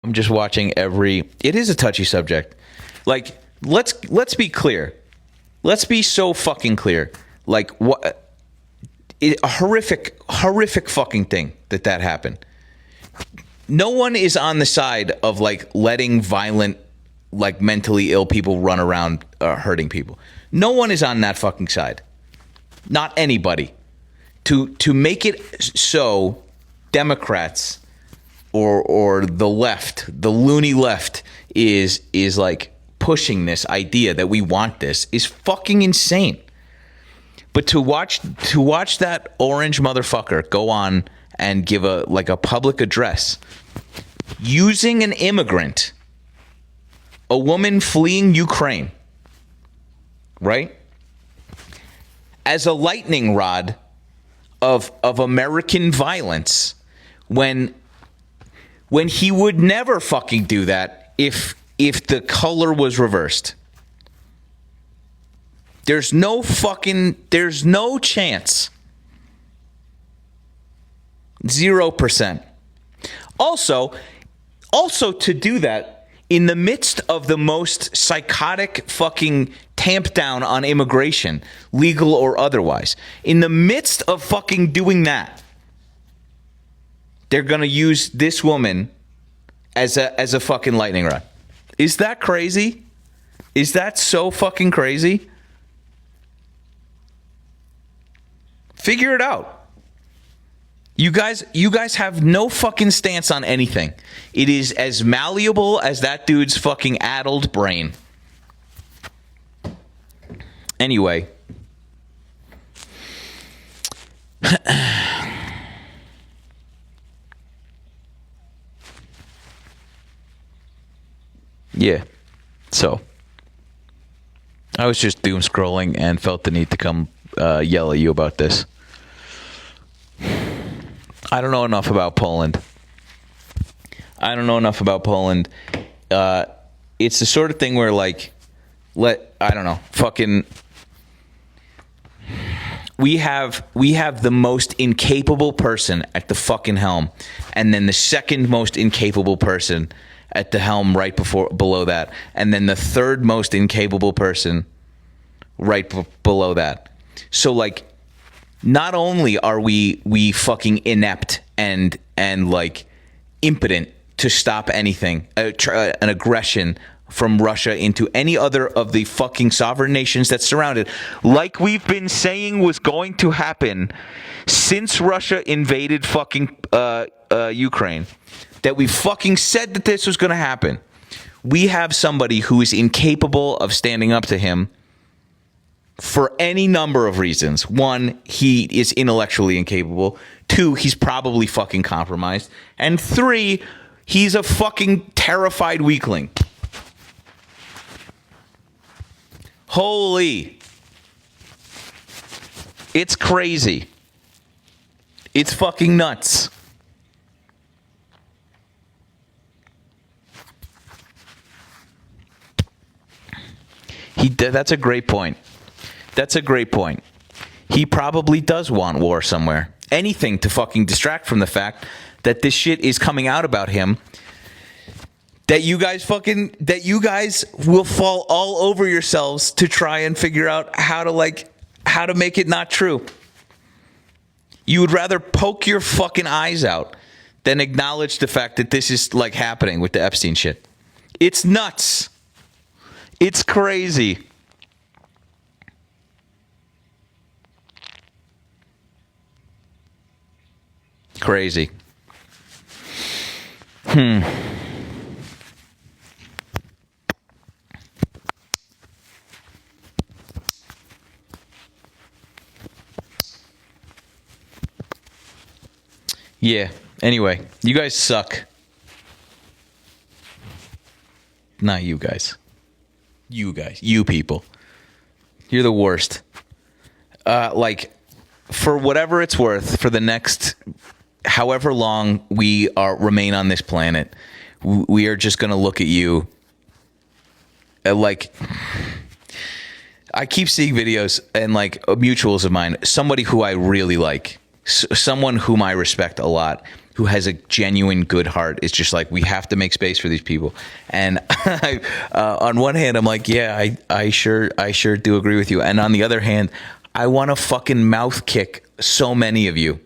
I'm just watching it is a touchy subject. Like, let's be clear. Let's be so fucking clear. Like, a horrific fucking thing that happened. No one is on the side of like letting violent, like mentally ill people run around hurting people. No one is on that fucking side. Not anybody. To make it so Democrats or the left, the loony left is like pushing this idea that we want this is fucking insane. But to watch that orange motherfucker go on and give a public address using an immigrant, a woman fleeing Ukraine, right, as a lightning rod of American violence, when he would never fucking do that if the color was reversed. There's no chance. 0%. Also to do that in the midst of the most psychotic fucking tamp down on immigration, legal or otherwise. In the midst of fucking doing that, they're going to use this woman as a fucking lightning rod. Is that crazy? Is that so fucking crazy? Figure it out. You guys have no fucking stance on anything. It is as malleable as that dude's fucking addled brain. Anyway. Yeah. So, I was just doom scrolling and felt the need to come yell at you about this. I don't know enough about Poland. It's the sort of thing where, like, I don't know, fucking, we have the most incapable person at the fucking helm, and then the second most incapable person at the helm right below that, and then the third most incapable person right below that. So, like, not only are we fucking inept and like impotent to stop anything, an aggression from Russia into any other of the fucking sovereign nations that surround it, like we've been saying was going to happen since Russia invaded fucking Ukraine, that we fucking said that this was going to happen. We have somebody who is incapable of standing up to him for any number of reasons. One, he is intellectually incapable. Two, he's probably fucking compromised. And three, he's a fucking terrified weakling. Holy. It's crazy. It's fucking nuts. That's a great point. That's a great point. He probably does want war somewhere. Anything to fucking distract from the fact that this shit is coming out about him. That you guys will fall all over yourselves to try and figure out how to make it not true. You would rather poke your fucking eyes out than acknowledge the fact that this is like happening with the Epstein shit. It's nuts. It's crazy. Crazy. Yeah. Anyway, you guys suck. Not you guys. You guys. You people. You're the worst. Like, for whatever it's worth, for the next however long we remain on this planet, we are just going to look at you like, I keep seeing videos and like mutuals of mine, somebody who I really like, someone whom I respect a lot, who has a genuine good heart is just like, we have to make space for these people. And on one hand, I'm like, yeah, I sure do agree with you. And on the other hand, I want to fucking mouth kick so many of you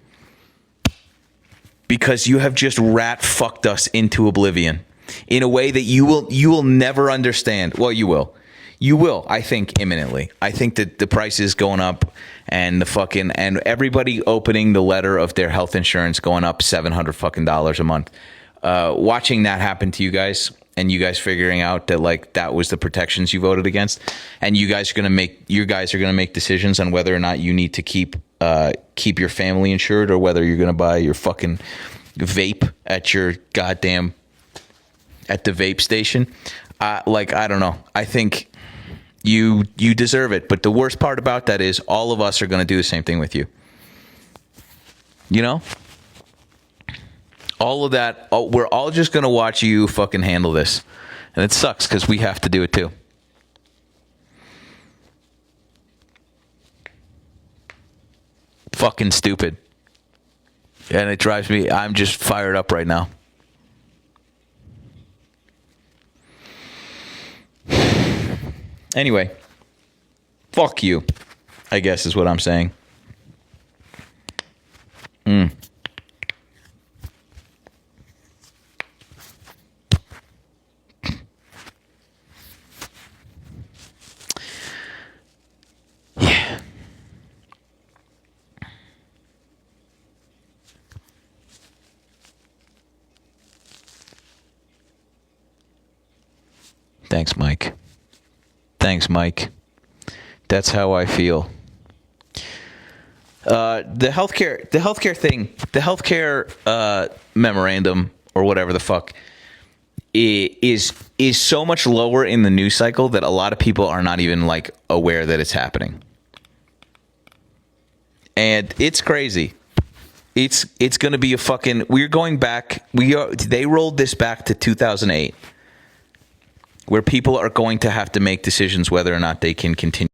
because you have just rat fucked us into oblivion in a way that you will never understand. Well, you will. You will, I think, imminently. I think that the price is going up and and everybody opening the letter of their health insurance going up $700 fucking dollars a month. Watching that happen to you guys and you guys figuring out that like that was the protections you voted against, and you guys are gonna make decisions on whether or not you need to keep your family insured or whether you're gonna buy your fucking vape at your goddamn at the vape station. I don't know. I think you deserve it. But the worst part about that is all of us are going to do the same thing with you. You know? All of that. We're all just going to watch you fucking handle this. And it sucks because we have to do it too. Fucking stupid. And it drives me. I'm just fired up right now. Anyway, fuck you, I guess is what I'm saying. Yeah. Thanks, Mike. Thanks, Mike. That's how I feel. The healthcare thing, the healthcare memorandum or whatever the fuck is so much lower in the news cycle that a lot of people are not even like aware that it's happening. And it's crazy. It's going to be a fucking. They rolled this back to 2008. Where people are going to have to make decisions whether or not they can continue.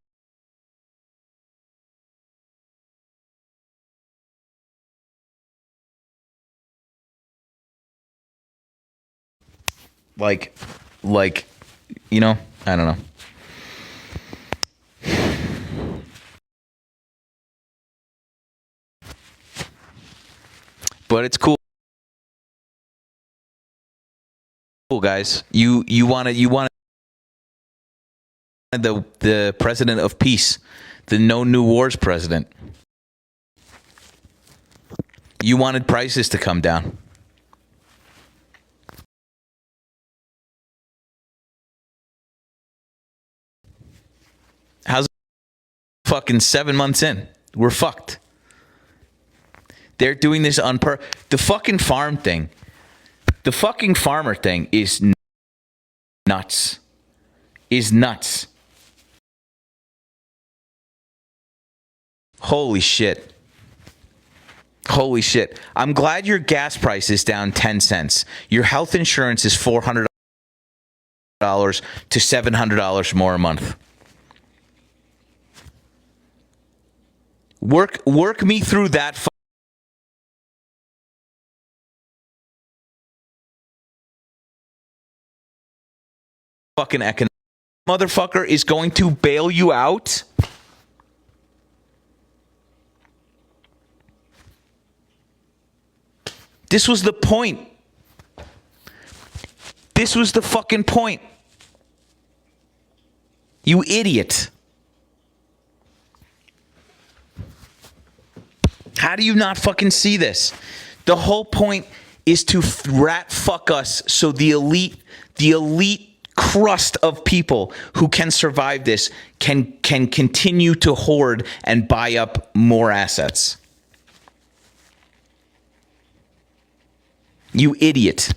Like, you know, I don't know. But it's cool. Guys, you wanted the president of peace, the no new wars president. You wanted prices to come down. How's it fucking 7 months in? We're fucked. They're doing this on the fucking farm thing. The fucking farmer thing is nuts. Is nuts. Holy shit. Holy shit. I'm glad your gas price is down 10 cents. Your health insurance is $400 to $700 more a month. Work me through that fucking economic motherfucker is going to bail you out. This was the point. This was the fucking point. You idiot. How do you not fucking see this? The whole point is to rat fuck us so the elite crust of people who can survive this can continue to hoard and buy up more assets. You idiot.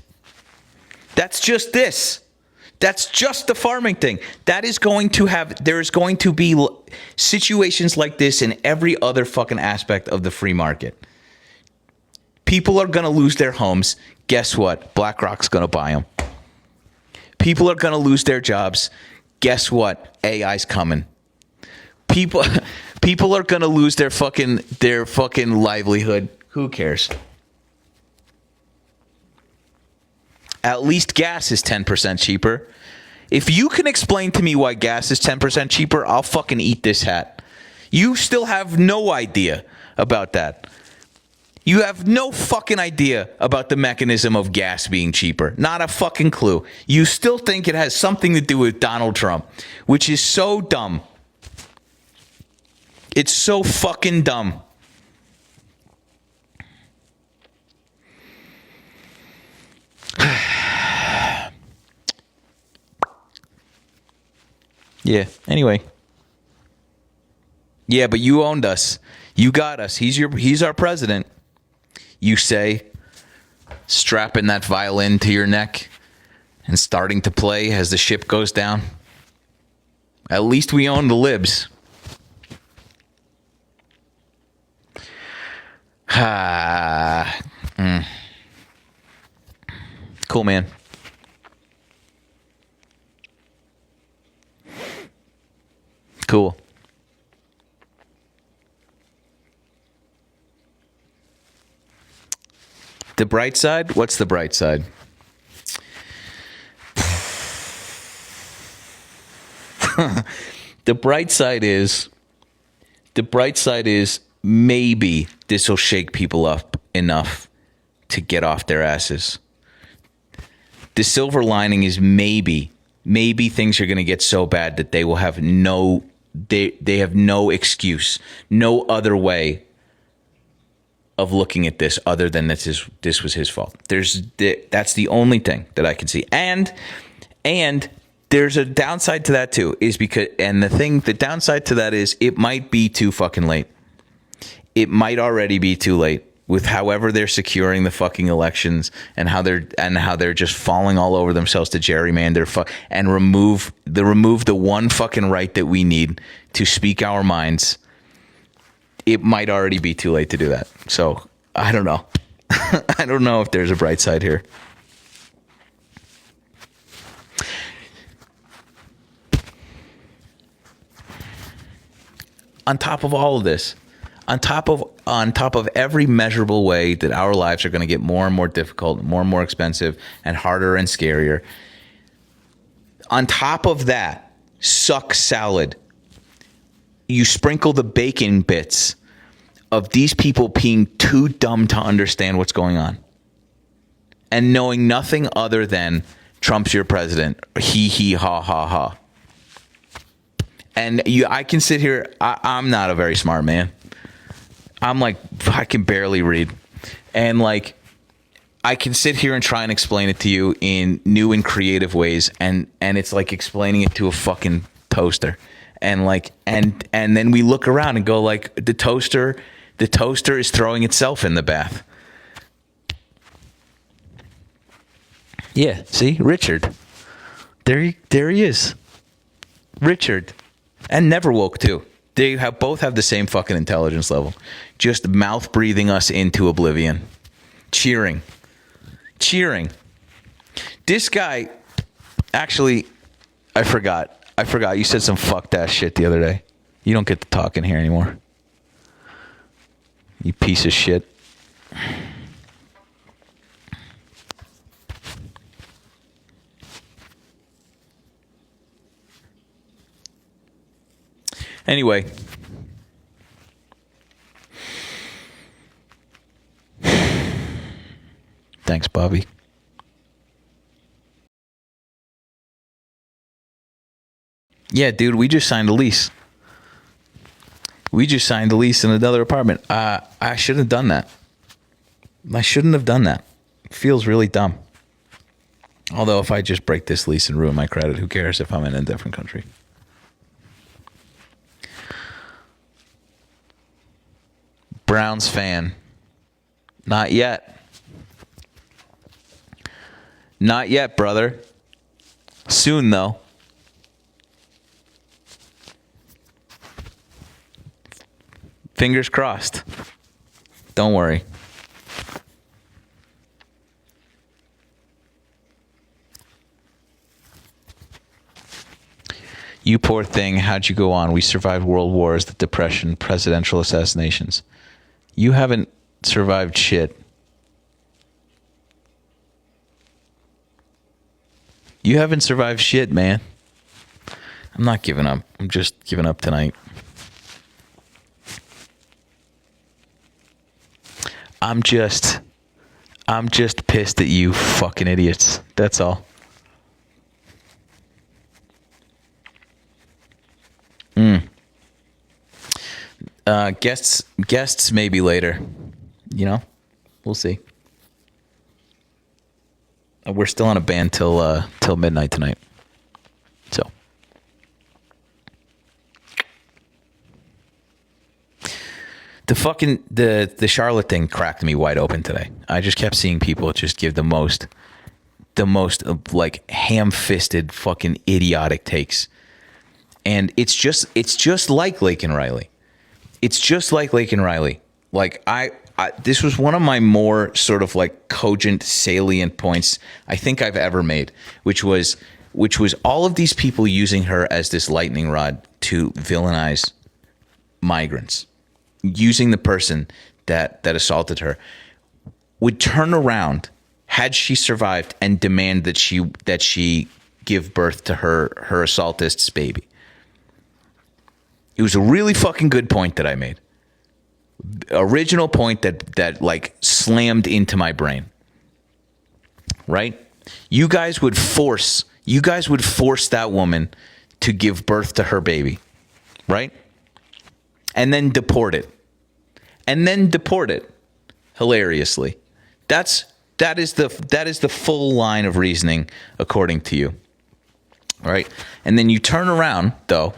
That's just this. That's just the farming thing. There is going to be situations like this in every other fucking aspect of the free market. People are going to lose their homes. Guess what? BlackRock's going to buy them. People are going to lose their jobs. Guess what? AI's coming. People are going to lose their fucking livelihood. Who cares? At least gas is 10% cheaper. If you can explain to me why gas is 10% cheaper, I'll fucking eat this hat. You still have no idea about that. You have no fucking idea about the mechanism of gas being cheaper. Not a fucking clue. You still think it has something to do with Donald Trump, which is so dumb. It's so fucking dumb. Yeah, anyway. Yeah, but you owned us. You got us. He's our president. You say, strapping that violin to your neck and starting to play as the ship goes down. At least we own the libs. Cool, man. Cool. The bright side? What's the bright side? The bright side is maybe this will shake people up enough to get off their asses. The silver lining is maybe things are going to get so bad that they will have they have no excuse, no other way of looking at this other than this was his fault. That's the only thing that I can see. And there's a downside to that too, the downside to that is it might be too fucking late. It might already be too late with however they're securing the fucking elections and how they're just falling all over themselves to gerrymander and remove the one fucking right that we need to speak our minds. It might already be too late to do that. So I don't know. I don't know if there's a bright side here. On top of all of this, on top of every measurable way that our lives are going to get more and more difficult, more and more expensive, and harder and scarier. On top of that, suck salad. You sprinkle the bacon bits of these people being too dumb to understand what's going on and knowing nothing other than Trump's your president. He, ha, ha, ha. And I can sit here. I'm not a very smart man. I'm like, I can barely read. And like, I can sit here and try and explain it to you in new and creative ways. And it's like explaining it to a fucking toaster. And like, and then we look around and go like, the toaster is throwing itself in the bath. Yeah. See, Richard, there he is. Richard. And Never Woke too. They both have the same fucking intelligence level. Just mouth breathing us into oblivion. Cheering. This guy, actually, I forgot. You said some fucked ass shit the other day. You don't get to talk in here anymore. You piece of shit. Anyway. Thanks, Bobby. Yeah, dude, we just signed a lease. We just signed a lease in another apartment. I shouldn't have done that. I shouldn't have done that. It feels really dumb. Although if I just break this lease and ruin my credit, who cares if I'm in a different country? Browns fan. Not yet. Not yet, brother. Soon, though. Fingers crossed. Don't worry. You poor thing, how'd you go on? We survived world wars, the depression, presidential assassinations. You haven't survived shit. You haven't survived shit, man. I'm not giving up. I'm just giving up tonight. I'm just pissed at you fucking idiots. That's all. Guests maybe later. You know, we'll see. We're still on a ban till midnight tonight. So the Charlotte thing cracked me wide open today. I just kept seeing people just give the most like ham-fisted fucking idiotic takes. And it's just like Lake and Riley. It's just like Lake and Riley. Like I this was one of my more sort of like cogent, salient points I think I've ever made, which was all of these people using her as this lightning rod to villainize migrants, using the person that assaulted her, would turn around had she survived and demand that she give birth to her assaultist's baby. It was a really fucking good point that I made. Original point that like slammed into my brain. Right? You guys would force that woman to give birth to her baby. Right? And then deport it. Hilariously. That is the full line of reasoning according to you. All right? And then you turn around though.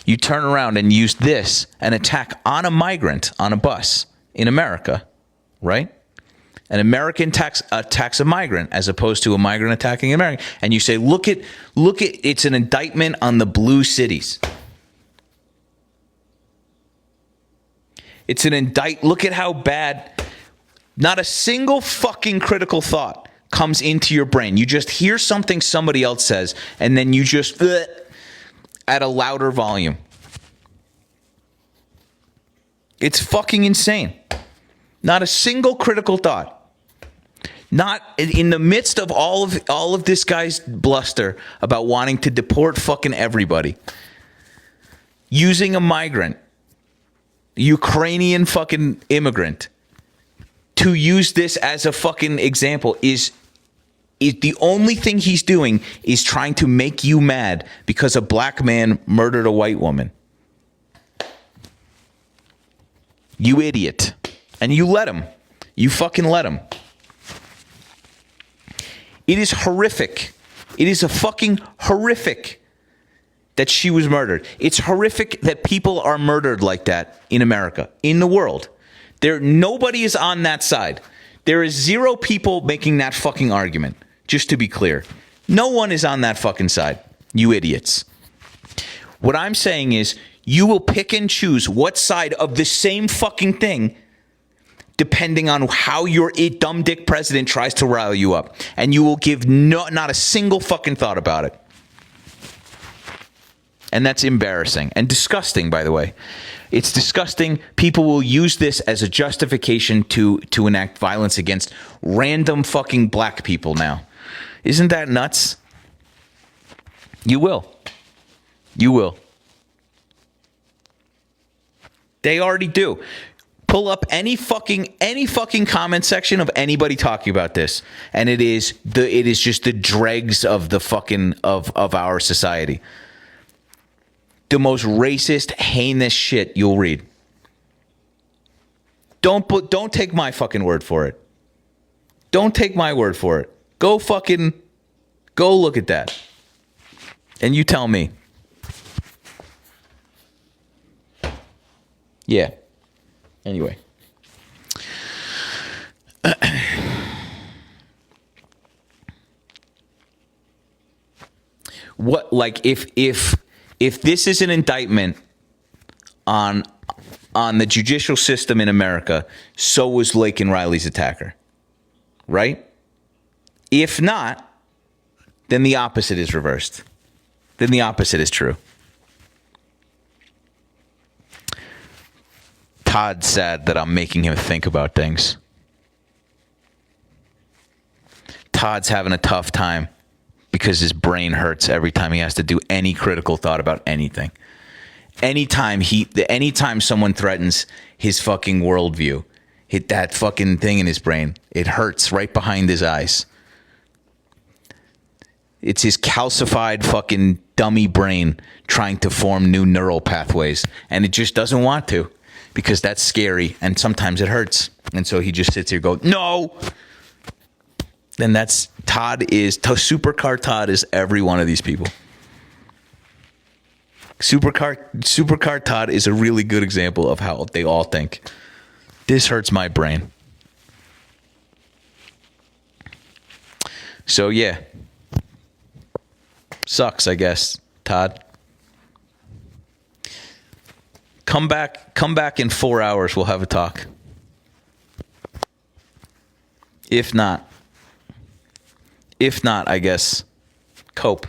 You turn around and use this and attack on a migrant on a bus in America, right? An American attacks a migrant as opposed to a migrant attacking an American. And you say, look at, it's an indictment on the blue cities. Look at how bad, not a single fucking critical thought comes into your brain. You just hear something somebody else says and then you just, at a louder volume. It's fucking insane. Not a single critical thought. Not in the midst of all of this guy's bluster about wanting to deport fucking everybody. Using a migrant, Ukrainian fucking immigrant, to use this as a fucking example is the only thing he's doing is trying to make you mad because a black man murdered a white woman. You idiot. And you let him. You fucking let him. It is horrific. It is a fucking horrific that she was murdered. It's horrific that people are murdered like that in America, in the world. Nobody is on that side. There is zero people making that fucking argument. Just to be clear, no one is on that fucking side. You idiots. What I'm saying is you will pick and choose what side of the same fucking thing depending on how your dumb dick president tries to rile you up. And you will give not a single fucking thought about it. And that's embarrassing and disgusting, by the way. It's disgusting. People will use this as a justification to enact violence against random fucking black people now. Isn't that nuts? You will. You will. They already do. Pull up any fucking comment section of anybody talking about this, and it is just the dregs of the fucking of our society. The most racist, heinous shit you'll read. Don't take my fucking word for it. Don't take my word for it. Go look at that. And you tell me. Yeah. Anyway. What, like, if this is an indictment on the judicial system in America, so was Lake and Riley's attacker. Right? If not, then the opposite is reversed. Then the opposite is true. Todd's sad that I'm making him think about things. Todd's having a tough time because his brain hurts every time he has to do any critical thought about anything. Anytime someone threatens his fucking worldview, hit that fucking thing in his brain, it hurts right behind his eyes. It's his calcified fucking dummy brain trying to form new neural pathways, and it just doesn't want to, because that's scary and sometimes it hurts. And so he just sits here going, no. Then that's Supercar Todd is every one of these people. Supercar Todd is a really good example of how they all think. This hurts my brain. So yeah. Sucks, I guess, Todd. Come back in 4 hours, we'll have a talk. If not, I guess, cope.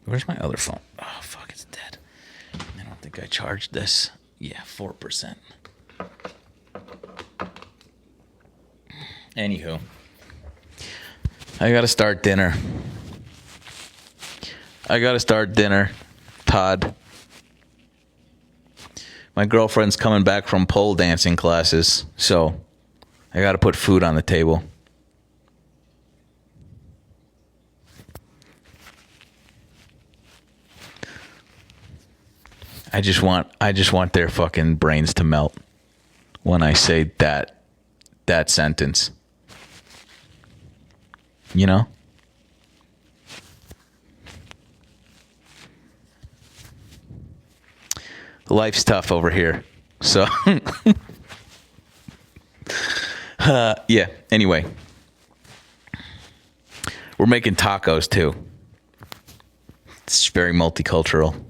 Where's my other phone? Oh, fuck, it's dead. I don't think I charged this. Yeah, 4%. Anywho, I gotta start dinner. Todd. My girlfriend's coming back from pole dancing classes, so I gotta put food on the table. I just want their fucking brains to melt when I say that sentence. You know? Life's tough over here. So yeah, anyway. We're making tacos too. It's very multicultural.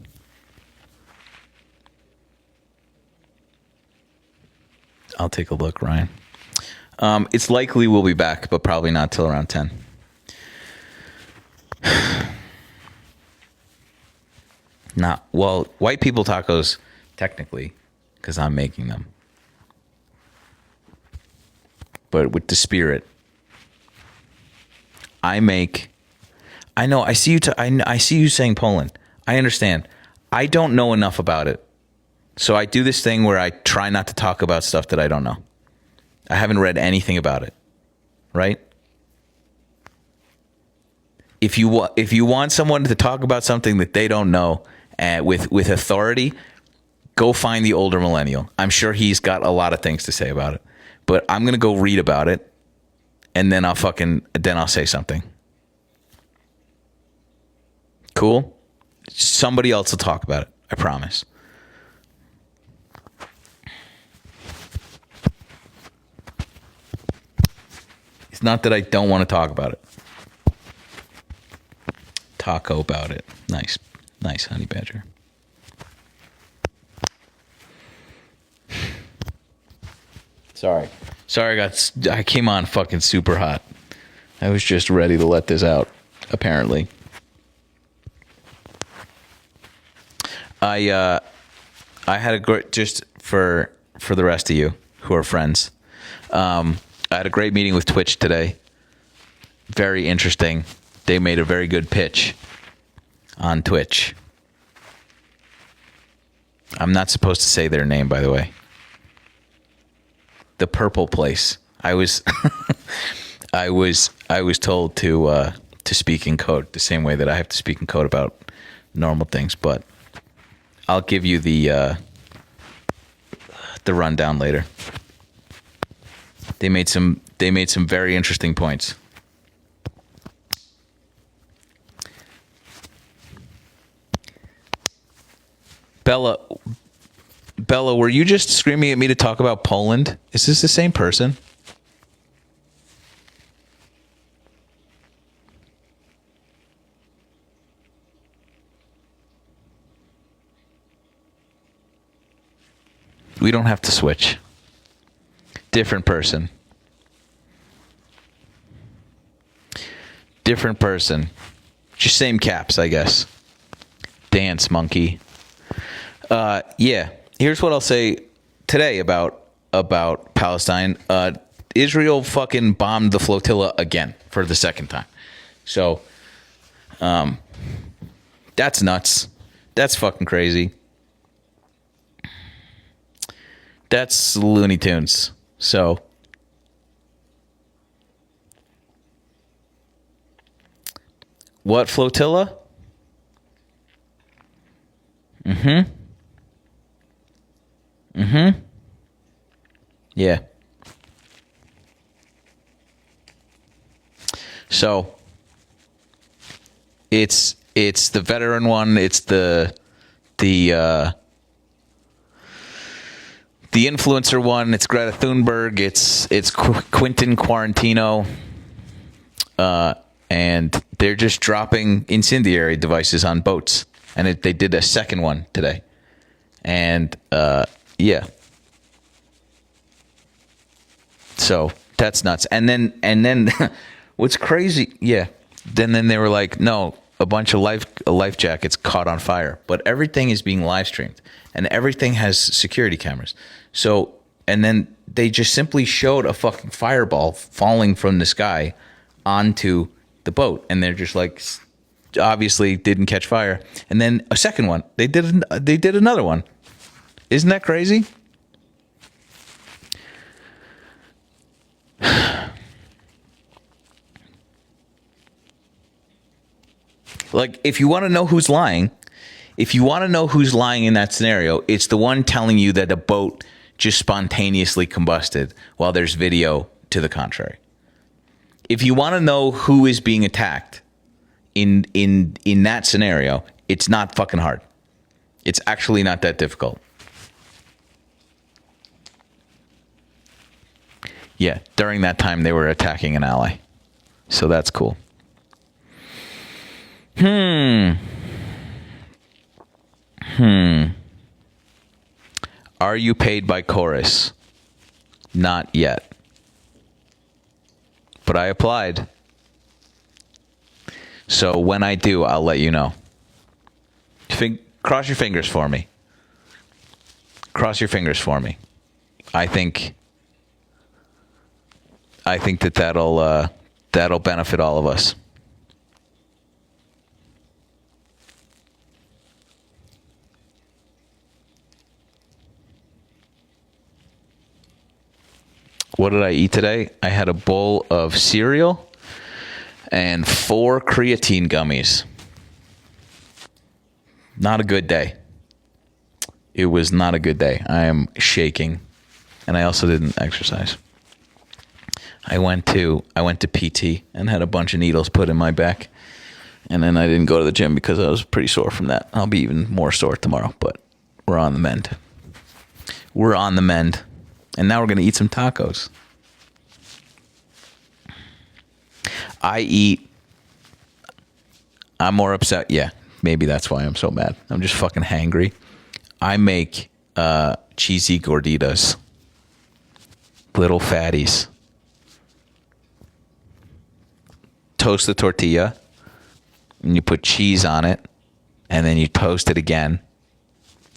I'll take a look, Ryan. It's likely we'll be back, but probably not till around 10. Well, white people tacos, technically, because I'm making them. But with the spirit, I know. I see you. I see you saying Poland. I understand. I don't know enough about it, so I do this thing where I try not to talk about stuff that I don't know. I haven't read anything about it, right? If you want someone to talk about something that they don't know with authority, go find the older millennial. I'm sure he's got a lot of things to say about it. But I'm gonna go read about it, and then I'll say something. Cool? Somebody else will talk about it. I promise. It's not that I don't want to talk about it. Taco about it. Nice, honey badger. Sorry, I came on fucking super hot. I was just ready to let this out, apparently. I had a great, just for the rest of you who are friends, I had a great meeting with Twitch today. Very interesting. They made a very good pitch on Twitch. I'm not supposed to say their name, by the way. The Purple Place. I was told to speak in code the same way that I have to speak in code about normal things, but I'll give you the rundown later. They made some very interesting points. Bella, were you just screaming at me to talk about Poland? Is this the same person? We don't have to switch. Different person. Different person. Just same caps, I guess. Dance monkey. Yeah. Here's what I'll say today about Palestine. Israel fucking bombed the flotilla again for the second time. So, that's nuts. That's fucking crazy. That's Looney Tunes. So, what flotilla? Yeah. So it's the veteran one. It's the influencer one. It's Greta Thunberg. It's Quentin Quarantino. And they're just dropping incendiary devices on boats. And they did a second one today. And yeah. So that's nuts. And then what's crazy? Yeah. Then they were like, no, a bunch of life jackets caught on fire, but everything is being live streamed and everything has security cameras. So, and then they just simply showed a fucking fireball falling from the sky onto the boat, and they're just like, obviously didn't catch fire. And then a second one, they did another one. Isn't that crazy? Like, if you want to know who's lying, in that scenario, it's the one telling you that a boat just spontaneously combusted while there's video to the contrary. If you want to know who is being attacked in that scenario, it's not fucking hard. It's actually not that difficult. Yeah, during that time they were attacking an ally. So that's cool. Are you paid by Chorus? Not yet. But I applied. So when I do, I'll let you know. Cross your fingers for me. Cross your fingers for me. I think that'll benefit all of us. What did I eat today? I had a bowl of cereal and 4 creatine gummies. Not a good day. It was not a good day. I am shaking, and I also didn't exercise. I went to PT and had a bunch of needles put in my back, and then I didn't go to the gym because I was pretty sore from that. I'll be even more sore tomorrow, but we're on the mend. And now we're going to eat some tacos. I'm more upset. Yeah, maybe that's why I'm so mad. I'm just fucking hangry. I make cheesy gorditas. Little fatties. Toast the tortilla. And you put cheese on it. And then you toast it again.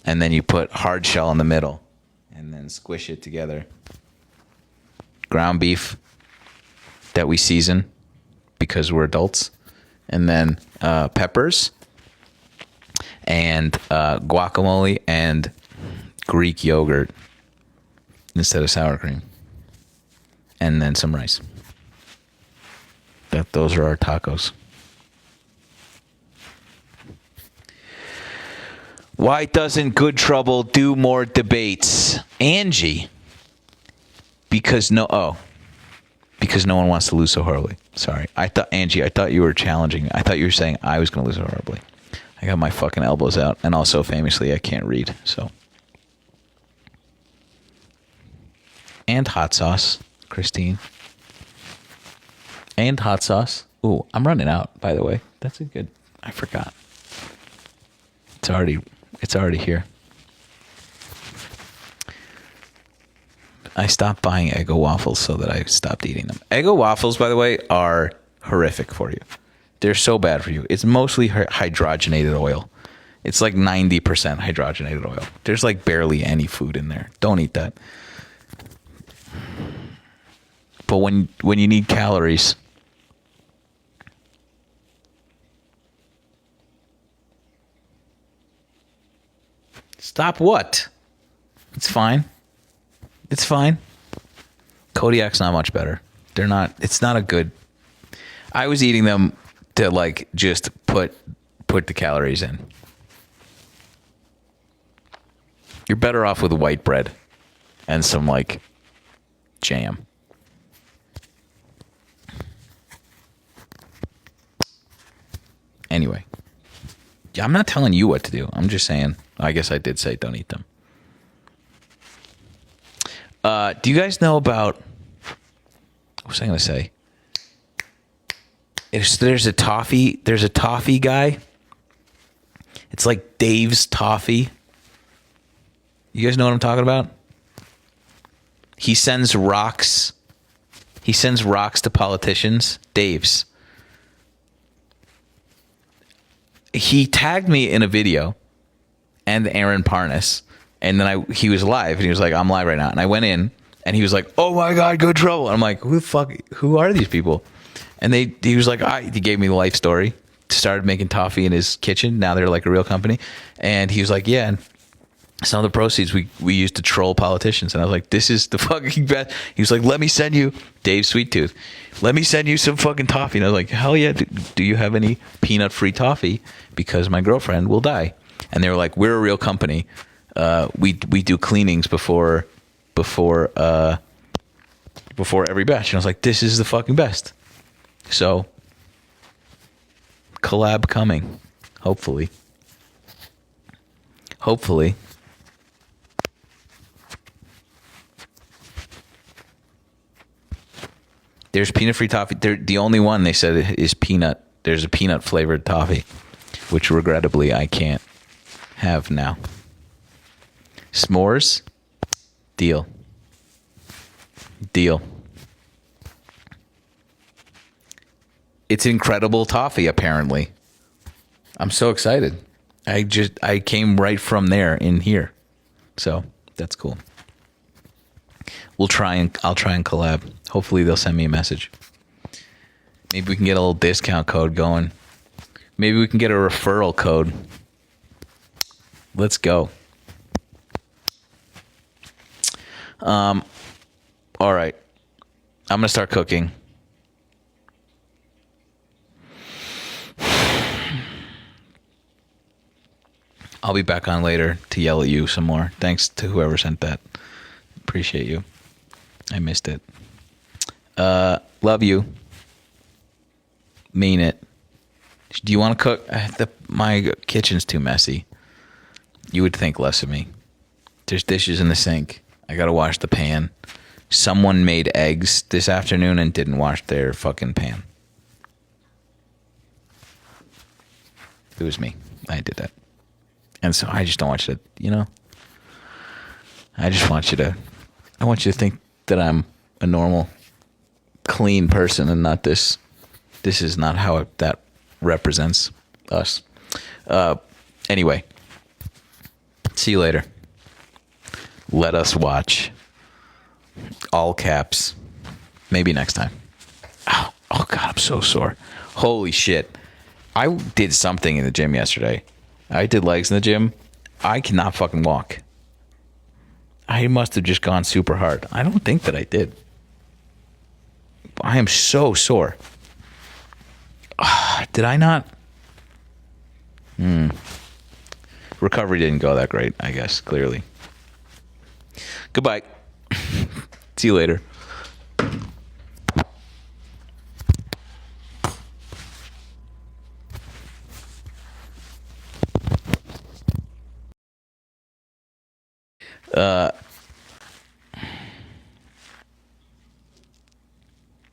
And then you put hard shell in the middle. And then squish it together. Ground beef that we season because we're adults. And then peppers and guacamole and Greek yogurt instead of sour cream. And then some rice. Those are our tacos. Why doesn't Good Trouble do more debates? Angie. Because no one wants to lose so horribly. Sorry. I thought you were challenging. I thought you were saying I was going to lose so horribly. I got my fucking elbows out. And also, famously, I can't read. So. And hot sauce, Christine. And hot sauce. Ooh, I'm running out, by the way. That's a good... I forgot. It's already here. I stopped buying Eggo waffles so that I stopped eating them. Eggo waffles, by the way, are horrific for you. They're so bad for you. It's mostly hydrogenated oil. It's like 90% hydrogenated oil. There's like barely any food in there. Don't eat that. But when you need calories, stop what? It's fine. It's fine. Kodiak's not much better. They're not. It's not a good. I was eating them to like just put the calories in. You're better off with white bread and some like jam. Anyway, I'm not telling you what to do. I'm just saying. I guess I did say don't eat them. Do you guys know about? What was I going to say? There's a toffee guy. It's like Dave's Toffee. You guys know what I'm talking about? He sends rocks. He sends rocks to politicians. Dave's. He tagged me in a video and Aaron Parnas. And then he was live and he was like, I'm live right now. And I went in and he was like, oh my God, good trouble. And I'm like, who are these people? And he was like, he gave me the life story. Started making toffee in his kitchen. Now they're like a real company. And he was like, yeah. And some of the proceeds we used to troll politicians. And I was like, this is the fucking best. He was like, let me send you, Dave Sweet Tooth, let me send you some fucking toffee. And I was like, hell yeah. Do you have any peanut free toffee? Because my girlfriend will die. And they were like, we're a real company. We do cleanings before every batch. And I was like, this is the fucking best. So collab coming. Hopefully. There's peanut free toffee. The only one they said is peanut. There's a peanut flavored toffee, which regrettably I can't have now. S'mores, deal. It's incredible toffee, apparently. I'm so excited. I came right from there in here. So that's cool. I'll try and collab. Hopefully they'll send me a message. Maybe we can get a little discount code going. Maybe we can get a referral code. Let's go. All right. I'm going to start cooking. I'll be back on later to yell at you some more. Thanks to whoever sent that. Appreciate you. I missed it. Love you. Mean it. Do you want to cook? My kitchen's too messy. You would think less of me. There's dishes in the sink. I gotta wash the pan. Someone made eggs this afternoon and didn't wash their fucking pan. It was me. I did that. And so I just don't want you to, I want you to think that I'm a normal, clean person and not this. This is not how that represents us. Anyway, see you later. Let us watch. All caps. Maybe next time. Oh God, I'm so sore. Holy shit. I did something in the gym yesterday. I did legs in the gym. I cannot fucking walk. I must have just gone super hard. I don't think that I did. I am so sore. Did I not? Recovery didn't go that great, I guess, clearly. Goodbye. See you later.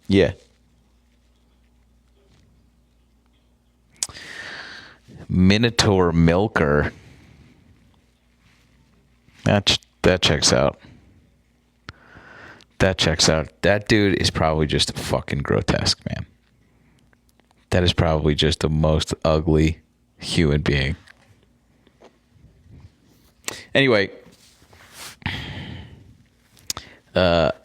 Yeah. Minotaur Milker. That checks out. That checks out. That dude is probably just fucking grotesque, man. That is probably just the most ugly human being. Anyway, yeah.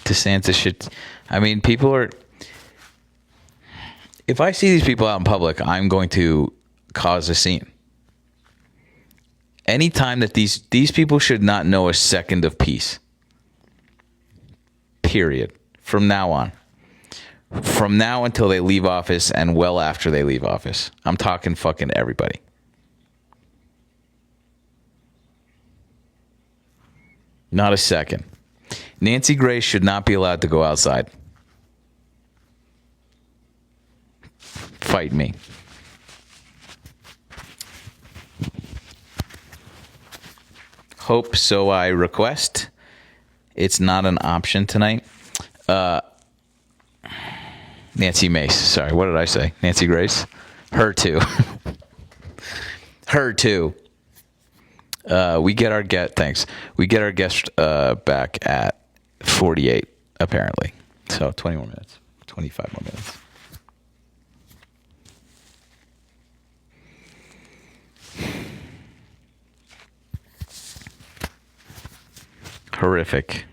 DeSantis should. I mean, people are. If I see these people out in public, I'm going to cause a scene. Anytime that these people should not know a second of peace. Period. From now on. From now until they leave office and well after they leave office. I'm talking fucking everybody. Not a second. Nancy Grace should not be allowed to go outside. Fight me. Hope so I request. It's not an option tonight. Nancy Mace. Sorry, what did I say? Nancy Grace? Her too. Her too. We get our guest. We get our guest back at 48, apparently. So 20 more minutes. 25 more minutes. Horrific.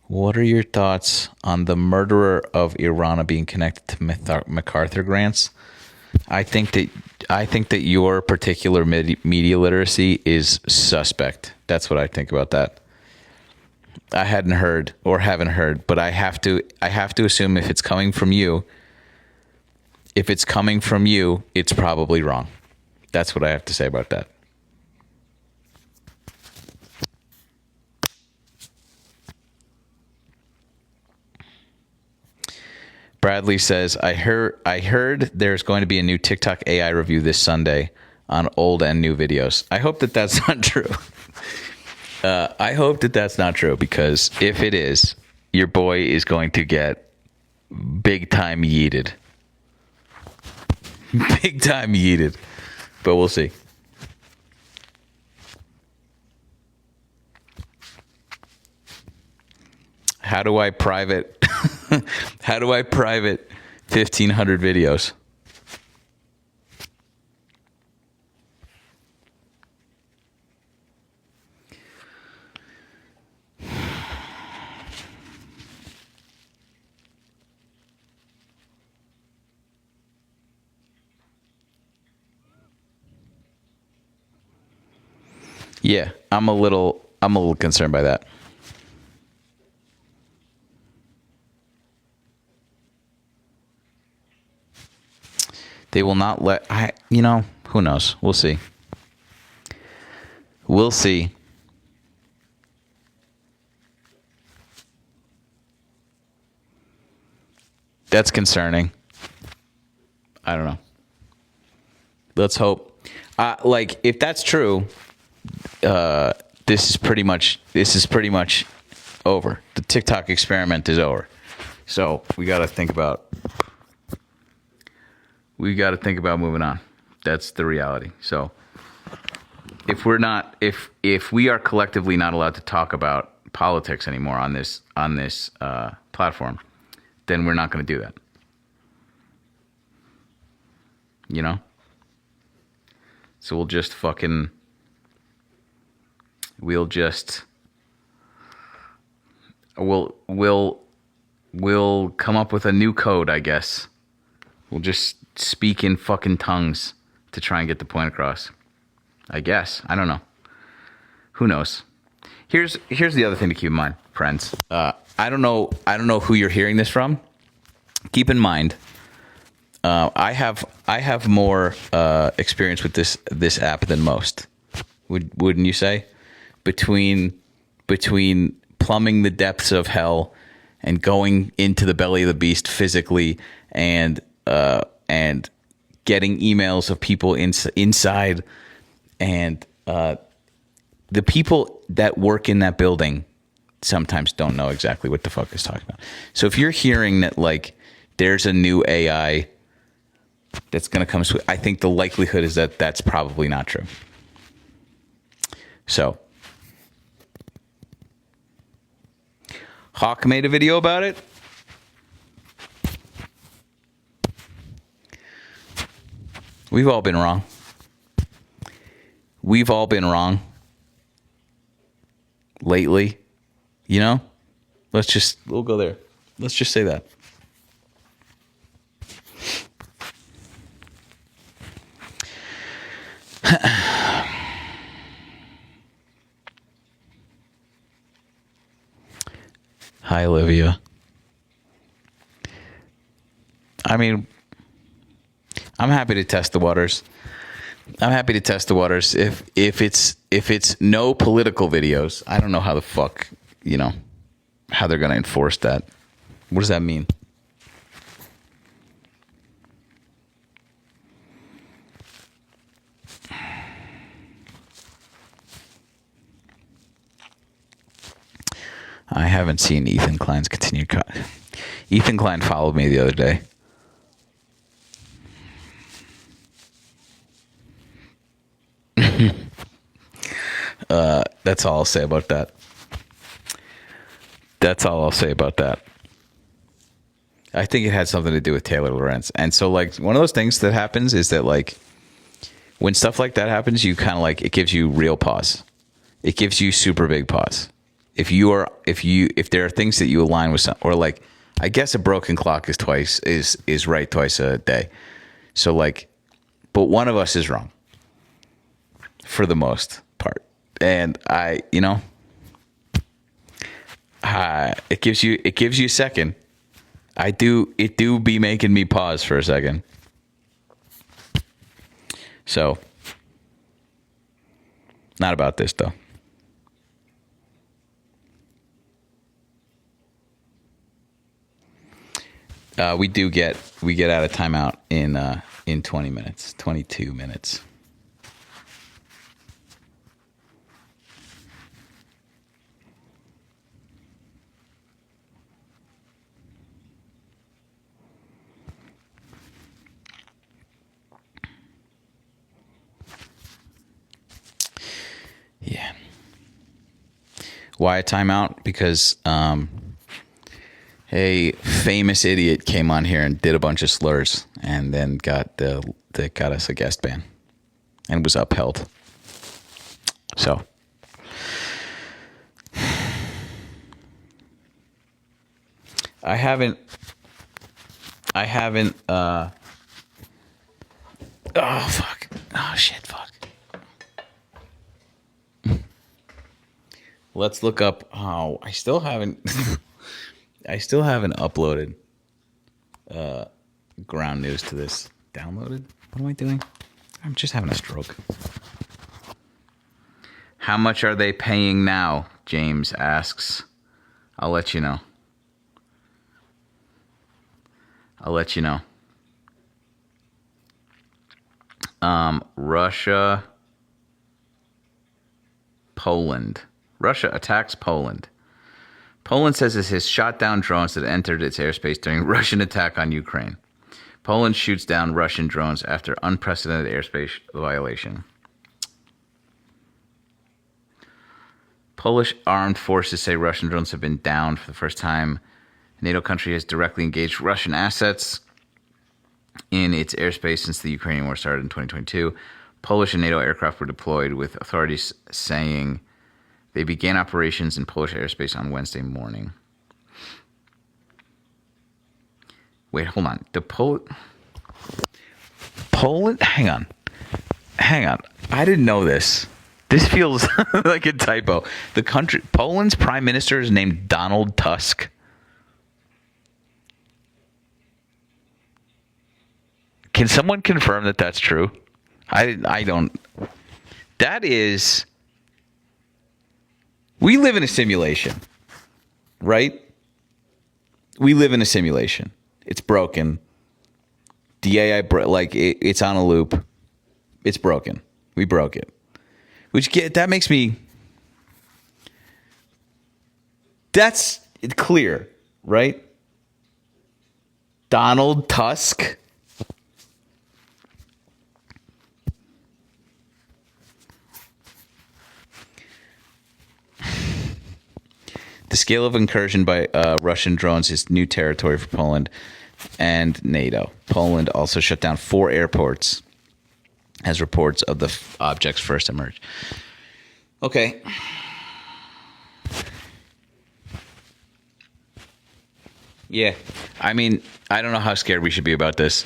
What are your thoughts on the murderer of Irana being connected to MacArthur grants? I think that your particular media literacy is suspect. That's what I think about that. I haven't heard, but I have to assume if it's coming from you, it's probably wrong. That's what I have to say about that. Bradley says, I heard there's going to be a new TikTok AI review this Sunday on old and new videos. I hope that that's not true. I hope that that's not true, because if it is, your boy is going to get big time yeeted. Big time yeeted. But we'll see. How do I private 1,500 videos? Yeah, I'm a little concerned by that. They will not let, who knows? We'll see. We'll see. That's concerning. I don't know. Let's hope. If that's true, this is pretty much over. The TikTok experiment is over. So we got to think about moving on. That's the reality. So if we are collectively not allowed to talk about politics anymore on this platform, then we're not going to do that. You know? So we'll come up with a new code, I guess. We'll just speak in fucking tongues to try and get the point across. I guess. I don't know. Who knows? Here's the other thing to keep in mind, friends. I don't know who you're hearing this from. Keep in mind, I have more experience with this app than most. Wouldn't you say? Between plumbing the depths of hell and going into the belly of the beast physically, and getting emails of people inside, and the people that work in that building sometimes don't know exactly what the fuck is talking about. So if you're hearing that there's a new AI that's going to come. I think the likelihood is that that's probably not true. So, Hawk made a video about it. We've all been wrong. We've all been wrong lately, you know? We'll go there. Let's just say that. Hi, Olivia. I mean, I'm happy to test the waters. If it's no political videos, I don't know how the fuck, how they're going to enforce that. What does that mean? I haven't seen Ethan Klein's continued cut. Ethan Klein followed me the other day. That's all I'll say about that. I think it had something to do with Taylor Lorenz. And so, one of those things that happens is that, when stuff like that happens, you kind of it gives you real pause. It gives you super big pause. If there are things that you align with, or I guess a broken clock is right twice a day. So but one of us is wrong for the most part. And it gives you a second. It do be making me pause for a second. So, not about this though. We get out of timeout in 20 minutes, 22 minutes. Yeah. Why a timeout? Because a famous idiot came on here and did a bunch of slurs, and then got us a guest ban, and was upheld. So, I haven't. Oh fuck! Oh shit! Fuck. Let's look up. Oh, I still haven't uploaded ground news to this. Downloaded? What am I doing? I'm just having a stroke. How much are they paying now? James asks. I'll let you know. Russia, Poland. Russia attacks Poland. Poland says it has shot down drones that entered its airspace during Russian attack on Ukraine. Poland shoots down Russian drones after unprecedented airspace violation. Polish armed forces say Russian drones have been downed for the first time. A NATO country has directly engaged Russian assets in its airspace since the Ukrainian war started in 2022. Polish and NATO aircraft were deployed, with authorities saying they began operations in Polish airspace on Wednesday morning. Wait, hold on. Poland? Hang on. I didn't know this. This feels like a typo. Poland's prime minister is named Donald Tusk. Can someone confirm that that's true? I don't. That is. We live in a simulation, right? We live in a simulation. It's broken. The AI, it's on a loop. It's broken. We broke it. That makes me. That's clear, right? Donald Tusk. The scale of incursion by Russian drones is new territory for Poland and NATO. Poland also shut down 4 airports as reports of the objects first emerged. Okay. Yeah. I mean, I don't know how scared we should be about this.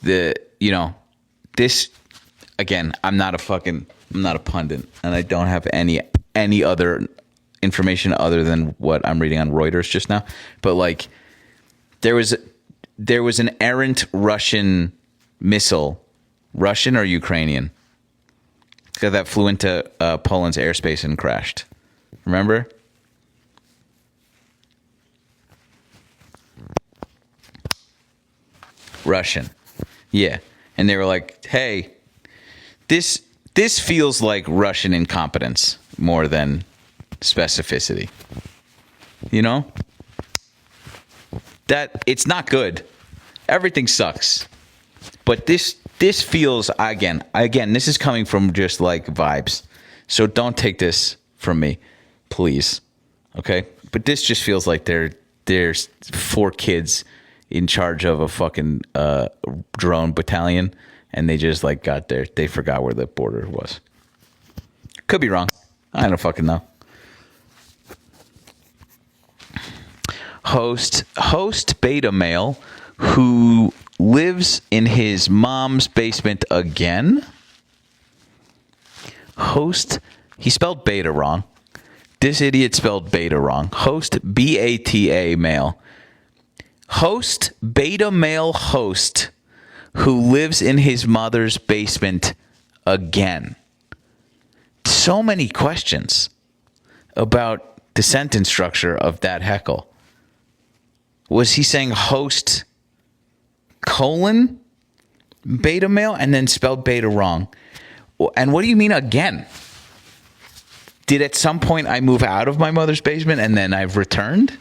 This, again, I'm not a pundit, and I don't have any other information other than what I'm reading on Reuters just now. But like, there was an errant Russian missile, Russian or Ukrainian, that flew into Poland's airspace and crashed. Remember? Russian. Yeah. And they were like, hey, this feels like Russian incompetence more than specificity. You know? That it's not good. Everything sucks. But this feels, again, this is coming from just like vibes. So don't take this from me, please. Okay? But this just feels like there's 4 kids in charge of a fucking drone battalion, and they just like got there. They forgot where the border was. Could be wrong. I don't fucking know. Host beta male who lives in his mom's basement again. Host, he spelled beta wrong. This idiot spelled beta wrong. Host, B-A-T-A male. Host, beta male host who lives in his mother's basement again. So many questions about the sentence structure of that heckle. Was he saying host colon beta male and then spelled beta wrong? And what do you mean again? Did at some point I move out of my mother's basement and then I've returned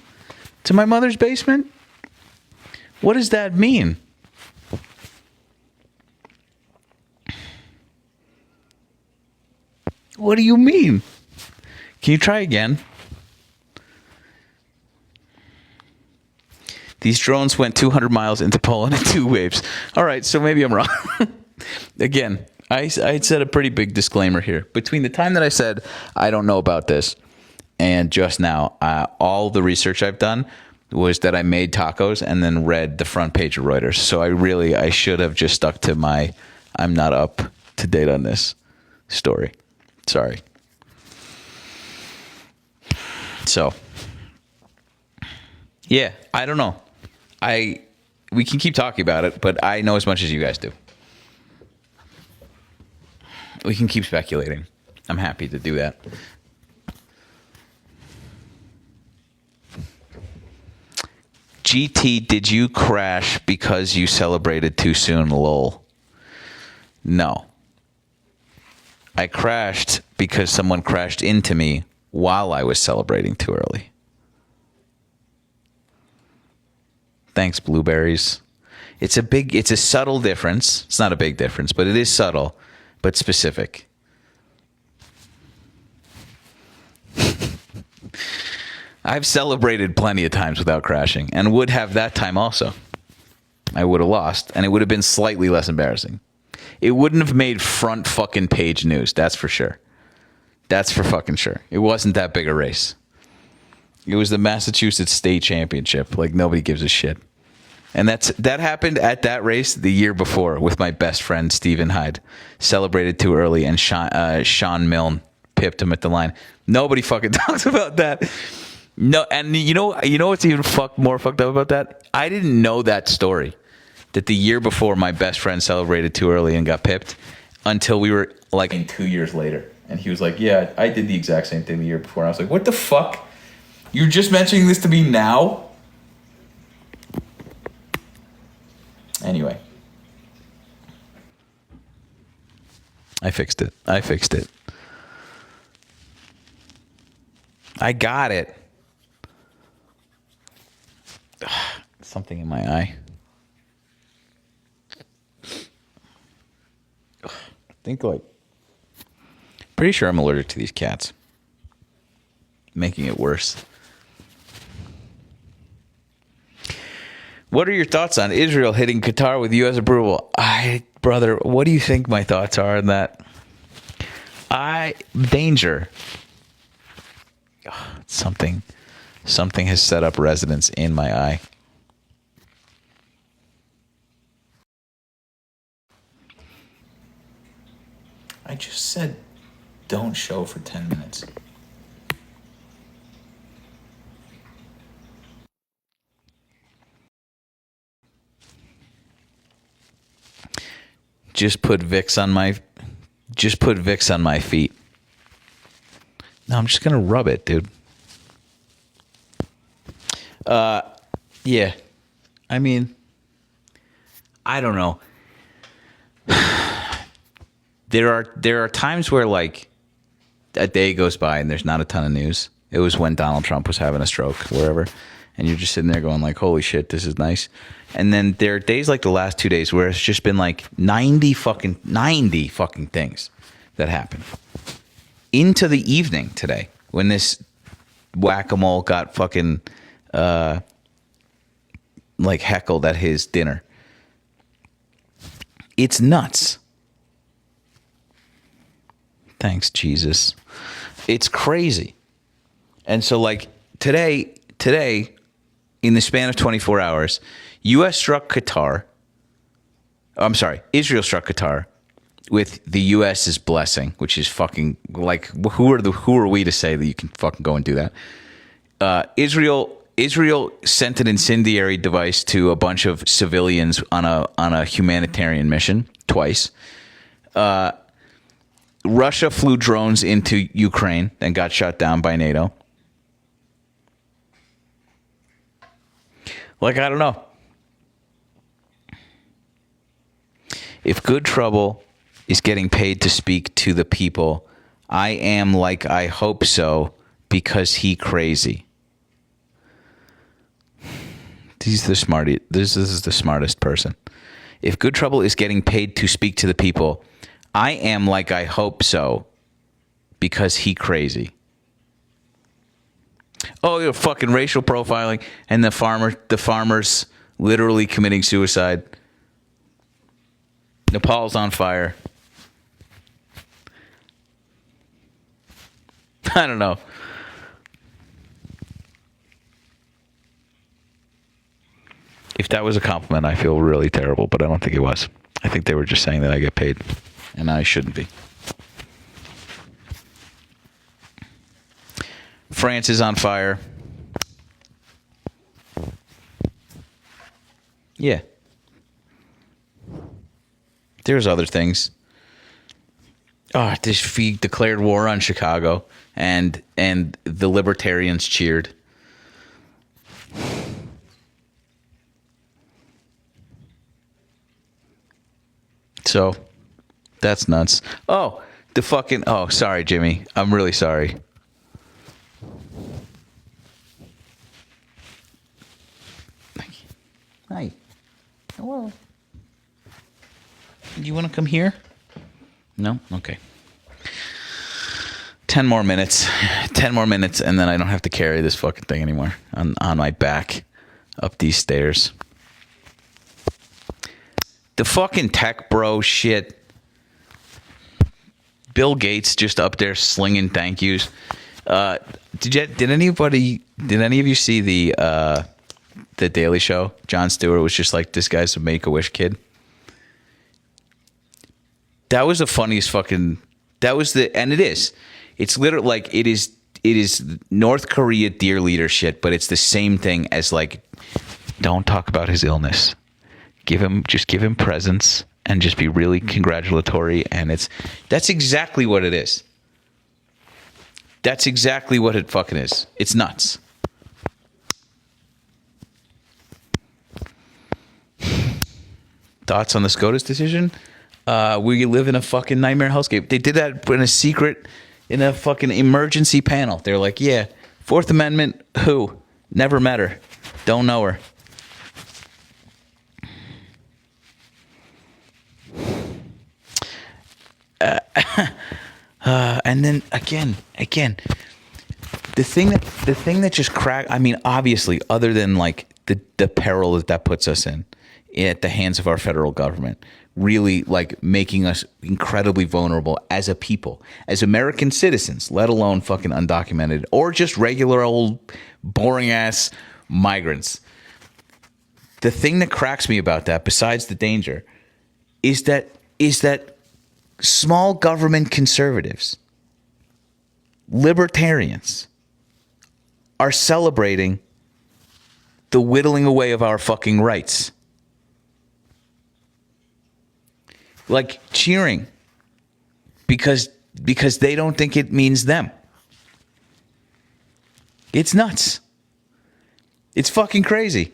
to my mother's basement? What does that mean? What do you mean? Can you try again? These drones went 200 miles into Poland in 2 waves. All right, so maybe I'm wrong. Again, I said a pretty big disclaimer here. Between the time that I said I don't know about this and just now, all the research I've done was that I made tacos and then read the front page of Reuters. So I should have just stuck to my I'm not up to date on this story. Sorry. So, yeah, I don't know. We can keep talking about it, but I know as much as you guys do. We can keep speculating. I'm happy to do that. GT, did you crash because you celebrated too soon, lol? No. I crashed because someone crashed into me while I was celebrating too early. Thanks, blueberries. It's a subtle difference. It's not a big difference, but it is subtle, but specific. I've celebrated plenty of times without crashing and would have that time also. I would have lost, and it would have been slightly less embarrassing. It wouldn't have made front fucking page news, that's for sure. That's for fucking sure. It wasn't that big a race. It was the Massachusetts State Championship. Like, nobody gives a shit. And that happened at that race the year before with my best friend, Stephen Hyde. Celebrated too early, and Sean Milne pipped him at the line. Nobody fucking talks about that. No, and you know what's even more fucked up about that? I didn't know that story. That the year before my best friend celebrated too early and got pipped until we were like in 2 years later. And he was like, yeah, I did the exact same thing the year before. And I was like, what the fuck? You're just mentioning this to me now? Anyway. I fixed it. I got it. Something in my eye. I think pretty sure I'm allergic to these cats. making it worse. What are your thoughts on Israel hitting Qatar with U.S. approval? Brother, what do you think my thoughts are on that? Danger. Something has set up residence in my eye. I just said don't show for 10 minutes. Just put Vicks on my feet. No, I'm just gonna rub it, dude. Yeah. I mean, I don't know. There are times where like a day goes by and there's not a ton of news. It was when Donald Trump was having a stroke, wherever, and you're just sitting there going like, "Holy shit, this is nice." And then there are days like the last 2 days where it's just been like 90 fucking things that happen. Into the evening today, when this whack-a-mole got fucking like heckled at his dinner. It's nuts. Thanks, Jesus. It's crazy. And so like today, in the span of 24 hours, Israel struck Qatar with the U.S.'s blessing, which is fucking like, who are we to say that you can fucking go and do that? Israel sent an incendiary device to a bunch of civilians on a humanitarian mission twice. Russia flew drones into Ukraine and got shot down by NATO. Like, I don't know. If good trouble is getting paid to speak to the people, I am like I hope so because he crazy. This is the smartest person. If good trouble is getting paid to speak to the people, I am like I hope so because he crazy. Oh, you're fucking racial profiling and the farmers literally committing suicide. Nepal's on fire. I don't know. If that was a compliment, I feel really terrible, but I don't think it was. I think they were just saying that I get paid, and I shouldn't be. France is on fire. Yeah. There's other things. Oh, he declared war on Chicago, and the libertarians cheered. So, that's nuts. Oh, sorry, Jimmy. I'm really sorry. Hi. Hello. Do you want to come here? No? Okay. 10 more minutes. 10 more minutes, and then I don't have to carry this fucking thing anymore on my back up these stairs. The fucking tech bro shit. Bill Gates just up there slinging thank yous. Did any of you see the Daily Show? Jon Stewart was just like, this guy's a Make-A-Wish kid. That was the funniest fucking. And it is. It's literally like it is North Korea dear leader shit, but it's the same thing as like, don't talk about his illness. Give him presents and just be really congratulatory, and that's exactly what it is. That's exactly what it fucking is. It's nuts. Thoughts on the SCOTUS decision? We live in a fucking nightmare hellscape. They did that in a secret, in a fucking emergency panel. They're like, yeah, Fourth Amendment, who? Never met her. Don't know her. And then again, the thing that just I mean, obviously, other than like the peril that puts us in at the hands of our federal government, really like making us incredibly vulnerable as a people, as American citizens, let alone fucking undocumented or just regular old boring ass migrants. The thing that cracks me about that, besides the danger, is that small government conservatives, libertarians, are celebrating the whittling away of our fucking rights. Like cheering because they don't think it means them. It's nuts. It's fucking crazy.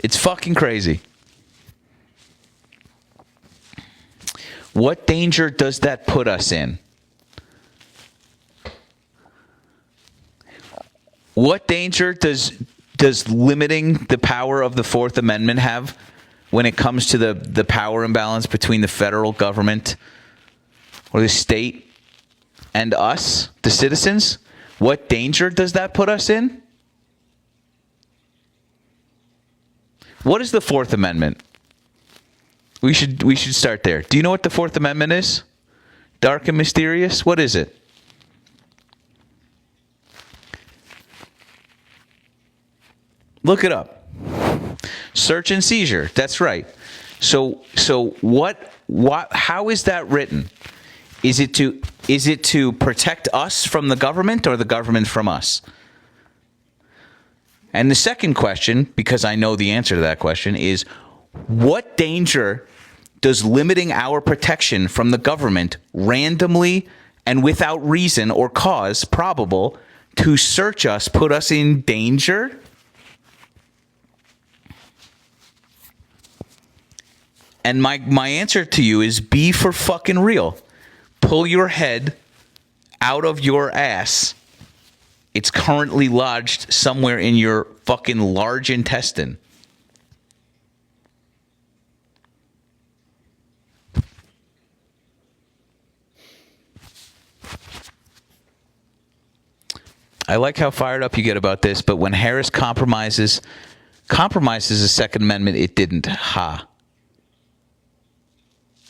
It's fucking crazy. What danger does that put us in? What danger does limiting the power of the Fourth Amendment have when it comes to the power imbalance between the federal government or the state and us, the citizens? What danger does that put us in? What is the Fourth Amendment? We should start there. Do you know what the Fourth Amendment is? Dark and mysterious? What is it? Look it up. Search and seizure. That's right. So what how is that written? Is it to protect us from the government or the government from us? And the second question, because I know the answer to that question, is what danger does limiting our protection from the government randomly and without reason or cause probable to search us put us in danger? And my answer to you is be for fucking real. Pull your head out of your ass. It's currently lodged somewhere in your fucking large intestine. I like how fired up you get about this, but when Harris compromises the Second Amendment, it didn't. Ha.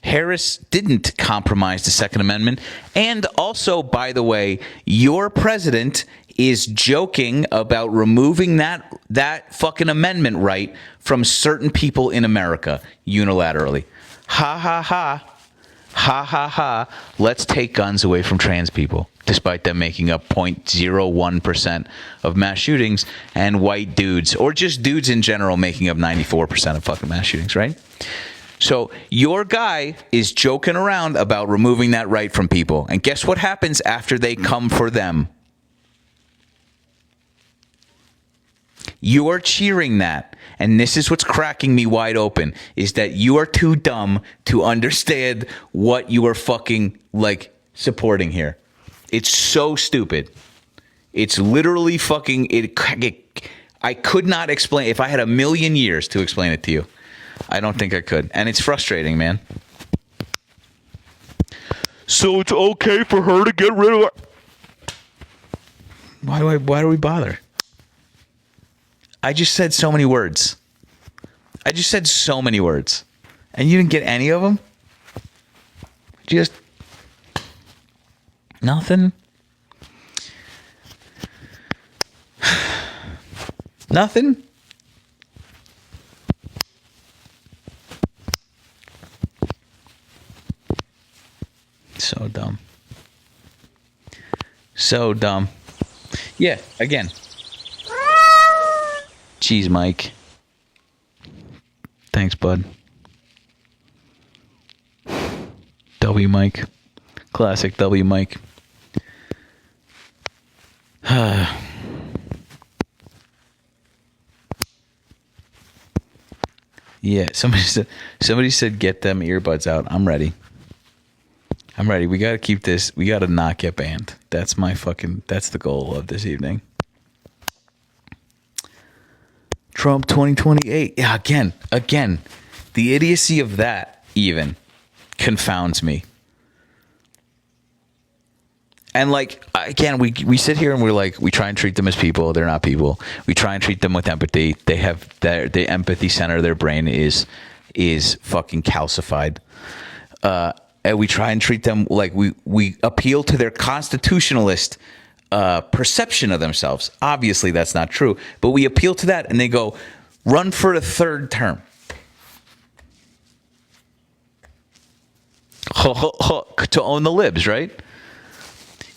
Harris didn't compromise the Second Amendment. And also, by the way, your president is joking about removing that fucking amendment right from certain people in America unilaterally. Ha ha ha. Ha ha ha. Let's take guns away from trans people, despite them making up 0.01% of mass shootings, and white dudes, or just dudes in general, making up 94% of fucking mass shootings, right? So your guy is joking around about removing that right from people. And guess what happens after they come for them? You are cheering that. And this is what's cracking me wide open, is that you are too dumb to understand what you are fucking, like, supporting here. It's so stupid. It's literally fucking... I could not explain... If I had a million years to explain it to you, I don't think I could. And it's frustrating, man. So it's okay for her to get rid of her... Why do we bother? I just said so many words. And you didn't get any of them? Just... nothing? Nothing? So dumb. So dumb. Yeah, again. Jeez, Mike. Thanks, bud. W Mike. Classic W Mike. Yeah, somebody said get them earbuds out. I'm ready. We got to keep this. We got to not get banned. That's the goal of this evening. Trump 2028. Yeah, again, the idiocy of that even confounds me. And like again, we sit here and we're like, we try and treat them as people. They're not people. We try and treat them with empathy. They have the empathy center of their brain is fucking calcified. And we try and treat them like we appeal to their constitutionalist perception of themselves. Obviously, that's not true. But we appeal to that, and they go, run for a third term. To own the libs, right?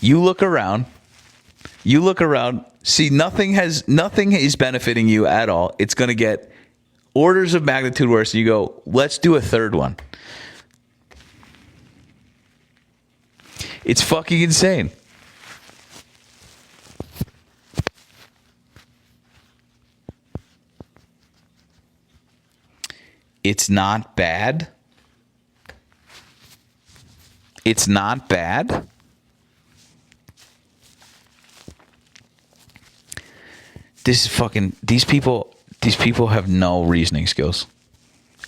You look around, see nothing is benefiting you at all. It's going to get orders of magnitude worse. And you go, let's do a third one. It's fucking insane. It's not bad. It's not bad. This is fucking, these people have no reasoning skills.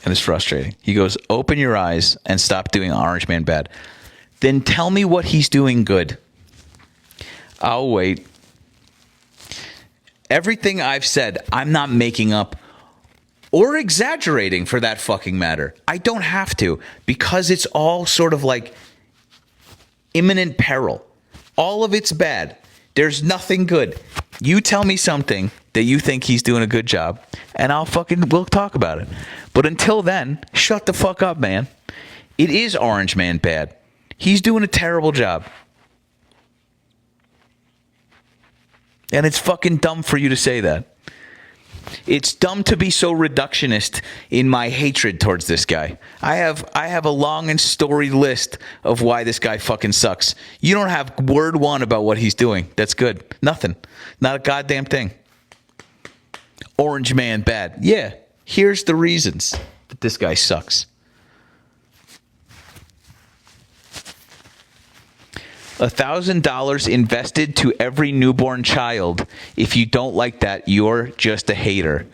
And it's frustrating. He goes, open your eyes and stop doing Orange Man bad. Then tell me what he's doing good. I'll wait. Everything I've said, I'm not making up or exaggerating for that fucking matter. I don't have to, because it's all sort of like imminent peril. All of it's bad. There's nothing good. You tell me something that you think he's doing a good job, and we'll talk about it. But until then, shut the fuck up, man. It is Orange Man bad. He's doing a terrible job. And it's fucking dumb for you to say that. It's dumb to be so reductionist in my hatred towards this guy. I have a long and storied list of why this guy fucking sucks. You don't have word one about what he's doing. That's good. Nothing. Not a goddamn thing. Orange Man bad. Yeah. Here's the reasons that this guy sucks. $1,000 invested to every newborn child. If you don't like that, you're just a hater.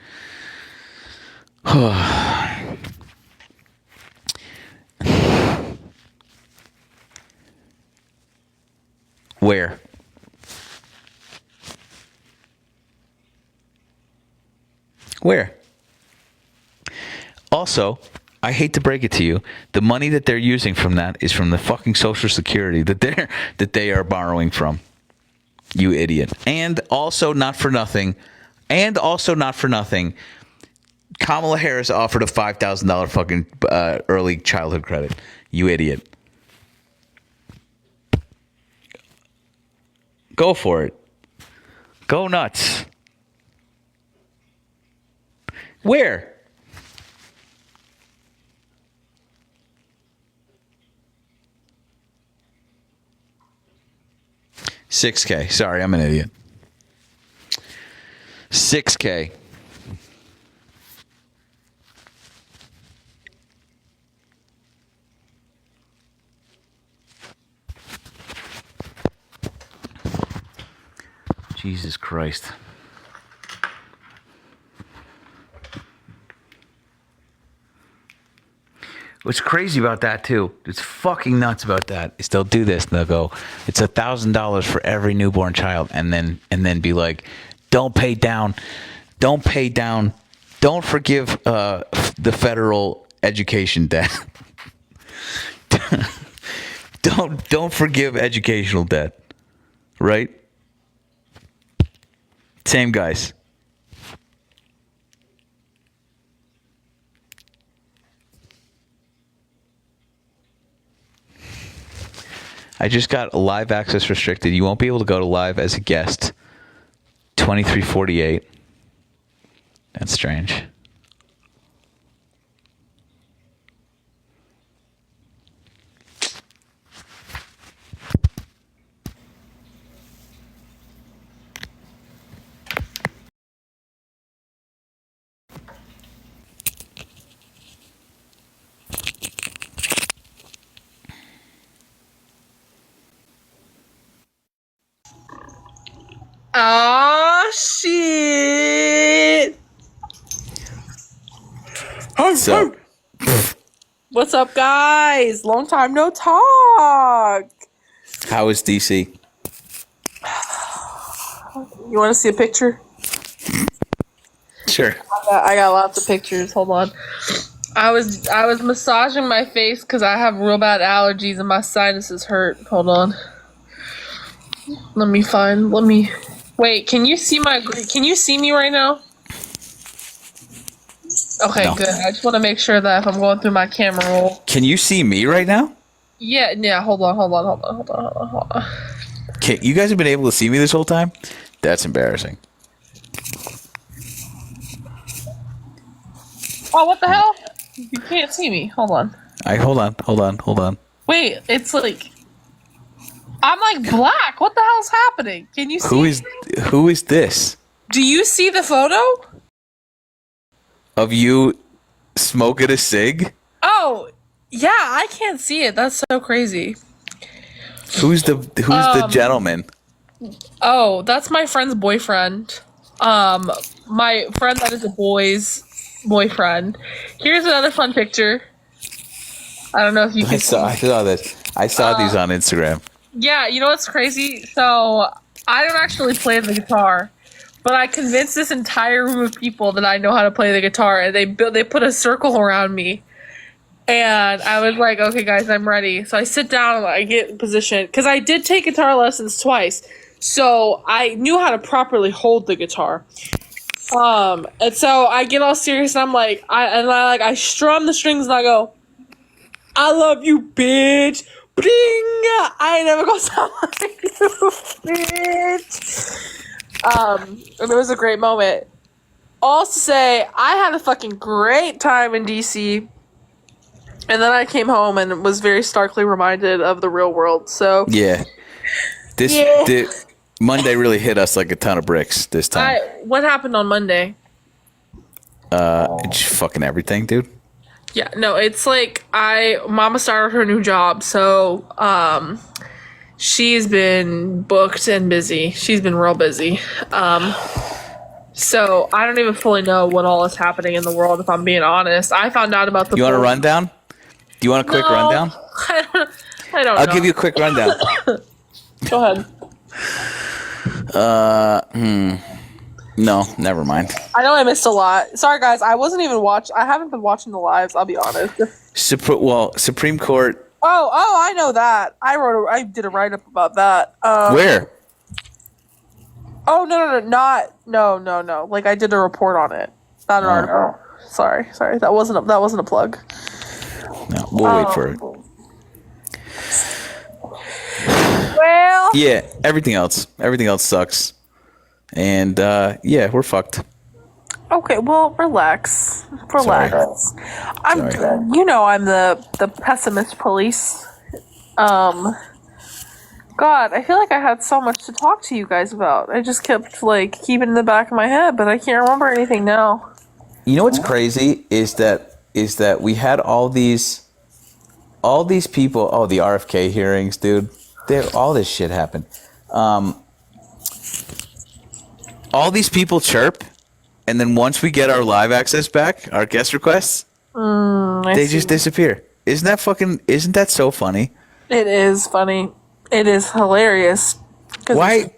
Where? Where? Also, I hate to break it to you, the money that they're using from that is from the fucking Social Security that they are borrowing from. You idiot. And also not for nothing, Kamala Harris offered a $5,000 fucking early childhood credit. You idiot. Go for it. Go nuts. Where? $6K. Sorry, I'm an idiot. $6K. Jesus Christ. What's crazy about that too, it's fucking nuts about that, is they'll do this and they'll go, it's $1,000 for every newborn child, and then be like, don't pay down, don't forgive the federal education debt. don't forgive educational debt, right? Same guys. I just got live access restricted. You won't be able to go to live as a guest. 2348. That's strange. Oh shit! So, What's up, guys? Long time no talk. how is DC? You want to see a picture? Sure. I got lots of pictures. Hold on. I was massaging my face because I have real bad allergies and my sinuses hurt. Hold on. Wait, can you see me right now? Okay, No. good. I just want to make sure that if I'm going through my camera roll. Can you see me right now? Yeah, hold on. Okay, you guys have been able to see me this whole time? That's embarrassing. Oh, what the hell? You can't see me. Hold on. Hold on. Wait, it's like I'm like black. What the hell's happening? Can you see? Who is this? Do you see the photo? Of you smoking a cig? Oh, yeah, I can't see it. That's so crazy. Who's the gentleman? Oh, that's my friend's boyfriend. My friend that is a boy's boyfriend. Here's another fun picture. I don't know if you can see. I saw this. I saw these on Instagram. Yeah, you know what's crazy? So, I don't actually play the guitar, but I convinced this entire room of people that I know how to play the guitar, and they put a circle around me. And I was like, okay, guys, I'm ready. So I sit down and I get in position. Because I did take guitar lessons twice. So I knew how to properly hold the guitar. And so I get all serious and I'm like, I strum the strings and I go, I love you, bitch. Bling! I ain't never gonna sound like you, bitch. And it was a great moment. All to say, I had a fucking great time in DC. And then I came home and was very starkly reminded of the real world. So yeah, Monday really hit us like a ton of bricks this time. What happened on Monday? Just fucking everything, dude. Yeah, no, it's like Mama started her new job, so she's been booked and busy. She's been real busy. So I don't even fully know what all is happening in the world, if I'm being honest. I found out about the. You want a rundown? Do you want a quick rundown? I don't know. I'll give you a quick rundown. Go ahead. No, never mind. I know I missed a lot. Sorry, guys. I haven't been watching the lives. I'll be honest. Supreme Court. Oh, I know that. I did a write up about that. Where? Oh no. Like I did a report on it, not an article. Sorry. That wasn't a plug. No, we'll wait for it. Well. Yeah, everything else sucks, and yeah, we're fucked. Okay, well, relax. Sorry. I'm the pessimist police. God, I feel like I had so much to talk to you guys about. I just kept like keeping it in the back of my head, but I can't remember anything now. You know what's crazy is that we had all these people. Oh, the RFK hearings, dude. All this shit happened. All these people chirp, and then once we get our live access back, our guest requests, they just disappear. Isn't that so funny? It is funny. It is hilarious. Why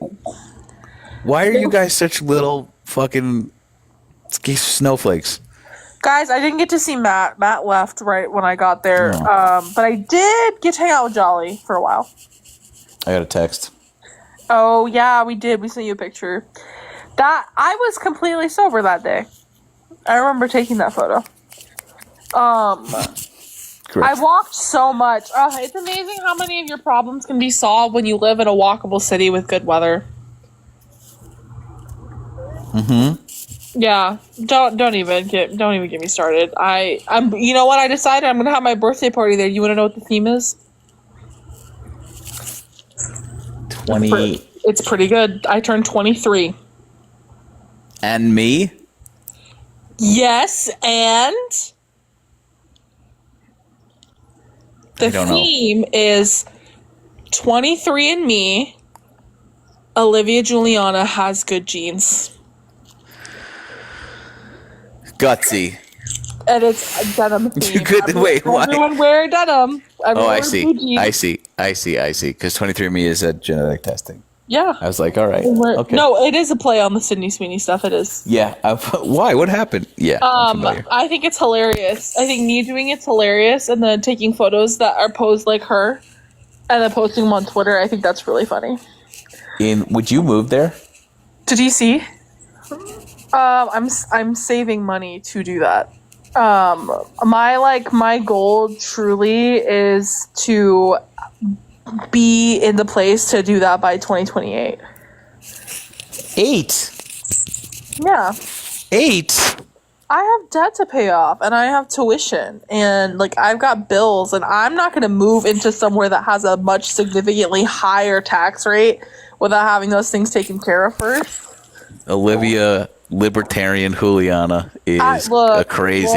are you guys such little fucking snowflakes? Guys, I didn't get to see Matt. Matt left right when I got there. No. But I did get to hang out with Jolly for a while. I got a text. Oh, yeah, we did. We sent you a picture. That I was completely sober that day. I remember taking that photo. Correct. I walked so much. It's amazing how many of your problems can be solved when you live in a walkable city with good weather. Mm-hmm. Yeah, don't even get me started. I'm you know what I decided? I'm gonna have my birthday party there. You want to know what the theme is? 20. It's pretty good. I turned 23. And me? Yes, and the theme is 23 and me. Olivia Juliana has good genes. Gutsy. And it's denim theme. Wait, why? Everyone wear denim. I see. Because 23andMe is a genetic testing. Yeah. I was like, all right, okay. No, it is a play on the Sydney Sweeney stuff. It is. Yeah. Why? What happened? Yeah. I'm familiar. I think it's hilarious. I think me doing it's hilarious, and then taking photos that are posed like her, and then posting them on Twitter. I think that's really funny. Would you move there? To DC? I'm saving money to do that. My goal truly is to be in the place to do that by 2028. 8. Yeah. 8. I have debt to pay off, and I have tuition, and like I've got bills, and I'm not going to move into somewhere that has a much significantly higher tax rate without having those things taken care of first. Olivia Libertarian Juliana is a crazy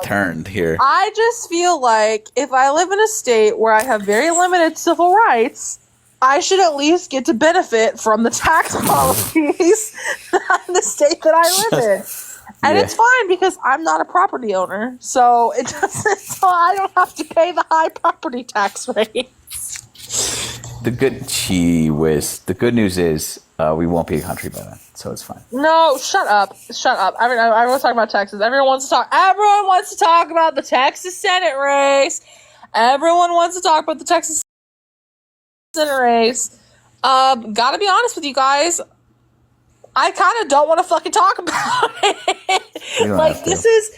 turned here. I just feel like if I live in a state where I have very limited civil rights, I should at least get to benefit from the tax policies in the state that I live in. And it's fine because I'm not a property owner, so it doesn't. So I don't have to pay the high property tax rate. The good news is we won't be a country by then, so it's fine. No, shut up. Everyone's talking about Texas. Everyone wants to talk about the Texas Senate race. Everyone wants to talk about the Texas Senate race. Gotta be honest with you guys. I kind of don't want to fucking talk about it. Like, this is...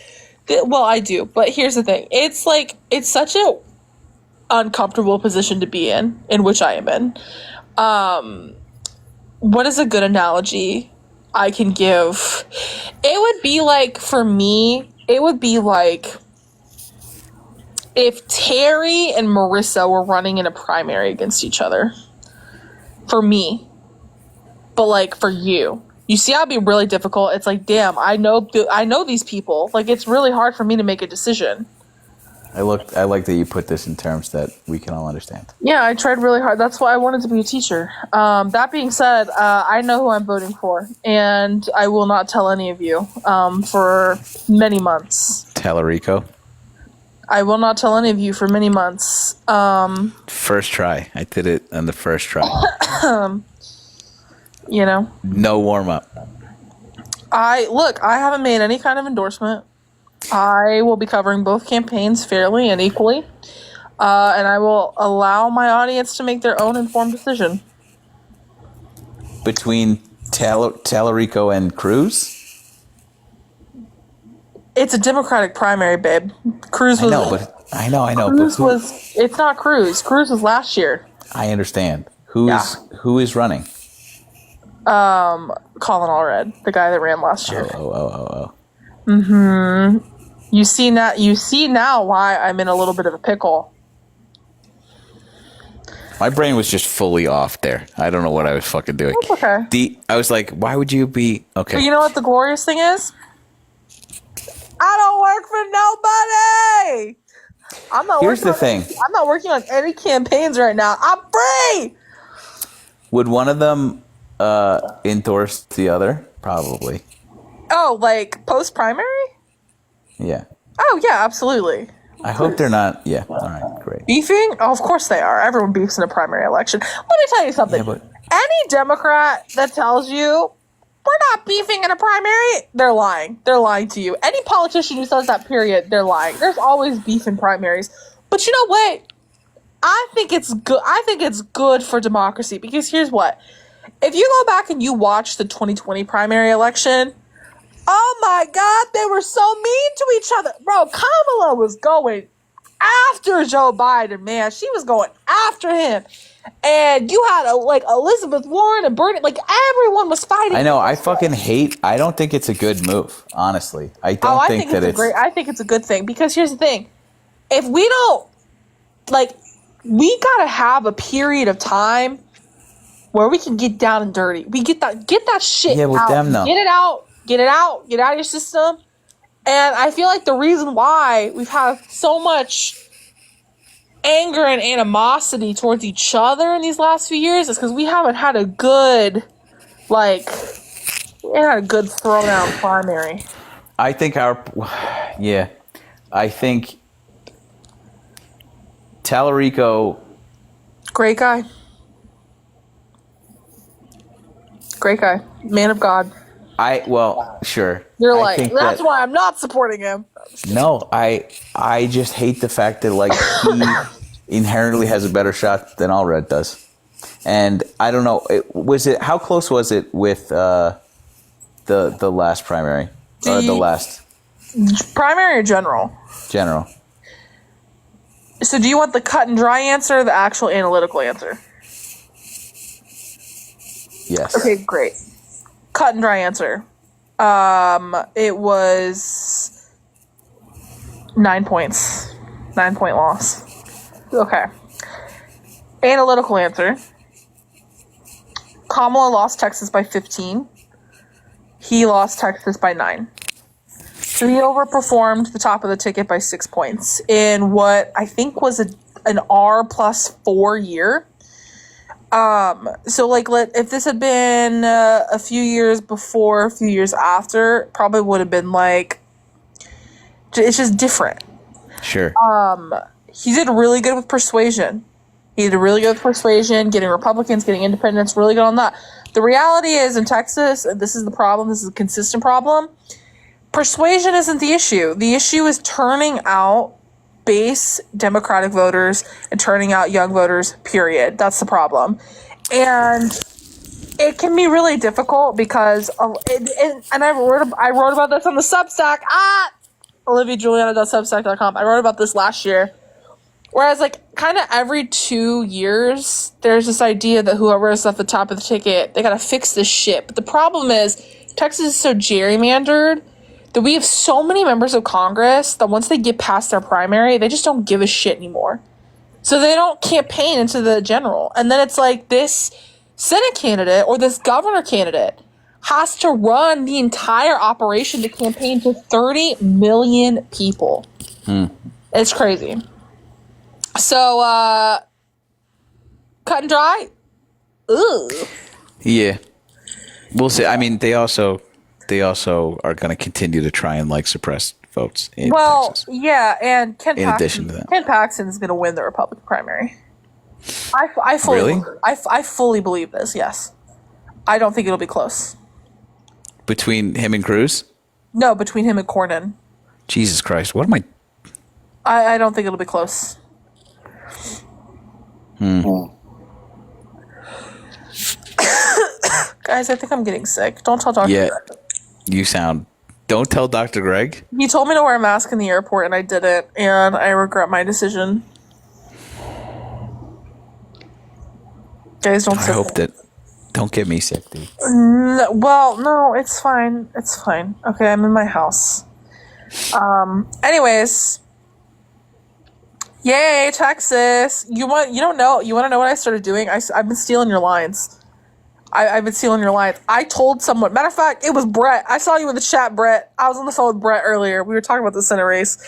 Well, I do, but here's the thing. It's like, it's such a uncomfortable position to be in which I am in. What is a good analogy I can give? It would be like, for me, it would be like if Terry and Marissa were running in a primary against each other. For me. But like for you. You see how it'd be really difficult? It's like, damn, I know these people. Like, it's really hard for me to make a decision. I like that you put this in terms that we can all understand. Yeah, I tried really hard. That's why I wanted to be a teacher. That being said, I know who I'm voting for, and I will not tell any of you for many months. Tallarico? I will not tell any of you for many months. First try. I did it on the first try. You know? No warm-up. I haven't made any kind of endorsement. I will be covering both campaigns fairly and equally, and I will allow my audience to make their own informed decision. Between Tallarico and Cruz? It's a Democratic primary, babe. Cruz was... I know. It's not Cruz. Cruz was last year. I understand. Who is running? Colin Allred, the guy that ran last year. Oh. Mm-hmm. You see now why I'm in a little bit of a pickle. My brain was just fully off there. I don't know what I was fucking doing. That's okay. I was like, why would you be... Okay. But you know what the glorious thing is? I don't work for nobody! Here's the thing. I'm not working on any campaigns right now. I'm free! Would one of them endorse the other? Probably. Oh, like post-primary? Yeah. Oh, yeah, absolutely. I hope they're not... Yeah, all right, great. Beefing? Oh, of course they are. Everyone beefs in a primary election. Let me tell you something. Yeah, but... Any Democrat that tells you we're not beefing in a primary, they're lying. They're lying to you. Any politician who says that, period, they're lying. There's always beef in primaries. But you know what? I think it's good. I think it's good for democracy because here's what. If you go back and you watch the 2020 primary election, oh my God, they were so mean to each other. Bro, Kamala was going after Joe Biden, man. She was going after him. And you had Elizabeth Warren and Bernie, like everyone was fighting. I know. I fucking hate. I don't think it's a good move. Honestly, I don't think that it's. I think it's a good thing because here's the thing: if we don't we gotta have a period of time where we can get down and dirty. We get that shit with out. them though. Get it out of your system. And I feel like the reason why we've had so much anger and animosity towards each other in these last few years is because we haven't had a good throwdown primary. I think I think Tallarico, great guy. Great guy. Man of God. Sure. You're I like, think that's why I'm not supporting him. No, I just hate the fact that like he inherently has a better shot than Allred does, and I don't know. How close was it with the last primary or the last primary or general? General. So do you want the cut and dry answer or the actual analytical answer? Yes. Okay, great. Cut and dry answer. It was 9 points. 9-point loss. Okay. Analytical answer. Kamala lost Texas by 15. He lost Texas by 9. So he overperformed the top of the ticket by 6 points in what I think was an R+4 year. So like, if this had been a few years before, a few years after, probably would have been like, it's just different. Sure. He did really good with persuasion. Getting Republicans, getting independents, really good on that. The reality is in Texas, and this is the problem, this is a consistent problem, persuasion isn't the issue. The issue is turning out base Democratic voters and turning out young voters, period. That's the problem. And it can be really difficult because, and I wrote about this on the Substack, oliviajuliana.substack.com. I wrote about this last year. Whereas, like, kind of every 2 years, there's this idea that whoever is at the top of the ticket, they gotta fix this shit. But the problem is, Texas is so gerrymandered that we have so many members of Congress that once they get past their primary, they just don't give a shit anymore. So they don't campaign into the general. And then it's like this Senate candidate or this governor candidate has to run the entire operation to campaign to 30 million people. It's crazy. So, cut and dry? Ooh. Yeah. We'll see. I mean, they also are going to continue to try and like suppress votes in Texas. Yeah, and Ken Paxton's going to win the Republican primary. I fully believe this. Yes, I don't think it'll be close. Between him and Cruz? No, between him and Cornyn. Jesus Christ! What am I? I don't think it'll be close. Guys, I think I'm getting sick. Don't tell Dr. Greg. You sound... Don't tell Dr. Greg. He told me to wear a mask in the airport, and I didn't, and I regret my decision. Guys, don't I hope that... Don't get me sick, dude. No, it's fine. It's fine. Okay, I'm in my house. Anyways... Yay, Texas! You want to know what I started doing? I've been stealing your lines. I've been stealing your lines. I told someone. Matter of fact, it was Brett. I saw you in the chat, Brett. I was on the phone with Brett earlier. We were talking about the Senate race,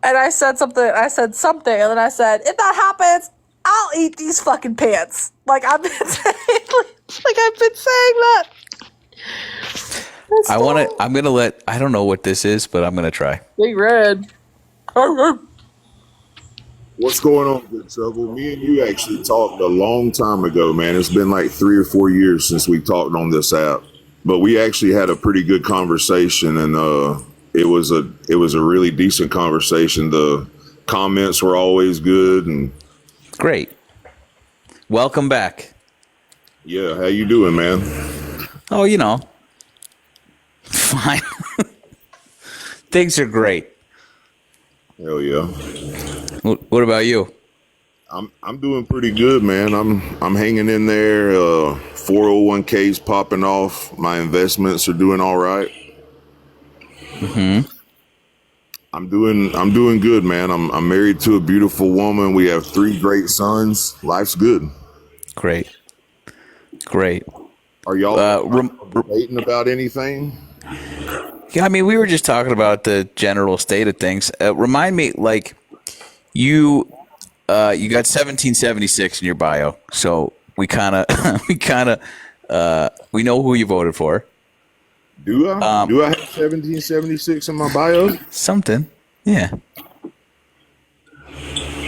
and I said something. And then I said, if that happens, I'll eat these fucking pants. Like I've been saying. I've been saying that. I don't know what this is, but I'm gonna try. Big Red. What's going on, Good Trouble? Me and you actually talked a long time ago, man. It's been like 3 or 4 years since we talked on this app, but we actually had a pretty good conversation, and it was a really decent conversation. The comments were always good, and great. Welcome back. Yeah, how you doing, man? Oh, fine. Things are great. Hell yeah. What about you? I'm doing pretty good, man. I'm hanging in there. 401k's popping off. My investments are doing all right. I'm doing good, man. I'm married to a beautiful woman. We have 3 great sons. Life's good. Great. Are y'all debating about anything? Yeah, I mean, we were just talking about the general state of things. Remind me, like, you got 1776 in your bio, so we kind of we know who you voted for. Do I? Do I have 1776 in my bio? Something, yeah.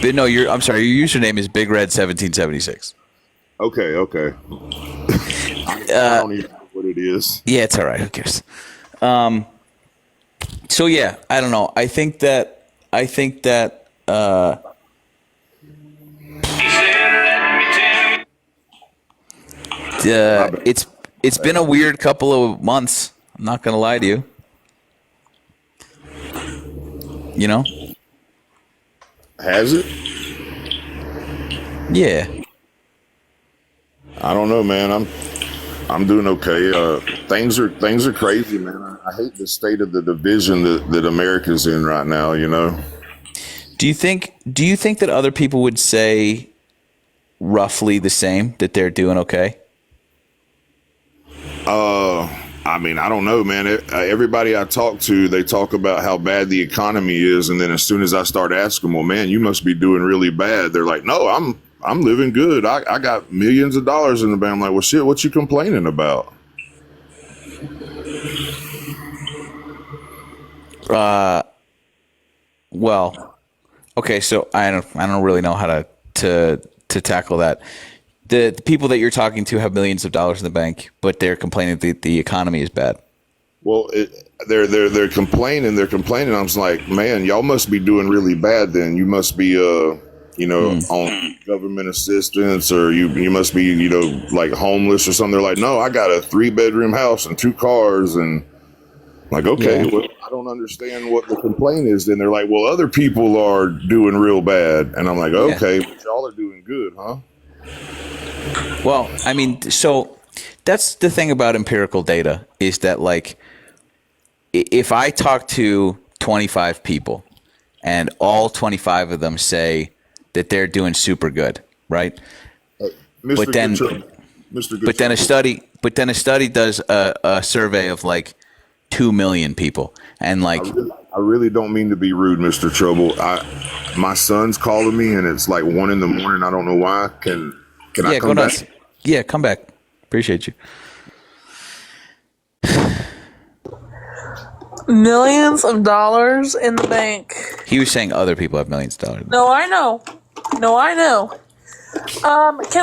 But no, I'm sorry. Your username is Big Red 1776. Okay. I don't even know what it is. Yeah, it's all right. Who cares? So yeah, I don't know. I think that it's been a weird couple of months. I'm not gonna lie to you. You know? Has it? Yeah. I don't know, man. I'm doing okay. Things are crazy, man. I hate the state of the division that America's in right now. You know. Do you think that other people would say roughly the same, that they're doing okay? I mean, I don't know, man. Everybody I talk to, they talk about how bad the economy is, and then as soon as I start asking them, well, man, you must be doing really bad. They're like, no, I'm living good. I got millions of dollars in the bank. I'm like, well, shit, what you complaining about? Well, okay, so I don't really know how to tackle that. The people that you're talking to have millions of dollars in the bank, but they're complaining that the economy is bad. Well, they're complaining. They're complaining. I was like, man, y'all must be doing really bad. Then you must be on government assistance, or you must be like homeless or something. They're like, no, I got a 3-bedroom house and 2 cars, and I'm like, okay, well, I don't understand what the complaint is. Then they're like, well, other people are doing real bad, and I'm like, okay, but y'all are doing good, huh? Well, I mean, so that's the thing about empirical data, is that, like, if I talk to 25 people and all 25 of them say that they're doing super good, right? Mr. But then, Mr. but then a study does a survey of like 2 million people, and like, I really don't mean to be rude, Mr. Trouble. My son's calling me, and it's like 1 a.m. I don't know why. Can I come back? nuts. Yeah, come back. Appreciate you. Millions of dollars in the bank. He was saying other people have millions of dollars. No, I know. Can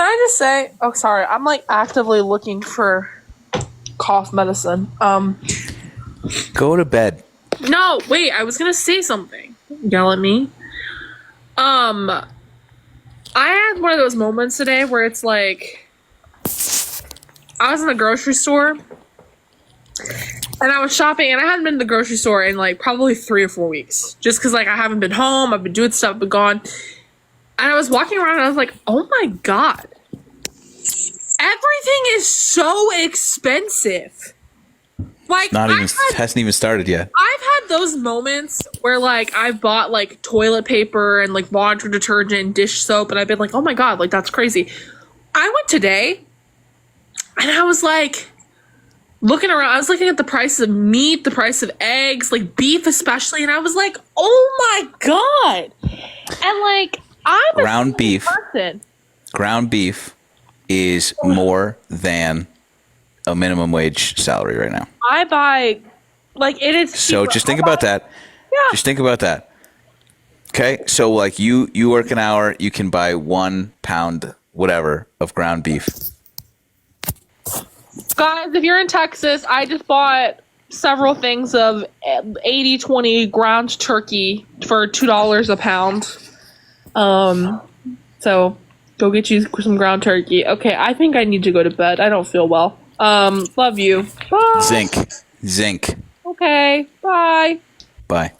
I just say? Oh, sorry. I'm like actively looking for cough medicine. Go to bed. No, wait. I was gonna say something. Yell at me. I had one of those moments today where it's like, I was in the grocery store and I was shopping, and I hadn't been to the grocery store in like probably 3 or 4 weeks, just because like I haven't been home, I've been doing stuff, been gone, and I was walking around and I was like, oh my god, everything is so expensive. Like, Hasn't even started yet. I've had those moments where like I've bought like toilet paper and like laundry detergent and dish soap, and I've been like, oh my god, like that's crazy. I went today and I was like looking around, I was looking at the price of meat, the price of eggs, like beef especially, and I was like, oh my god. And like, I'm ground beef. person. Ground beef is more than a minimum wage salary right now. I buy, like, it is. So just think about that. Yeah. Just think about that. Okay, so like you work an hour, you can buy 1 pound whatever of ground beef. Guys, if you're in Texas, I just bought several things of 80-20 ground turkey for $2 a pound. So go get you some ground turkey. Okay, I think I need to go to bed. I don't feel well. Love you. Bye. Zinc. Okay, bye. Bye.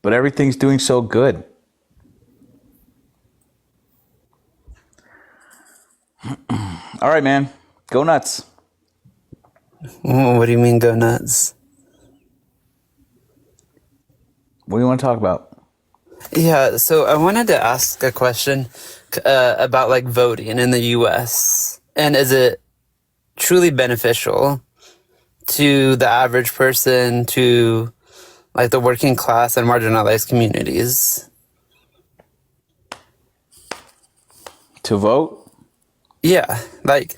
But everything's doing so good. All right, man. Go nuts. What do you mean go nuts? What do you want to talk about? Yeah, so I wanted to ask a question about like voting in the US. And is it truly beneficial to the average person, to like the working class and marginalized communities? To vote? Yeah, like,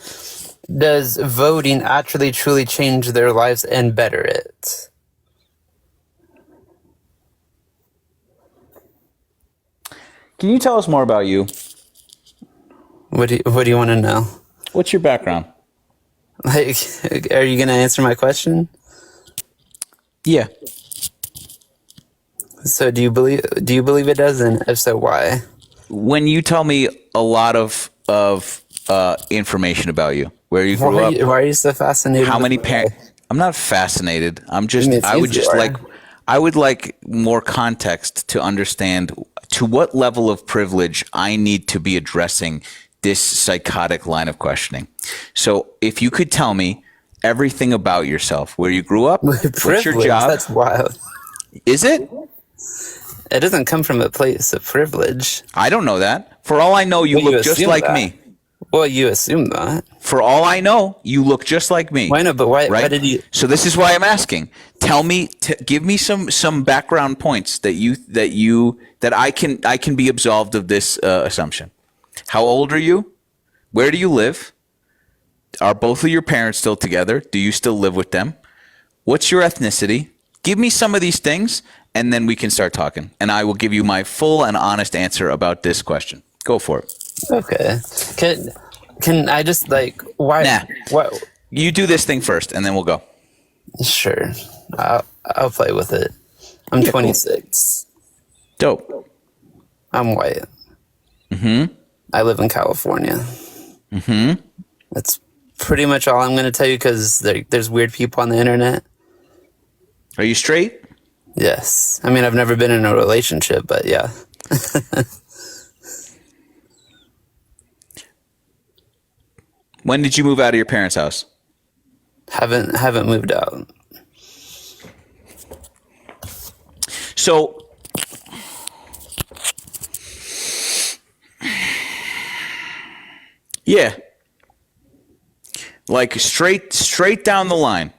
does voting actually truly change their lives and better it? Can you tell us more about you? What do you want to know? What's your background? Like, are you gonna answer my question? Yeah. So do you believe it does, and if so, why? When you tell me a lot of information about you, where you grew up, Why are you so fascinated? how many with parents? I'm not fascinated. I'm just. It seems you are. I would like more context to understand to what level of privilege I need to be addressing this psychotic line of questioning. So, if you could tell me everything about yourself, where you grew up, what's your Privilege? job? That's wild. Is it? It doesn't come from a place of privilege. I don't know that. For all I know, you Well, you look just assume like that. me. Well, you assume that. For all I know, you look just like me. Why not? But why? Right? Why did you? So this is why I'm asking. Tell me, give me some background points that I can be absolved of this assumption. How old are you? Where do you live? Are both of your parents still together? Do you still live with them? What's your ethnicity? Give me some of these things, and then we can start talking. And I will give you my full and honest answer about this question. Go for it. Okay. Can I just like why? Nah. What? You do this thing first, and then we'll go. Sure. I'll play with it. I'm 26. Dope. I'm white. Mm-hmm. I live in California. Mm-hmm. That's pretty much all I'm going to tell you because there's weird people on the internet. Are you straight? Yes. I mean, I've never been in a relationship, but yeah. When did you move out of your parents' house? Haven't moved out. So, yeah, like straight down the line,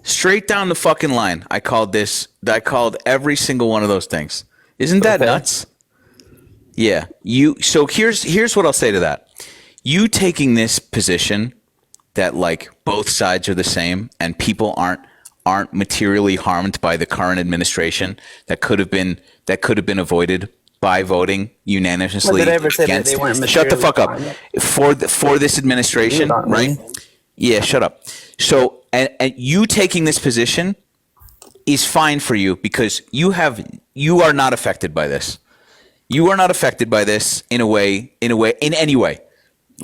straight down the fucking line. I called every single one of those things. Isn't that Okay. nuts? Yeah. So here's what I'll say to that. You taking this position that like both sides are the same and people aren't materially harmed by the current administration that could have been avoided by voting unanimously Well, did I ever say that against. they weren't Shut the fuck up. materially For this administration, Not me. right? Yeah, shut up. So and you taking this position is fine for you because you are not affected by this. You are not affected by this in any way,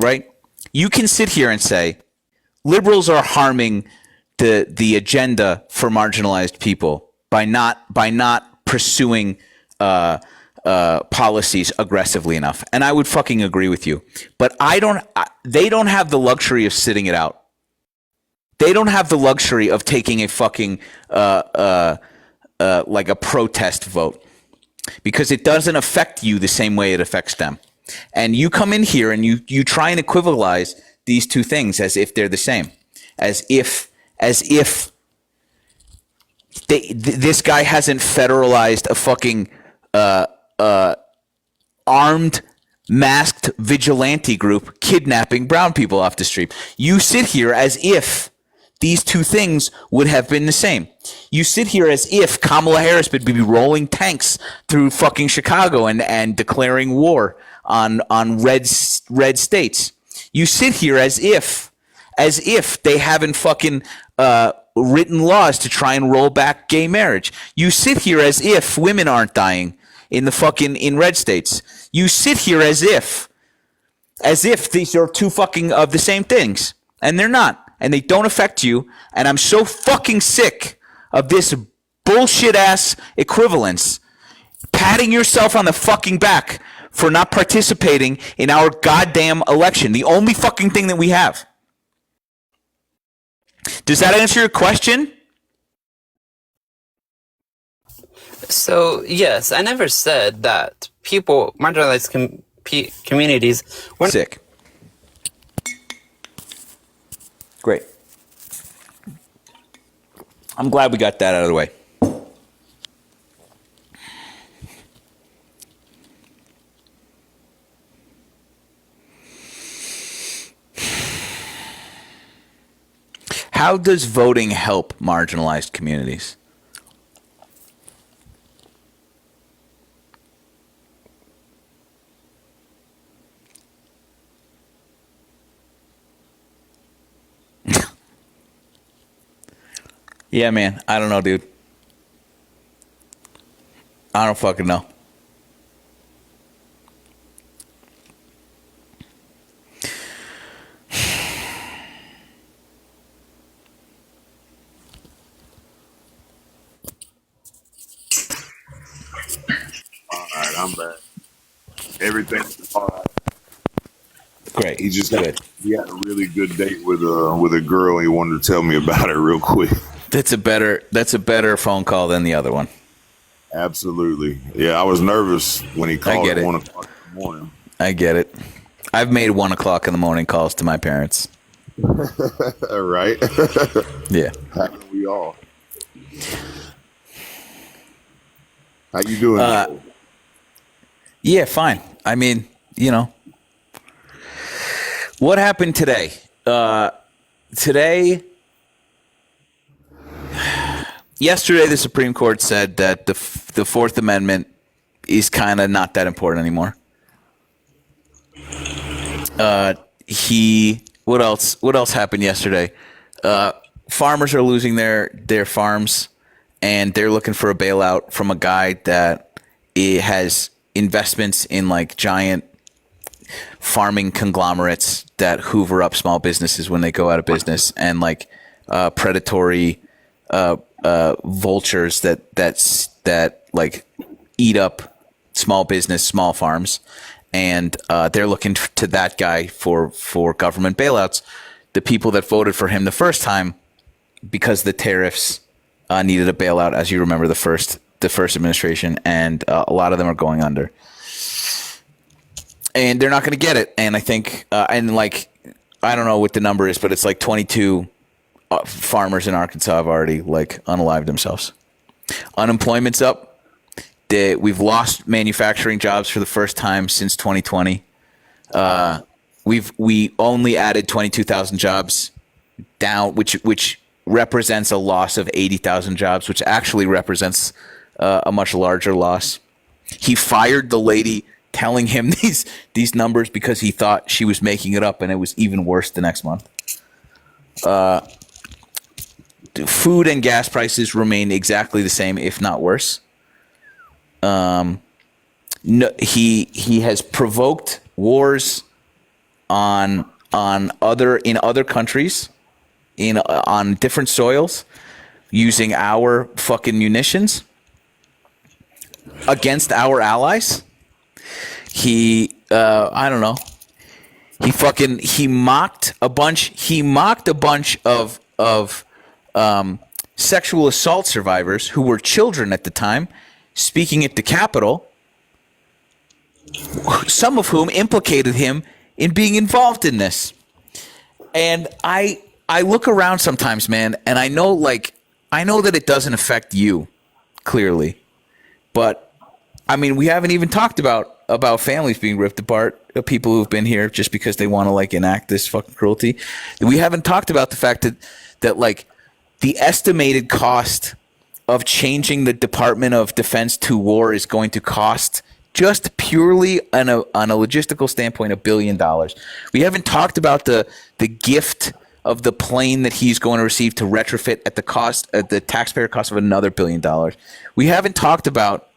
right? You can sit here and say liberals are harming the agenda for marginalized people by not pursuing policies aggressively enough, and I would fucking agree with you. But they don't have the luxury of sitting it out. They don't have the luxury of taking a fucking like a protest vote because it doesn't affect you the same way it affects them. And you come in here and you try and equivalize these two things as if they're the same, as if this guy hasn't federalized a fucking armed, masked vigilante group kidnapping brown people off the street. You sit here as if these two things would have been the same. You sit here as if Kamala Harris would be rolling tanks through fucking Chicago and declaring war on red states. You sit here as if they haven't fucking written laws to try and roll back gay marriage. You sit here as if women aren't dying in red states. You sit here as if these are two fucking of the same things, and they're not, and they don't affect you. And I'm so fucking sick of this bullshit ass equivalence, patting yourself on the fucking back for not participating in our goddamn election, the only fucking thing that we have. Does that answer your question? So yes, I never said that people marginalized communities were Sick. Great. I'm glad we got that out of the way. How does voting help marginalized communities? Yeah, man. I don't know, dude. I don't fucking know. All right, I'm back. Everything's all right. Great. He just Good. he had a really good date with a girl. He wanted to tell me about it real quick. That's a better phone call than the other one. Absolutely. Yeah, I was nervous when he called get at it. 1 o'clock in the morning. I get it. I've made 1 o'clock in the morning calls to my parents. All right. Yeah. Haven't we all? How you doing? Yeah, fine. I mean, you know, what happened today? Yesterday, the Supreme Court said that the Fourth Amendment is kind of not that important anymore. What else happened yesterday? Farmers are losing their farms, and they're looking for a bailout from a guy that has investments in like giant farming conglomerates that hoover up small businesses when they go out of business, and like predatory vultures that like eat up small business, small farms, and they're looking to that guy for government bailouts. The people that voted for him the first time, because the tariffs needed a bailout, as you remember, the first administration, and a lot of them are going under, and they're not going to get it. And I think, and like, I don't know what the number is, but it's like 22 farmers in Arkansas have already like unalived themselves. Unemployment's up. We've lost manufacturing jobs for the first time since 2020. We only added 22,000 jobs down, which represents a loss of 80,000 jobs, which actually represents a much larger loss. He fired the lady telling him these numbers because he thought she was making it up, and it was even worse the next month. Food and gas prices remain exactly the same, if not worse. No, he has provoked wars on other countries on different soils using our fucking munitions against our allies. I don't know. He mocked a bunch of sexual assault survivors who were children at the time, speaking at the Capitol, some of whom implicated him in being involved in this. And I look around sometimes, man, and I know that it doesn't affect you, clearly. But, I mean, we haven't even talked about families being ripped apart, of people who've been here just because they want to, like, enact this fucking cruelty. We haven't talked about the fact that like, the estimated cost of changing the Department of Defense to war is going to cost, just purely on a logistical standpoint, $1 billion. We haven't talked about the gift of the plane that he's going to receive to retrofit at the taxpayer cost of another $1 billion. We haven't talked about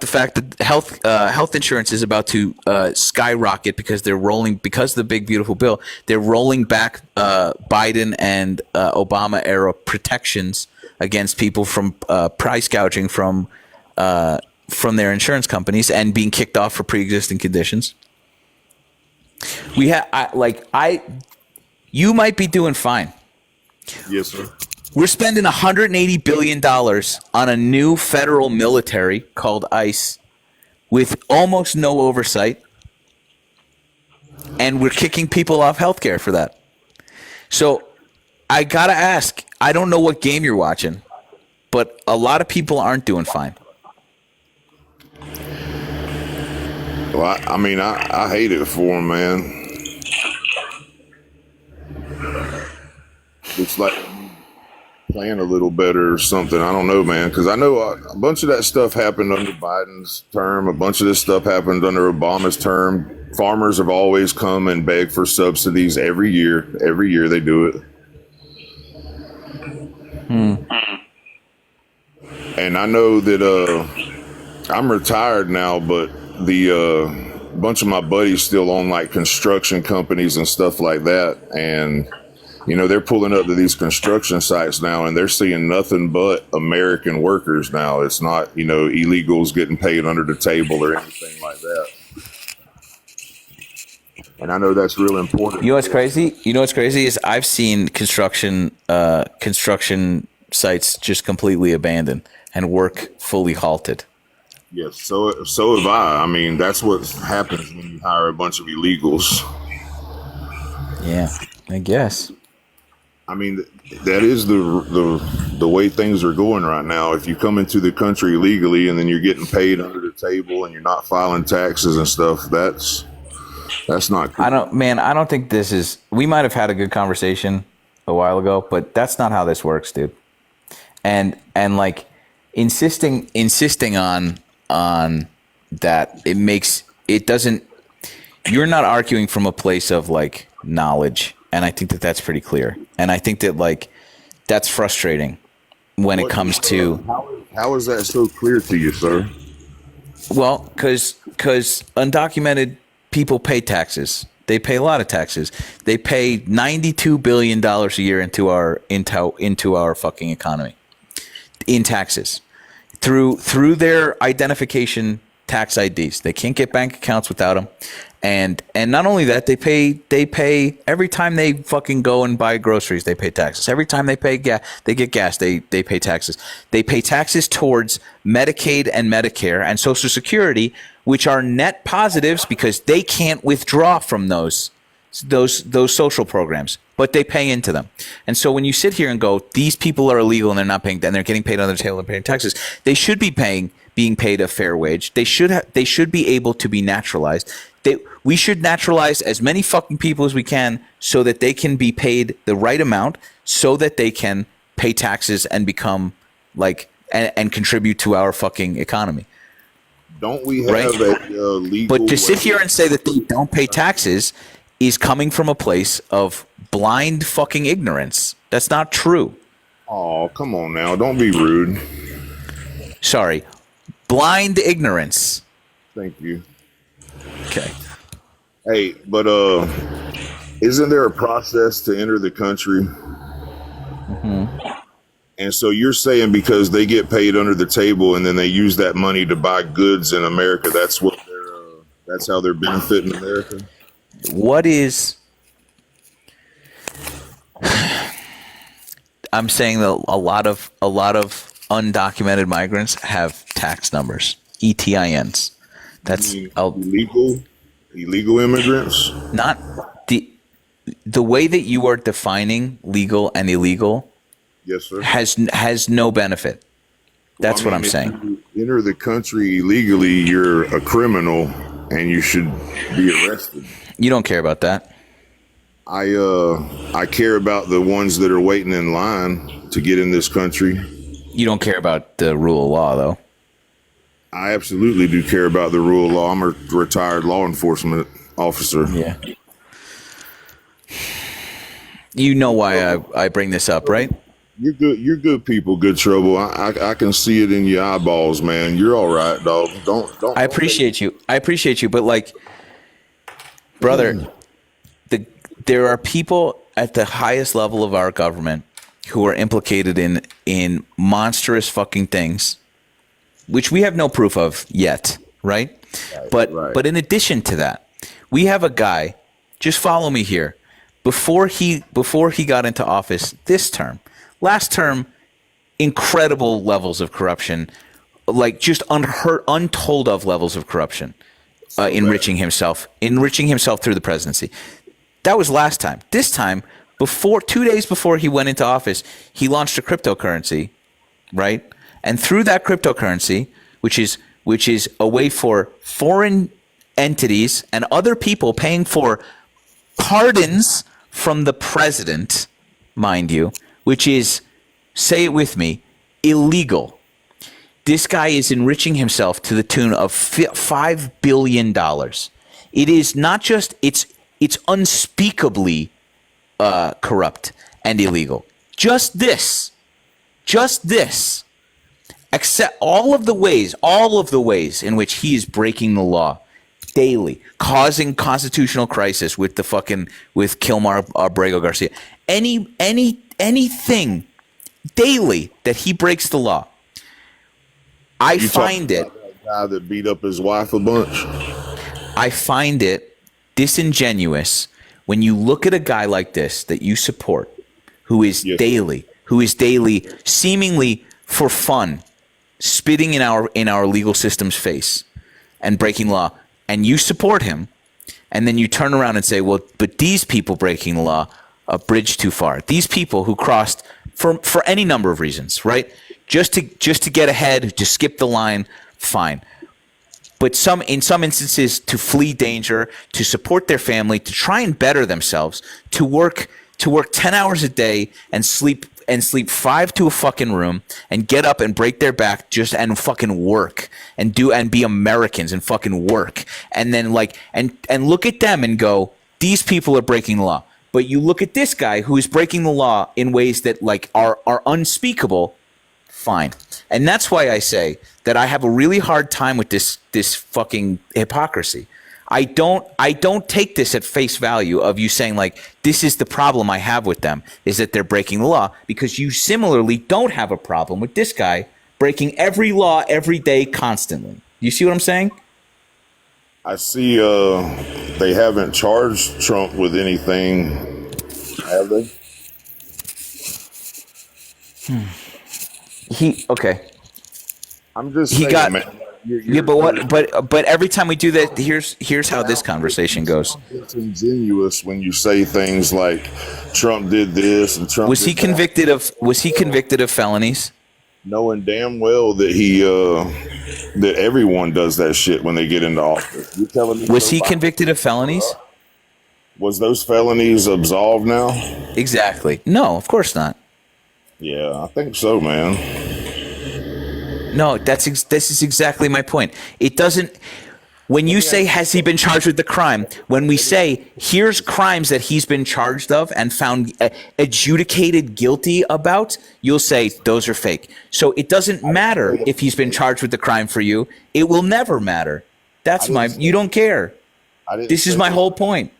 the fact that health insurance is about to skyrocket because because of the big beautiful bill. They're rolling back Biden and Obama era protections against people from price gouging from their insurance companies and being kicked off for pre-existing conditions. You might be doing fine. Yes, sir. We're spending $180 billion on a new federal military called ICE with almost no oversight, and we're kicking people off healthcare for that. So I got to ask, I don't know what game you're watching, but a lot of people aren't doing fine. Well, I hate it for him, man. It's like playing a little better or something. I don't know, man, because I know a bunch of that stuff happened under Biden's term. A bunch of this stuff happened under Obama's term. Farmers have always come and begged for subsidies every year. Every year they do it. And I know that I'm retired now, but the bunch of my buddies still own like construction companies and stuff like that. And, you know, they're pulling up to these construction sites now and they're seeing nothing but American workers now. It's not, you know, illegals getting paid under the table or anything like that. And I know that's real important. You know what's crazy? You know what's crazy is I've seen construction sites just completely abandoned and work fully halted. Yes, so have I. I mean, that's what happens when you hire a bunch of illegals. Yeah, I guess. I mean, that is the way things are going right now. If you come into the country illegally and then you're getting paid under the table and you're not filing taxes and stuff, that's not cool. I don't think this is. We might have had a good conversation a while ago, but that's not how this works, dude. And like insisting on that, it doesn't. You're not arguing from a place of like knowledge, and I think that that's pretty clear. And I think that like that's frustrating when it comes to. How is that so clear to you, sir? Well, because undocumented people pay taxes. They pay a lot of taxes. They pay $92 billion a year into our fucking economy in taxes through their identification tax IDs. They can't get bank accounts without them. And not only that, they pay every time they fucking go and buy groceries, they pay taxes. Every time they get gas, they pay taxes. They pay taxes towards Medicaid and Medicare and Social Security, which are net positives because they can't withdraw from those social programs, but they pay into them. And so when you sit here and go, these people are illegal and they're not paying, and they're getting paid under the table and paying taxes, they should be being paid a fair wage. They should be able to be naturalized. We should naturalize as many fucking people as we can so that they can be paid the right amount so that they can pay taxes and become like and contribute to our fucking economy. Don't we have a legal? But to sit here and say that they don't pay taxes is coming from a place of blind fucking ignorance. That's not true. Oh, come on now. Don't be rude. Sorry. Blind ignorance. Thank you. Okay. Hey, but isn't there a process to enter the country? Mm-hmm. And so you're saying because they get paid under the table and then they use that money to buy goods in America, that's how they're benefiting America? I'm saying that a lot of undocumented migrants have tax numbers, ETINs. That's illegal immigrants. Not the way that you are defining legal and illegal. Yes, sir. Has no benefit. That's what I'm saying. If you enter the country illegally, you're a criminal and you should be arrested. You don't care about that. I care about the ones that are waiting in line to get in this country. You don't care about the rule of law, though. I absolutely do care about the rule of law. I'm a retired law enforcement officer. Yeah. You know why I bring this up, right? You're good. You're good people. Good trouble. I can see it in your eyeballs, man. You're all right, dog. Don't. I appreciate you. But like, brother, there are people at the highest level of our government who are implicated in monstrous fucking things, which we have no proof of yet, right? But in addition to that, we have a guy. Just follow me here. Before he got into office this term, last term, incredible levels of corruption, like just untold of levels of corruption, enriching himself through the presidency. That was last time. This time, 2 days before he went into office, he launched a cryptocurrency, right? And through that cryptocurrency, which is a way for foreign entities and other people paying for pardons from the president, mind you, which is, say it with me, illegal. This guy is enriching himself to the tune of $5 billion. It is not just it's unspeakably corrupt and illegal. Just this, except all of the ways in which he is breaking the law daily, causing constitutional crisis with Kilmar Abrego Garcia. Anything daily that he breaks the law. I find it. That guy that beat up his wife a bunch. I find it disingenuous when you look at a guy like this that you support, who is daily, seemingly for fun, spitting in our legal system's face and breaking law, and you support him, and then you turn around and say, well, but these people breaking the law, a bridge too far. These people who crossed for any number of reasons, right? Just to get ahead, to skip the line, fine. But in some instances, to flee danger, to support their family, to try and better themselves, to work 10 hours a day and sleep 5 to a fucking room and get up and break their back and fucking work and be Americans and fucking work. And then and look at them and go, these people are breaking the law. But you look at this guy who is breaking the law in ways that are unspeakable, fine. And that's why I say that I have a really hard time with this fucking hypocrisy. I don't take this at face value of you saying this is the problem I have with them, is that they're breaking the law, because you similarly don't have a problem with this guy breaking every law every day constantly. You see what I'm saying? I see they haven't charged Trump with anything, have they? Okay. I'm just saying, man. But every time we do that, here's how this conversation goes. It's ingenuous when you say things like Trump did this and Trump was he convicted of felonies? Knowing damn well that that everyone does that shit when they get into office. You telling me was he convicted of felonies? Was those felonies absolved now? Exactly. No, of course not. Yeah, I think so, man. No, this is exactly my point. It doesn't. When you say, has he been charged with the crime? When we say, here's crimes that he's been charged of and found adjudicated guilty about, you'll say those are fake. So it doesn't matter if he's been charged with the crime for you. It will never matter. You don't care. This is my whole point.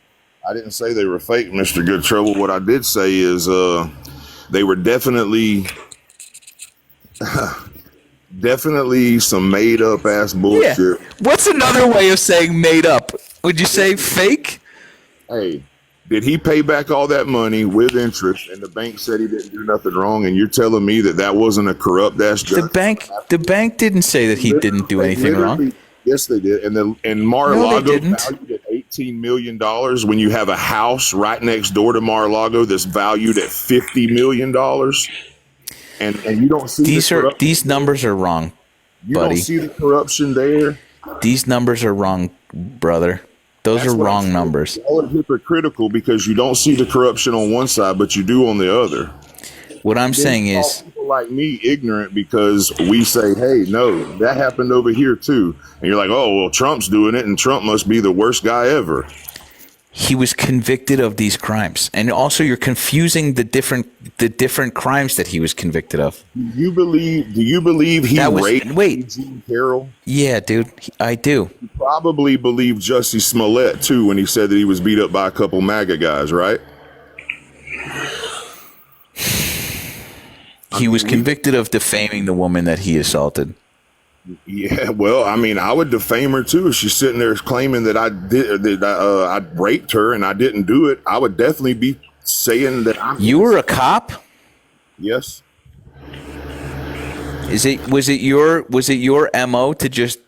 I didn't say they were fake, Mr. Good Trouble. What I did say is they were definitely some made up ass bullshit. Yeah. What's another way of saying made up? Would you say fake? Hey, did he pay back all that money with interest and the bank said he didn't do nothing wrong, and you're telling me that wasn't a corrupt ass judge? The bank didn't say that he didn't do anything wrong. Yes, they did. And Mar-a-Lago valued at $18 million when you have a house right next door to Mar-a-Lago that's valued at $50 million. And you don't see these numbers are wrong, you buddy. Don't see the corruption there. These numbers are wrong, brother. That's are wrong numbers. All are hypocritical because you don't see the corruption on one side, but you do on the other. What I'm saying is, people like me ignorant because we say, "Hey, no, that happened over here too," and you're like, "Oh, well, Trump's doing it, and Trump must be the worst guy ever." He was convicted of these crimes, and also you're confusing the different crimes that he was convicted of. Do you believe he raped Jean Carroll? Yeah, dude, I do. You probably believe Jussie Smollett too when he said that he was beat up by a couple MAGA guys, right? He was convicted of defaming the woman that he assaulted. Yeah, well, I mean, I would defame her too if she's sitting there claiming that I raped her and I didn't do it. I would definitely be saying that I'm. You were a cop? Yes. Was it your MO to just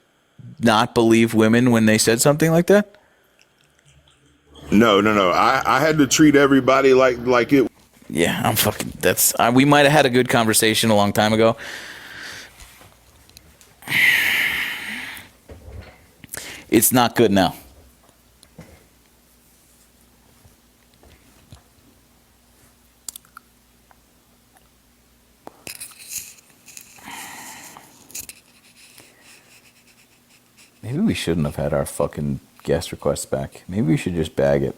not believe women when they said something like that? No. I had to treat everybody like it. Yeah, I'm fucking. We might have had a good conversation a long time ago. It's not good now. Maybe we shouldn't have had our fucking guest requests back. Maybe we should just bag it.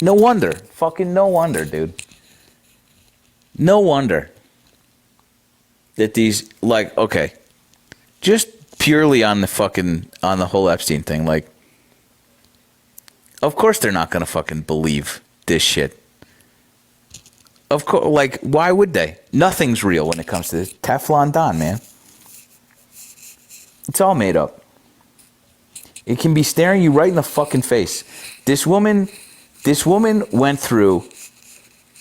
No wonder. Fucking no wonder, dude. No wonder that these, like, okay, just purely on the whole Epstein thing, like, of course they're not gonna fucking believe this shit. Of course, like, why would they? Nothing's real when it comes to this. Teflon Don, man. It's all made up. It can be staring you right in the fucking face. This woman went through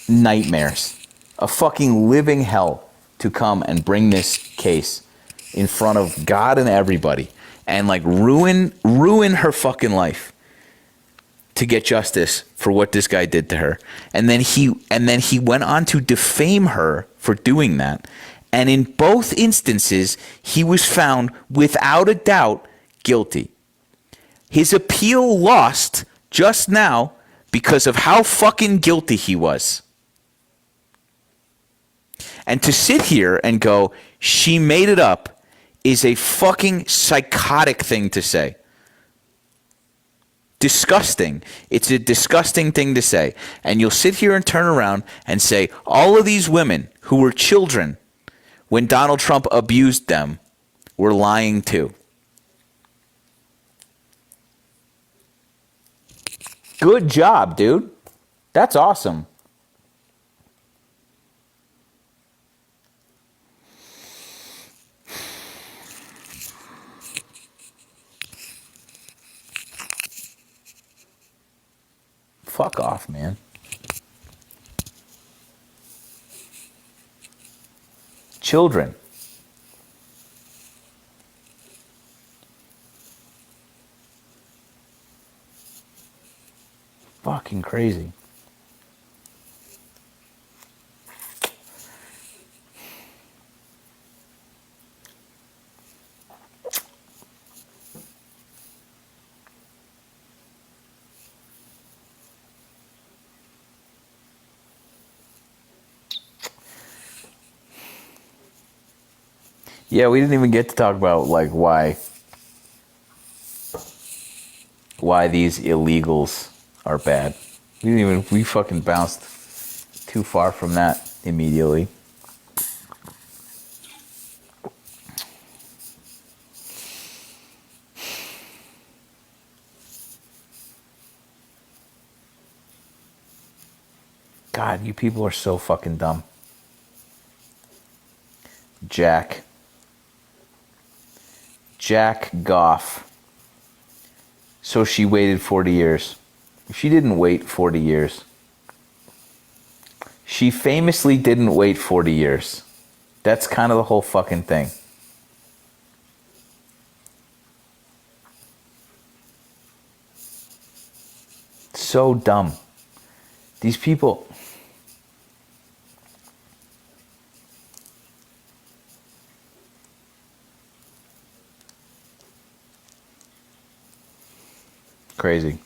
nightmares, a fucking living hell, to come and bring this case in front of God and everybody and like ruin her fucking life to get justice for what this guy did to her. And then he went on to defame her for doing that. And in both instances, he was found without a doubt guilty. His appeal lost just now because of how fucking guilty he was. And to sit here and go, she made it up, is a fucking psychotic thing to say. Disgusting. It's a disgusting thing to say. And you'll sit here and turn around and say, all of these women who were children when Donald Trump abused them were lying too. Good job, dude. That's awesome. Fuck off, man. Children. Fucking crazy. Yeah, we didn't even get to talk about like why these illegals are bad. We fucking bounced too far from that immediately. God, you people are so fucking dumb. Jack Goff. So she waited 40 years. She didn't wait 40 years. She famously didn't wait 40 years. That's kind of the whole fucking thing. So dumb. These people... Crazy.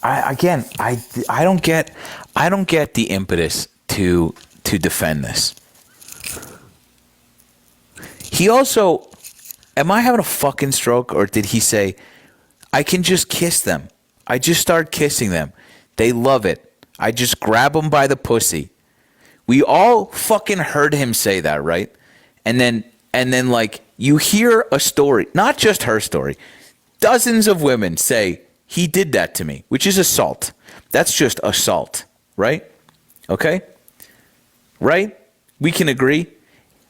I don't get the impetus to defend this. He also, am I having a fucking stroke, or did he say, I can just kiss them? I just start kissing them. They love it. I just grab them by the pussy. We all fucking heard him say that, right? And then like, you hear a story, not just her story. Dozens of women say, he did that to me, which is assault. That's just assault, right? Okay? Right? We can agree.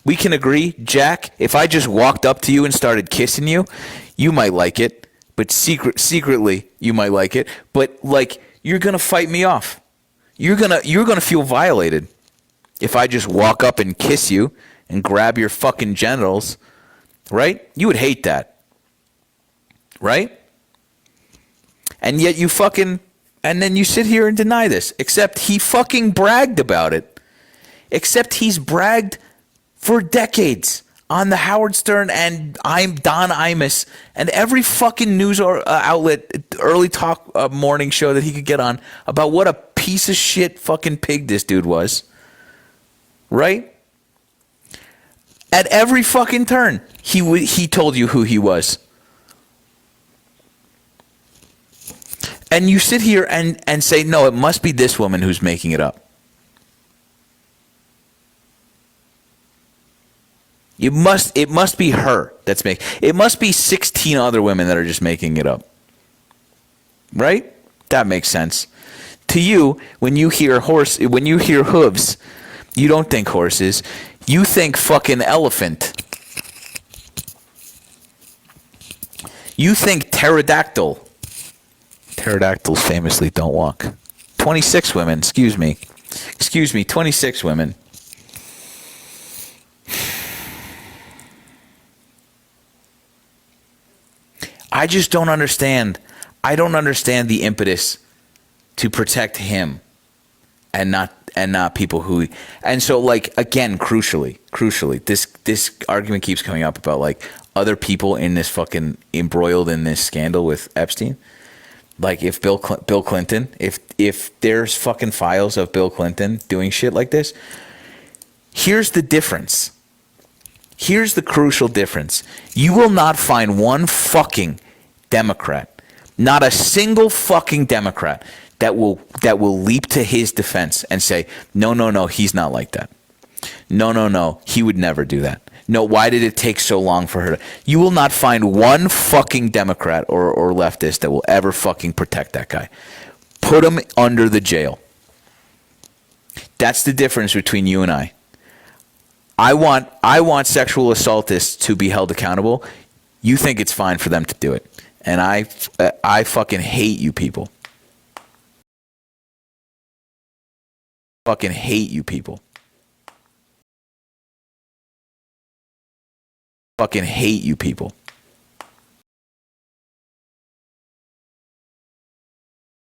We can agree, Jack, if I just walked up to you and started kissing you, you might like it, but secretly you might like it, but like, you're going to fight me off. You're going to feel violated if I just walk up and kiss you and grab your fucking genitals. Right? You would hate that. Right? And yet you fucking... And then you sit here and deny this. Except he fucking bragged about it. Except he's bragged for decades on the Howard Stern and I'm Don Imus and every fucking news outlet, early talk morning show that he could get on about what a piece of shit fucking pig this dude was. Right? At every fucking turn, he told you who he was. And you sit here and say, no, it must be this woman who's making it up. It must be her that's making it. Must be 16 other women that are just making it up. Right? That makes sense. To you, when you hear hooves, you don't think horses. You think fucking elephant. You think pterodactyl. Pterodactyls famously don't walk. 26 women, excuse me, 26 women. I just don't understand. I don't understand the impetus to protect him and not people who. And so, like, again, crucially, this argument keeps coming up about like other people in this fucking embroiled in this scandal with Epstein. Like if Bill Clinton, if there's fucking files of Bill Clinton doing shit like this, here's the difference. Here's the crucial difference. You will not find one fucking Democrat, not a single fucking Democrat that will leap to his defense and say, no, he's not like that. No, he would never do that. No, why did it take so long for her to... You will not find one fucking Democrat or leftist that will ever fucking protect that guy. Put him under the jail. That's the difference between you and I. I want sexual assaultists to be held accountable. You think it's fine for them to do it. And I fucking hate you people. Fucking hate you people. Fucking hate you people.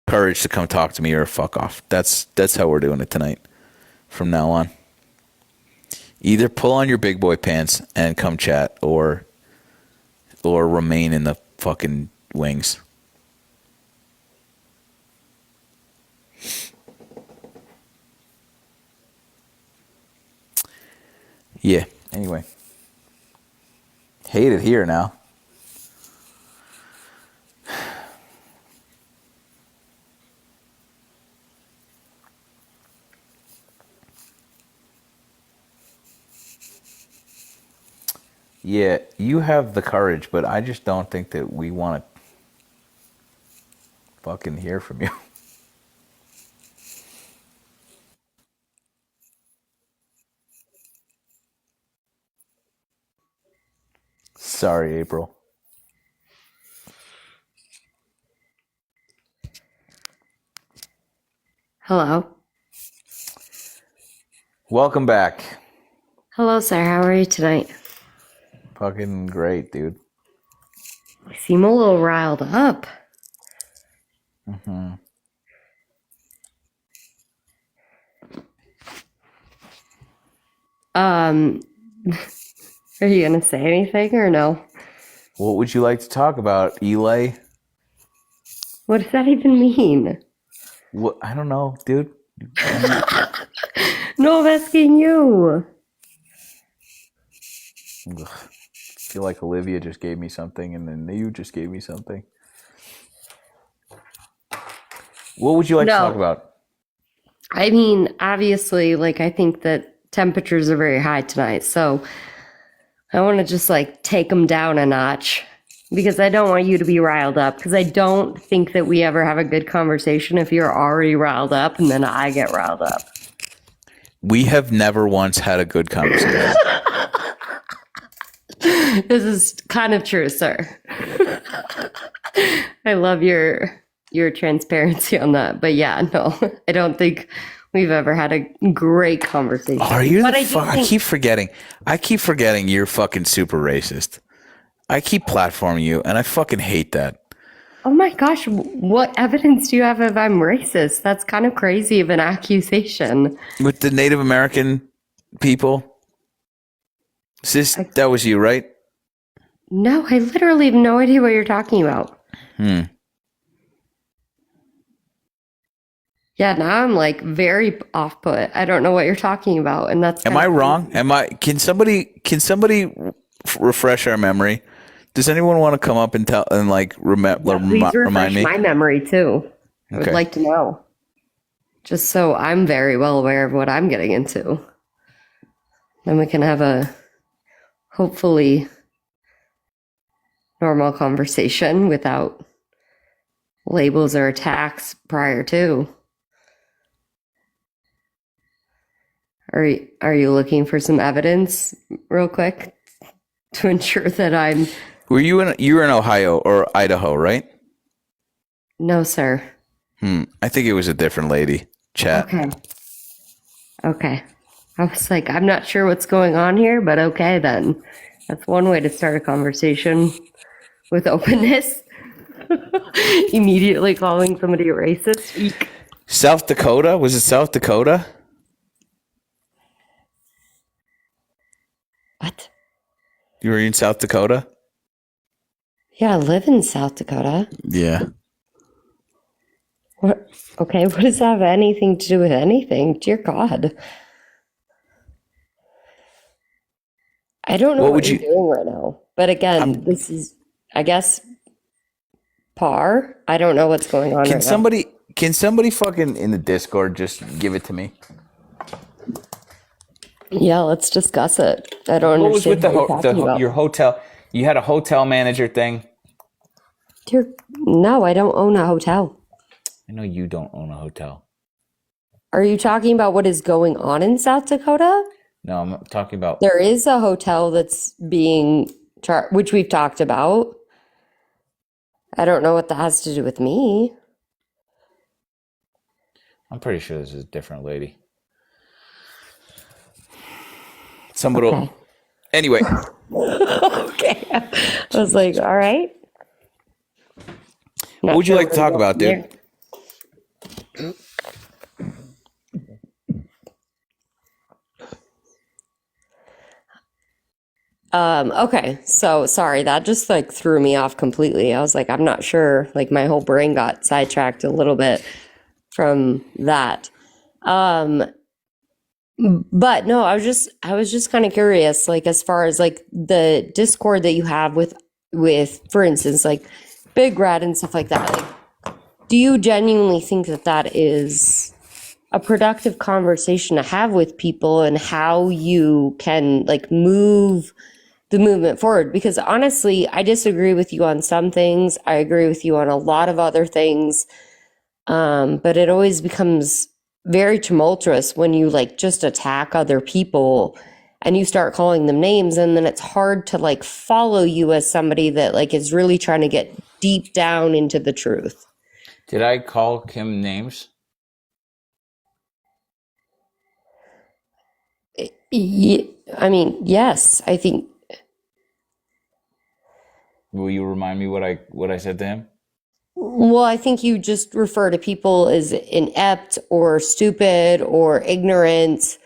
Courage to come talk to me or fuck off. That's how we're doing it tonight. From now on. Either pull on your big boy pants and come chat or remain in the fucking wings. Yeah, anyway. Hate it here now. Yeah, you have the courage, but I just don't think that we want to fucking hear from you. Sorry, April. Hello. Welcome back. Hello, sir. How are you tonight? Fucking great, dude. You seem a little riled up. Mm-hmm. Are you gonna say anything or no? What would you like to talk about, Eli? What does that even mean? What? I don't know, dude. No, I'm asking you. Ugh. I feel like Olivia just gave me something, and then you just gave me something. What would you like to talk about? I mean, obviously, like, I think that temperatures are very high tonight, so I want to just, like, take them down a notch because I don't want you to be riled up because I don't think that we ever have a good conversation if you're already riled up and then I get riled up. We have never once had a good conversation. This is kind of true, sir. I love your transparency on that. But yeah, no, I don't think we've ever had a great conversation. Are you? But I keep forgetting. I keep forgetting you're fucking super racist. I keep platforming you, and I fucking hate that. Oh my gosh, what evidence do you have if I'm racist? That's kind of crazy of an accusation. With the Native American people? That was you, right? No, I literally have no idea what you're talking about. Yeah, now I'm like very off put. I don't know what you're talking about, and that's. Am I wrong? Can somebody refresh our memory? Does anyone want to come up and tell and like Please remind refresh me? my memory too. I would Okay. like to know, just so I'm very well aware of what I'm getting into. Then we can have a hopefully normal conversation without labels or attacks prior to. Are you looking for some evidence real quick to ensure that I'm... You were in Ohio or Idaho, right? No, sir. I think it was a different lady. Chat. Okay. I was like, I'm not sure what's going on here, but okay then. That's one way to start a conversation with openness. Immediately calling somebody a racist. Eek. South Dakota? Was it South Dakota? What? You were in South Dakota? Yeah, I live in South Dakota. Yeah. What? Okay, what does that have anything to do with anything? Dear God. I don't know what you're doing right now. But again, this is, I guess, par. I don't know what's going on right now. Can somebody fucking in the Discord just give it to me? Yeah, let's discuss it. I don't What was with understand what you're talking about. your hotel? You had a hotel manager thing. No, I don't own a hotel. I know you don't own a hotel. Are you talking about what is going on in South Dakota? No, I'm talking about. There is a hotel that's being which we've talked about. I don't know what that has to do with me. I'm pretty sure this is a different lady. Somebody. Okay. Anyway. Okay. I was like, all right. What would you like to talk about, dude? Okay, so sorry, that just like threw me off completely. I was like, I'm not sure. Like my whole brain got sidetracked a little bit from that. But no, I was just kind of curious, like as far as like the Discord that you have with for instance, like Big Red and stuff like that. Like, do you genuinely think that that is a productive conversation to have with people and how you can like move the movement forward? Because honestly, I disagree with you on some things. I agree with you on a lot of other things. But it always becomes very tumultuous when you like just attack other people and you start calling them names, and then it's hard to like follow you as somebody that like is really trying to get deep down into the truth. Did I call Kim names? I mean, yes, I think. Will you remind me what I said to him? Well, I think you just refer to people as inept or stupid or ignorant.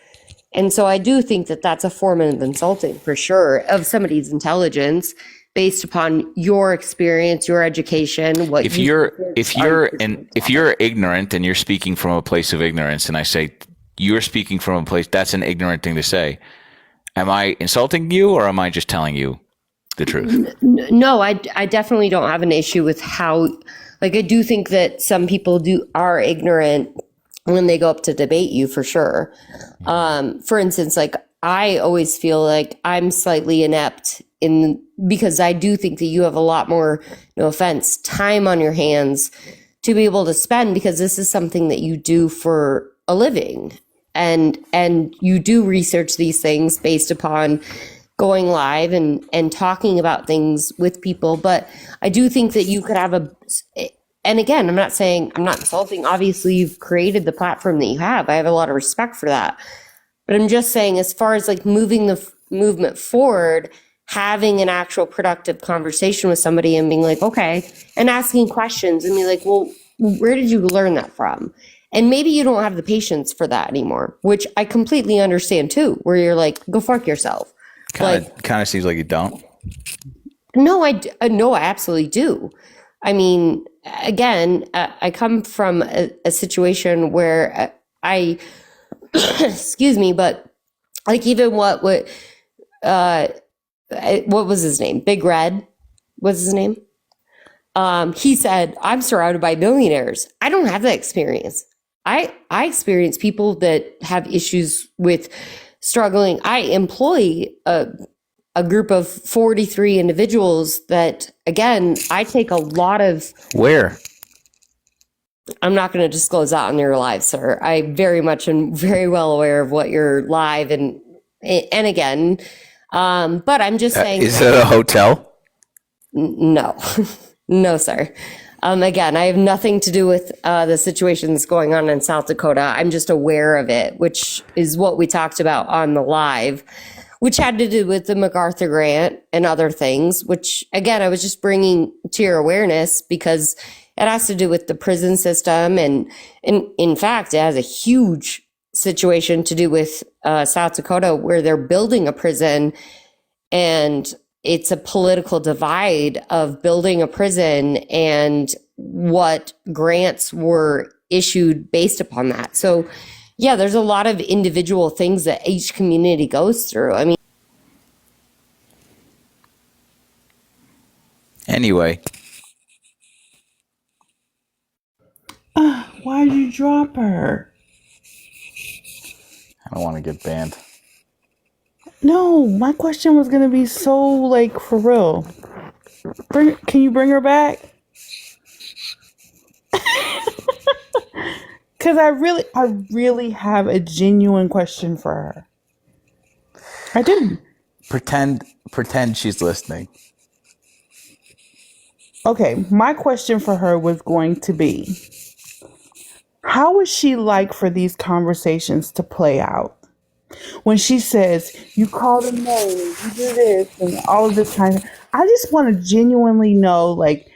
And so I do think that that's a form of insulting for sure of somebody's intelligence based upon your experience, your education, what if you're ignorant and you're speaking from a place of ignorance, and I say you're speaking from a place, that's an ignorant thing to say. Am I insulting you or am I just telling you the truth? No, I definitely don't have an issue with how, like, I do think that some people are ignorant when they go up to debate you for sure. For instance, like I always feel like I'm slightly inept because I do think that you have a lot more, no offense, time on your hands to be able to spend, because this is something that you do for a living, and you do research these things based upon going live and talking about things with people. But I do think that you could have and again, I'm not saying, I'm not insulting. Obviously, you've created the platform that you have. I have a lot of respect for that. But I'm just saying, as far as like moving the movement forward, having an actual productive conversation with somebody and being like, okay, and asking questions and be like, well, where did you learn that from? And maybe you don't have the patience for that anymore, which I completely understand too, where you're like, go fuck yourself. Kind of seems like you don't. No, no, I absolutely do. I mean, again, I come from a situation where I, excuse me, but like even what was his name? Big Red, what's his name? He said, "I'm surrounded by millionaires. I don't have that experience. I experience people that have issues with struggling. I employ a group of 43 individuals that, again, I take a lot of." Where? I'm not going to disclose that on your live, sir. I very much am very well aware of what you're live and again, but I'm just saying. Is it a hotel? No, no, sir. Again, I have nothing to do with the situations going on in South Dakota. I'm just aware of it, which is what we talked about on the live, which had to do with the MacArthur grant and other things, which, again, I was just bringing to your awareness because it has to do with the prison system. And in fact, it has a huge situation to do with South Dakota where they're building a prison, and it's a political divide of building a prison and what grants were issued based upon that. So yeah, there's a lot of individual things that each community goes through. I mean, Anyway, Why'd you drop her? I don't want to get banned. No, my question was gonna be so like for real. Can you bring her back? Cause I really have a genuine question for her. I do. Pretend she's listening. Okay, my question for her was going to be, how would she like for these conversations to play out? When she says, you call them names, you do this, and all of this kind of, I just want to genuinely know, like,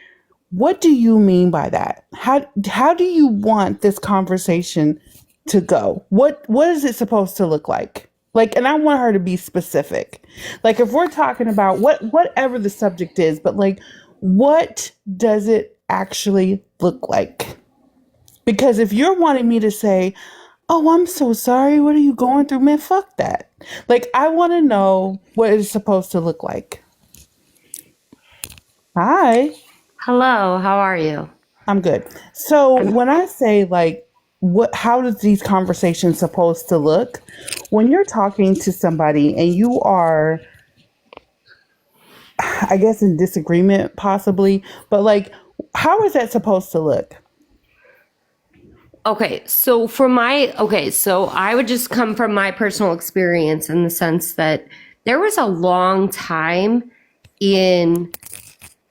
what do you mean by that? How do you want this conversation to go? What is it supposed to look like? Like, and I want her to be specific. Like, if we're talking about whatever the subject is, but like, what does it actually look like? Because if you're wanting me to say, oh, I'm so sorry, what are you going through? Man, fuck that. Like, I want to know what it's supposed to look like. Hi. hello, how are you? I'm good. So when I say like, how does these conversations supposed to look? When you're talking to somebody and you are, I guess, in disagreement possibly, but like, how is that supposed to look? Okay, so so I would just come from my personal experience in the sense that there was a long time in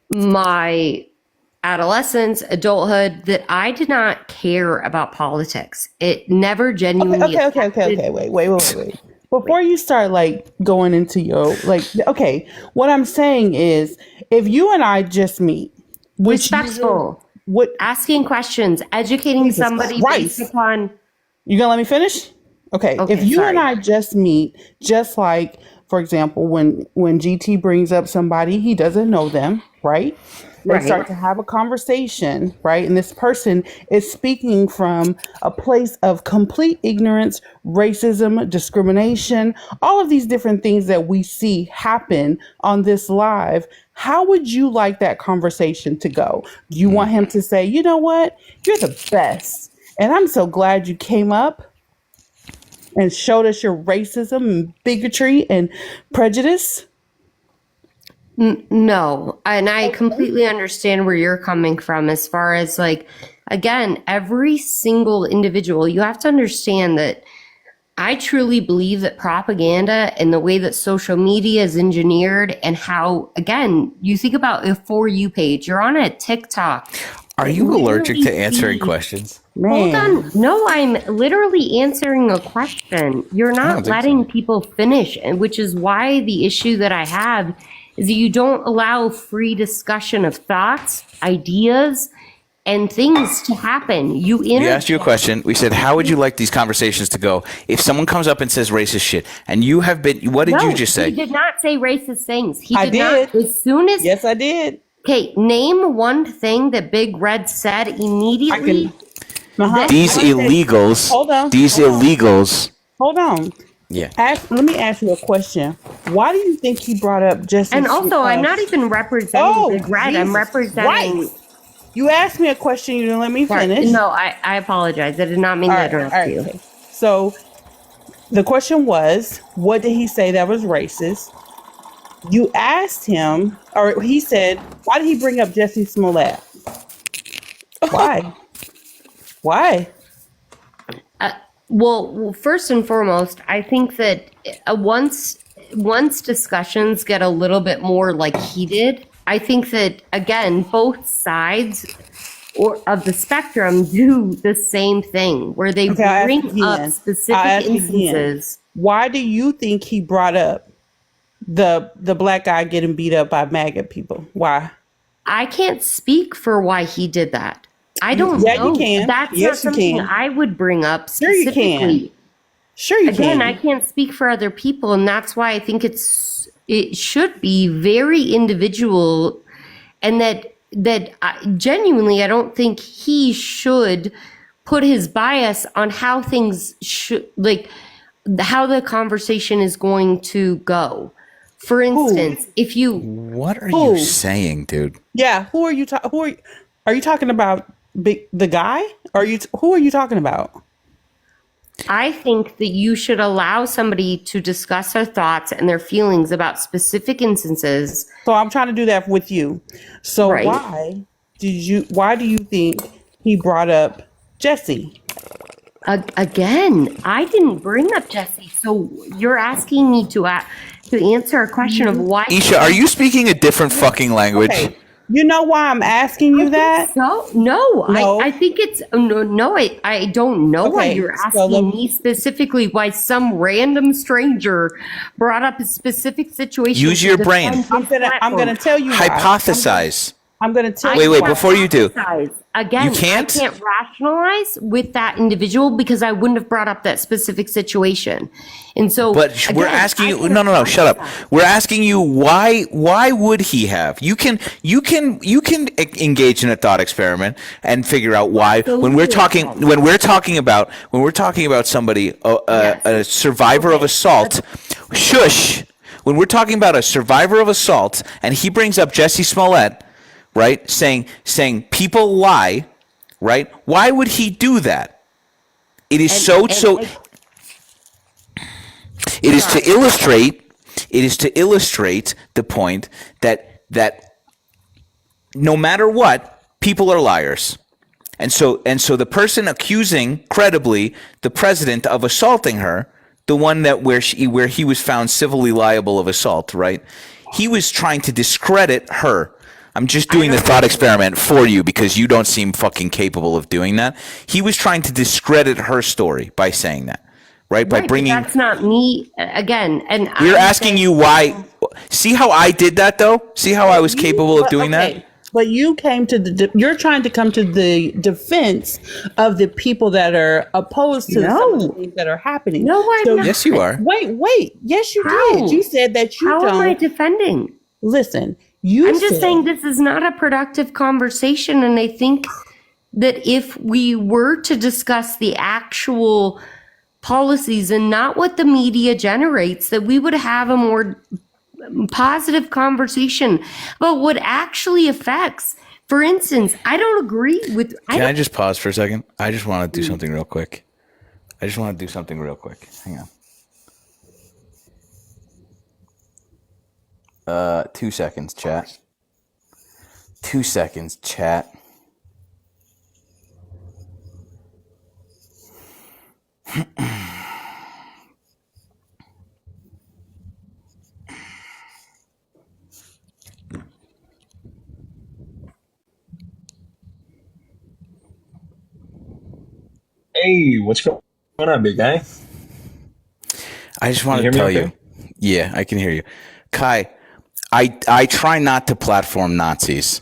my adolescence, adulthood, that I did not care about politics. It never genuinely. Okay. Wait. Before you start like going into your like, okay, what I'm saying is, if you and I just meet, which Respectful. Asking questions, educating Jesus somebody Christ. based upon. You gonna let me finish? Okay. If you and I just meet, just like, for example, when GT brings up somebody, he doesn't know them, right? They start to have a conversation, right? And this person is speaking from a place of complete ignorance, racism, discrimination, all of these different things that we see happen on this live. How would you like that conversation to go? Do you want him to say, you know what? You're the best. And I'm so glad you came up and showed us your racism and bigotry and prejudice? No, and I completely understand where you're coming from as far as like, again, every single individual, you have to understand that I truly believe that propaganda and the way that social media is engineered and how, again, you think about a For You page, you're on a TikTok. Are you allergic to answering questions? Hold on. No, I'm literally answering a question. You're not letting people finish, which is why the issue that I have is that you don't allow free discussion of thoughts, ideas, and things to happen. We asked you a question. We said, how would you like these conversations to go if someone comes up and says racist shit? And you have been, what did you just say? He did not say racist things. I did. Not. As soon as. Yes, I did. Okay, name one thing that Big Red said immediately. These illegals. Hold on. These illegals. Hold on. Yeah. Let me ask you a question. Why do you think he brought up Jesse? And also, I'm not even representing Big Red. I'm Jesus representing. Christ. You asked me a question. You didn't let me finish. No, I apologize. I did not mean to interrupt you. Okay. So the question was, what did he say that was racist? You asked him, or he said, why did he bring up Jesse Smollett? Why? Why? Well, first and foremost, I think that once discussions get a little bit more like heated, I think that again both sides of the spectrum do the same thing, where they bring up specific instances. Why do you think he brought up the black guy getting beat up by MAGA people? Why? I can't speak for why he did that. I don't know. You can. That's yes, not something I would bring up specifically. Sure you can. Sure you Again, can. I can't speak for other people, and that's why I think it should be very individual, and that genuinely, I don't think he should put his bias on how things should, like how the conversation is going to go. For instance, if you what are you saying, dude? Yeah, who are you are you talking about? The guy? Who are you talking about? I think that you should allow somebody to discuss their thoughts and their feelings about specific instances. So I'm trying to do that with you. So why do you think he brought up Jesse? Again, I didn't bring up Jesse. So you're asking me to answer a question of why. Isha, are you speaking a different fucking language? Okay. You know why I'm asking you that? No. I think it's no. I don't know why you're asking me specifically. Why some random stranger brought up a specific situation? Use your brain. I'm gonna tell you. Hypothesize. I'm gonna tell you. Wait. Before you do, again, you can't? I can't rationalize with that individual because I wouldn't have brought up that specific situation. And so, but we're asking you. No. Shut up. We're asking you why. Why would he have? You can engage in a thought experiment and figure out why. When we're talking about somebody, a survivor of assault. Shush. When we're talking about a survivor of assault, and he brings up Jesse Smollett, right? Saying people lie, right? Why would he do that? It is It is to illustrate the point that no matter what, people are liars. And so the person accusing credibly the president of assaulting her, the one that where he was found civilly liable of assault, right? He was trying to discredit her. I'm just doing the thought experiment for you because you don't seem fucking capable of doing that. He was trying to discredit her story by saying that. Right, by bringing. That's not me again, and we're asking you why. See how I did that, though. See how I was capable of doing that. But you came to you're trying to come to the defense of the people that are opposed to some of the things that are happening. No, I'm not. Yes, you are. Wait. Yes, you did. You said that you don't. How am I defending? Listen, I'm just saying this is not a productive conversation, and I think that if we were to discuss the actual policies and not what the media generates, that we would have a more positive conversation about what actually affects. For instance, I don't agree with. Can I just pause for a second? I just want to do something real quick. Hang on. 2 seconds, chat. 2 seconds, chat. Hey, what's going on, big guy? I just want to tell you. Yeah, I can hear you. Kai, I try not to platform Nazis.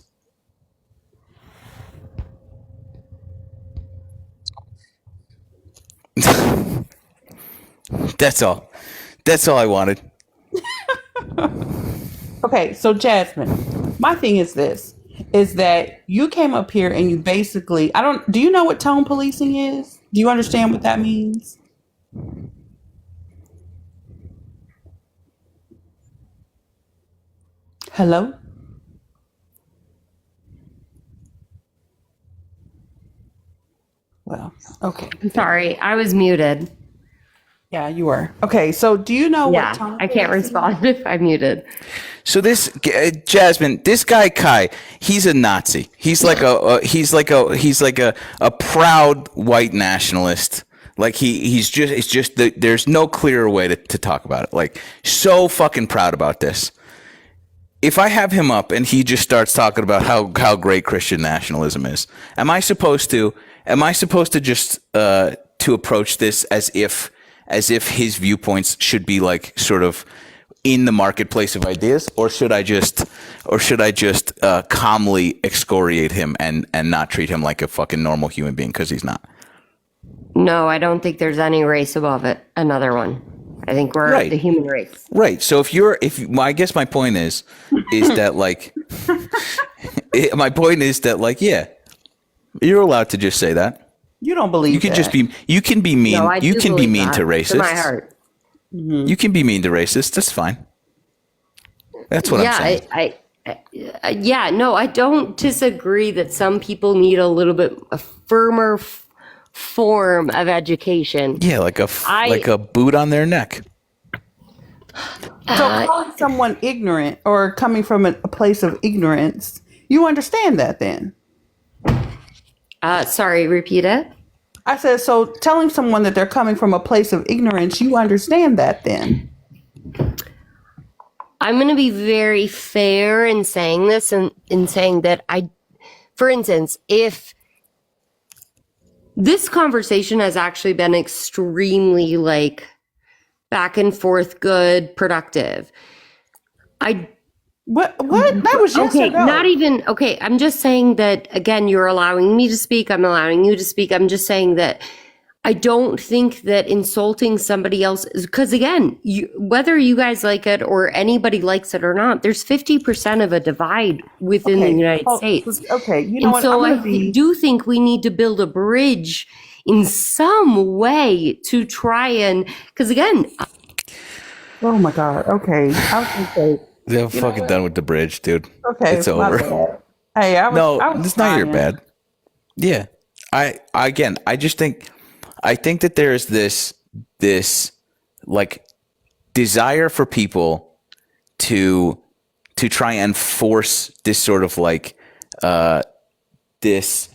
That's all. That's all I wanted. Okay, so Jasmine, my thing is this, is that you came up here and you basically, do you know what tone policing is? Do you understand what that means? Hello? Well, okay. I'm sorry, I was muted. Yeah, you were. Okay, so do you know what Yeah, tone I can't policing respond if I'm muted. So this Jasmine, this guy Kai, he's a Nazi. He's like a proud white nationalist. Like it's just there's no clearer way to talk about it. Like so fucking proud about this. If I have him up and he just starts talking about how great Christian nationalism is, am I supposed to just to approach this as if his viewpoints should be like sort of in the marketplace of ideas, or should I just calmly excoriate him and not treat him like a fucking normal human being, because he's not? No, I don't think there's any race above it. Another one. I think we're Right. the human race. Right. So I guess my point is that like, my point is that like, yeah, you're allowed to just say that. You don't believe You can that. just be. You can be mean. No, I you do can be believe mean that. to racists. To my heart. You can be mean to racists. That's fine. That's what I'm saying. Yeah, no, I don't disagree that some people need a little bit a firmer form of education. Yeah, like a boot on their neck. So calling someone ignorant or coming from a place of ignorance, you understand that then? Sorry, repeat it. I said, so telling someone that they're coming from a place of ignorance, you understand that then? I'm going to be very fair in saying this and in saying that for instance, if this conversation has actually been extremely like back and forth, good, productive. What? That was yes Okay, or no? not even, okay, I'm just saying that, again, you're allowing me to speak, I'm allowing you to speak. I'm just saying that I don't think that insulting somebody else, because again, whether you guys like it or anybody likes it or not, there's 50% of a divide within the United States. Okay, you know And what? so I'm I gonna be, do think we need to build a bridge in some way to try and, because again, oh my God. Okay, I was gonna say, They're fucking done with the bridge, dude. okay, It's my over. bad. Hey, I was it's not your trying. bad. Yeah, I think that there's this like desire for people to try and force this sort of like this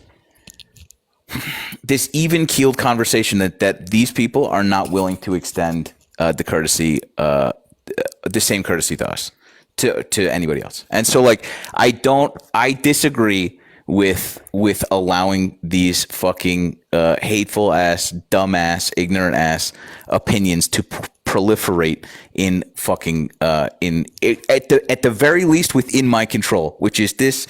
even keeled conversation that these people are not willing to extend the same courtesy to us, to anybody else. And so like I disagree with allowing these fucking hateful ass, dumb ass, ignorant ass opinions to proliferate in fucking at the very least within my control, which is this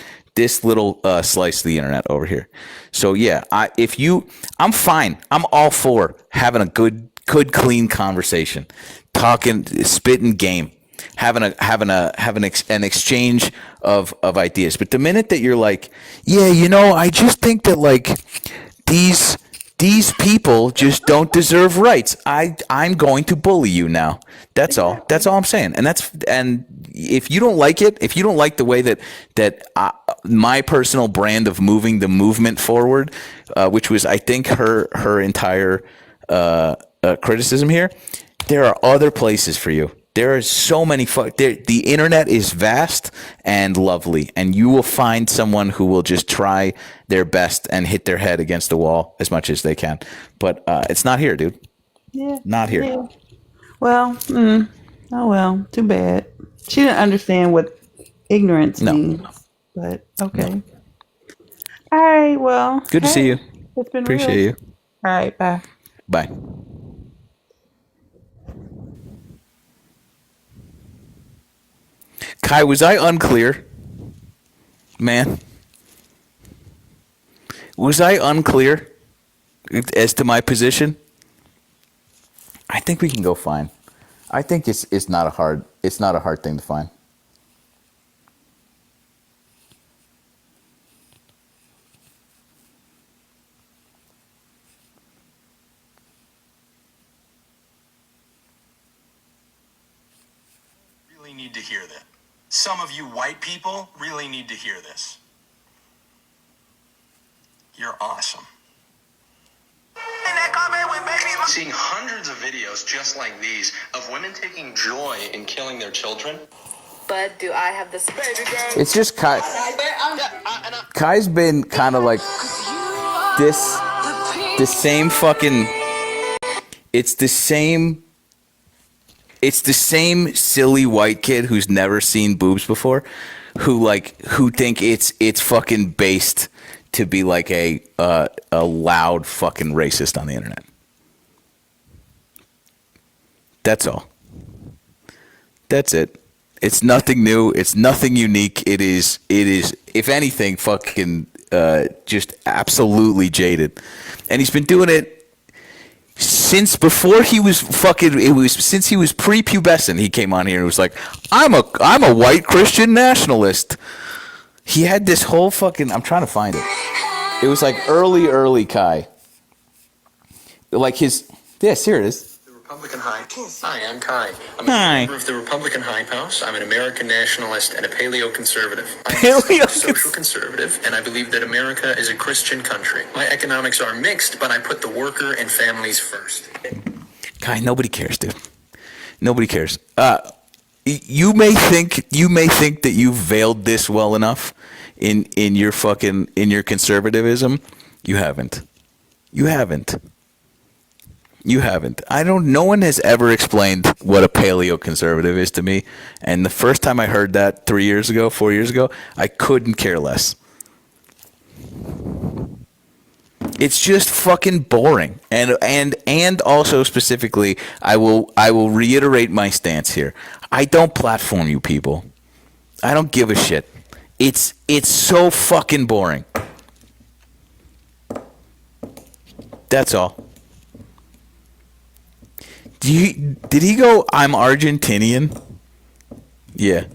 little slice of the internet over here. So yeah, I'm fine. I'm all for having a good clean conversation, talking, spitting game, having an exchange of ideas. But the minute that you're like, yeah, I just think that like these people just don't deserve rights, I'm going to bully you now. That's all I'm saying. And if you don't like it, if you don't like the way that my personal brand of moving the movement forward, which was I think her entire criticism here, there are other places for you. There are so many. The internet is vast and lovely, and you will find someone who will just try their best and hit their head against the wall as much as they can. But it's not here, dude. Yeah, Not here. yeah. Well, oh well, too bad. She didn't understand what ignorance means. But okay. All right. Well, Good to see you. It's been Appreciate real. you. All right. Bye. Bye. Kai, was I unclear? Man. Was I unclear as to my position? I think we can go find. I think it's not a hard thing to find. Really need to hear that. Some of you white people really need to hear this. You're awesome. Seeing hundreds of videos just like these of women taking joy in killing their children. But do I have this baby girl? It's just Kai. Kai's been kind of like this. The same fucking. It's the same silly white kid who's never seen boobs before, who think it's fucking based to be like a loud fucking racist on the internet. That's all. That's it. It's nothing new. It's nothing unique. It is, if anything, fucking just absolutely jaded. And he's been doing it since before he was fucking. It was since he was prepubescent. He came on here and was like, "I'm a white Christian nationalist." He had this whole fucking. I'm trying to find it. It was like early Kai. Like his. Yes, here it is. Republican High. Hi, I'm Kai. I'm Hi. a member of the Republican High House. I'm an American nationalist and a paleo-conservative. I'm Paleo- a social conservative, and I believe that America is a Christian country. My economics are mixed, but I put the worker and families first. Kai, nobody cares, dude. Nobody cares. You may think that you've veiled this well enough in your conservatism. You haven't. No one has ever explained what a paleo conservative is to me. And the first time I heard that 4 years ago, I couldn't care less. It's just fucking boring. And also specifically, I will reiterate my stance here. I don't platform you people. I don't give a shit. It's so fucking boring. That's all. Did he go, "I'm Argentinian"? Yeah.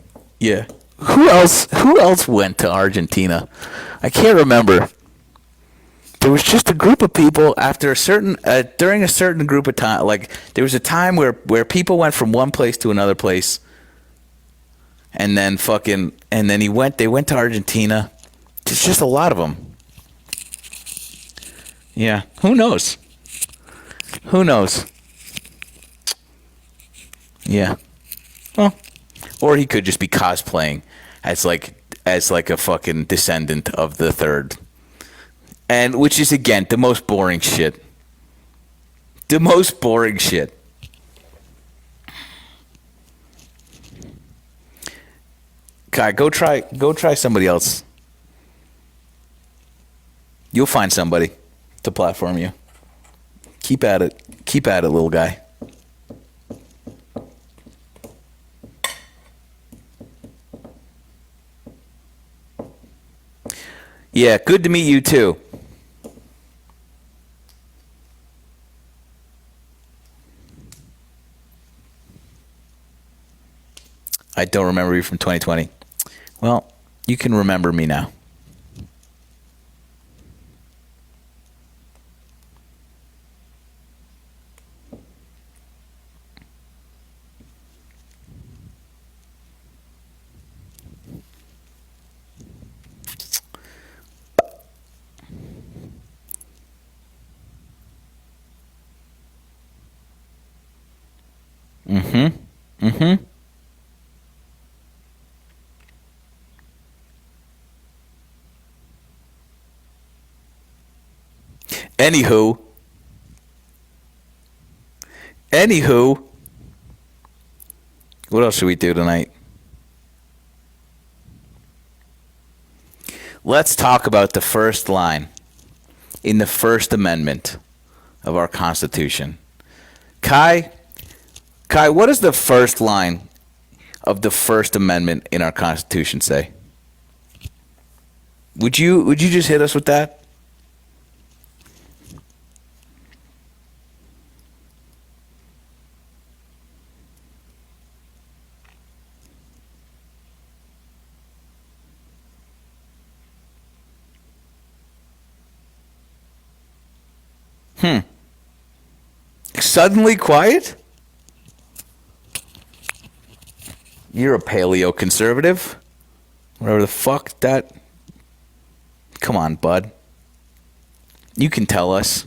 Who else went to Argentina? I can't remember. There was just a group of people after during a certain group of time. Like there was a time where people went from one place to another place, and then they went to Argentina. There's just a lot of them. Yeah. Who knows? Yeah. Well, or he could just be cosplaying as like a fucking descendant of the third. And which is again the most boring shit. Kai, go try somebody else. You'll find somebody to platform you. Keep at it, little guy. Yeah, good to meet you too. I don't remember you from 2020. Well, you can remember me now. Anywho, what else should we do tonight? Let's talk about the first line in the First Amendment of our Constitution. Kai, what does the first line of the First Amendment in our Constitution say? Would you just hit us with that? Suddenly quiet? You're a paleo-conservative. Whatever the fuck that... Come on, bud. You can tell us.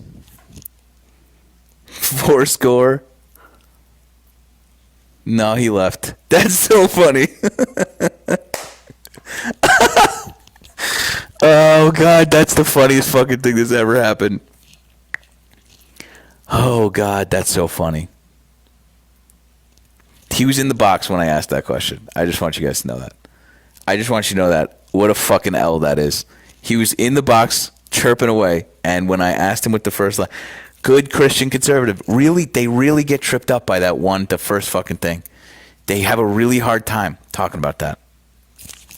4 score. No, he left. That's so funny. Oh, God, that's the funniest fucking thing that's ever happened. Oh, God, that's so funny. He was in the box when I asked that question. I just want you guys to know that. I just want you to know that. What a fucking L that is. He was in the box chirping away, and when I asked him with the first line, good Christian conservative, really, they really get tripped up by the first fucking thing. They have a really hard time talking about that.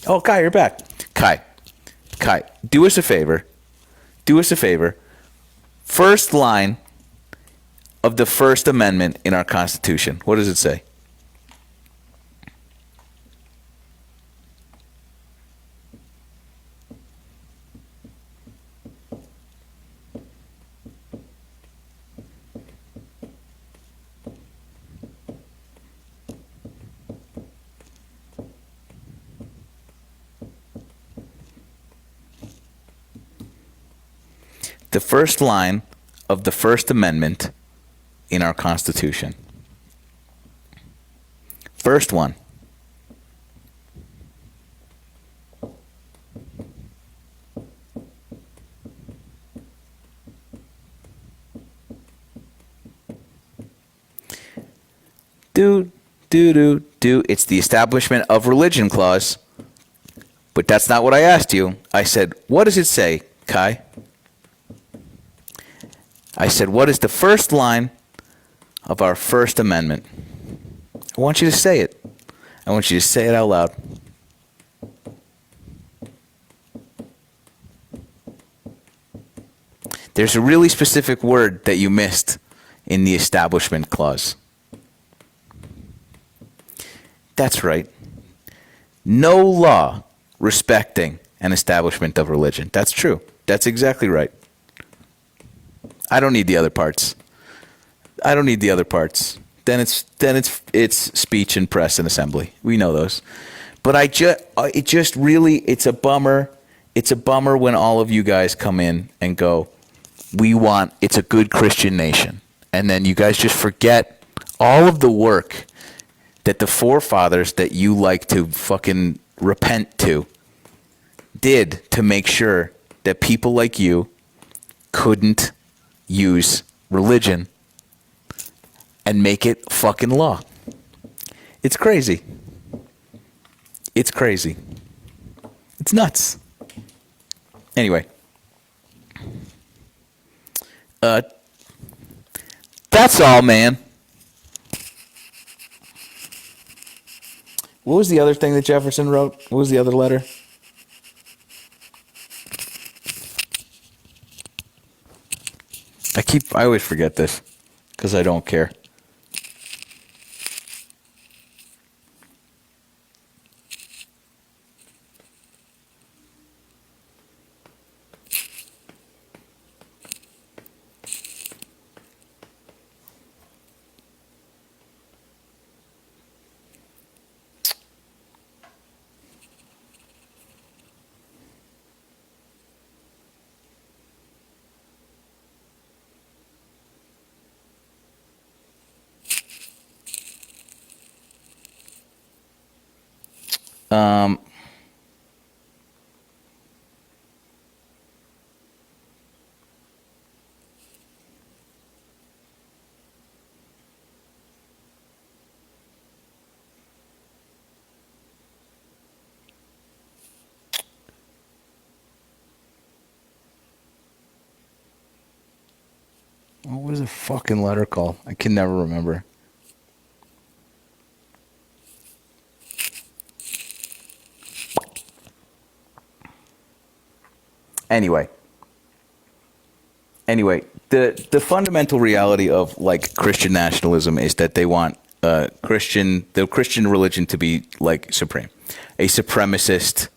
Oh, Kai, you're back. Kai, do us a favor. First line of the First Amendment in our Constitution. What does it say? The first line of the First Amendment in our Constitution. First one. Do. It's the Establishment of Religion Clause. But that's not what I asked you. I said, what does it say, Kai? I said, what is the first line of our First Amendment? I want you to say it. I want you to say it out loud. There's a really specific word that you missed in the Establishment Clause. That's right. No law respecting an establishment of religion. That's true. That's exactly right. I don't need the other parts. Then it's speech and press and assembly. We know those. But it's a bummer. It's a bummer when all of you guys come in and go, it's a good Christian nation. And then you guys just forget all of the work that the forefathers that you like to fucking repent to did to make sure that people like you couldn't use religion and make it fucking law. It's crazy. It's nuts. Anyway. That's all, man. What was the other thing that Jefferson wrote? What was the other letter? I always forget this because I don't care. What was the fucking letter called? I can never remember. Anyway, the fundamental reality of like Christian nationalism is that they want the Christian religion to be like supreme, a supremacist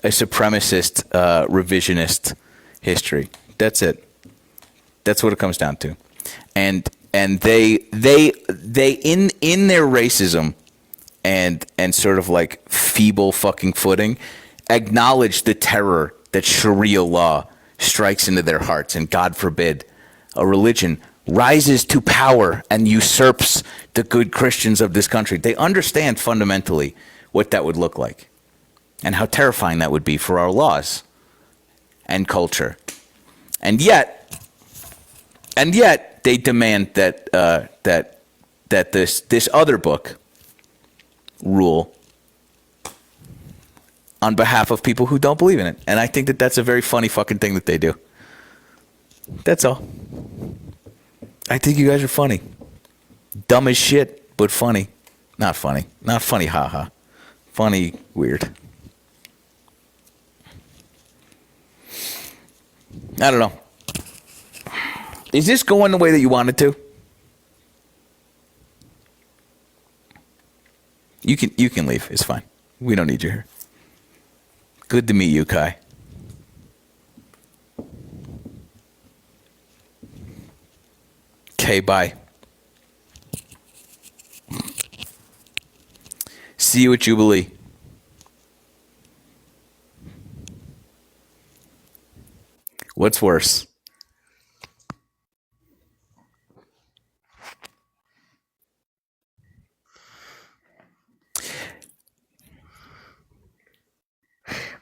revisionist history. That's it. That's what it comes down to. And they in their racism and sort of like feeble fucking footing acknowledge the terror that Sharia law strikes into their hearts, and God forbid a religion rises to power and usurps the good Christians of this country. They understand fundamentally what that would look like and how terrifying that would be for our laws and culture. And yet they demand that this other book rule on behalf of people who don't believe in it. And I think that that's a very funny fucking thing that they do. That's all. I think you guys are funny. Dumb as shit, but funny. Not funny. Not funny, haha. Funny, weird. I don't know. Is this going the way that you want it to? You can leave. It's fine. We don't need you here. Good to meet you, Kai. Okay, bye. See you at Jubilee. What's worse?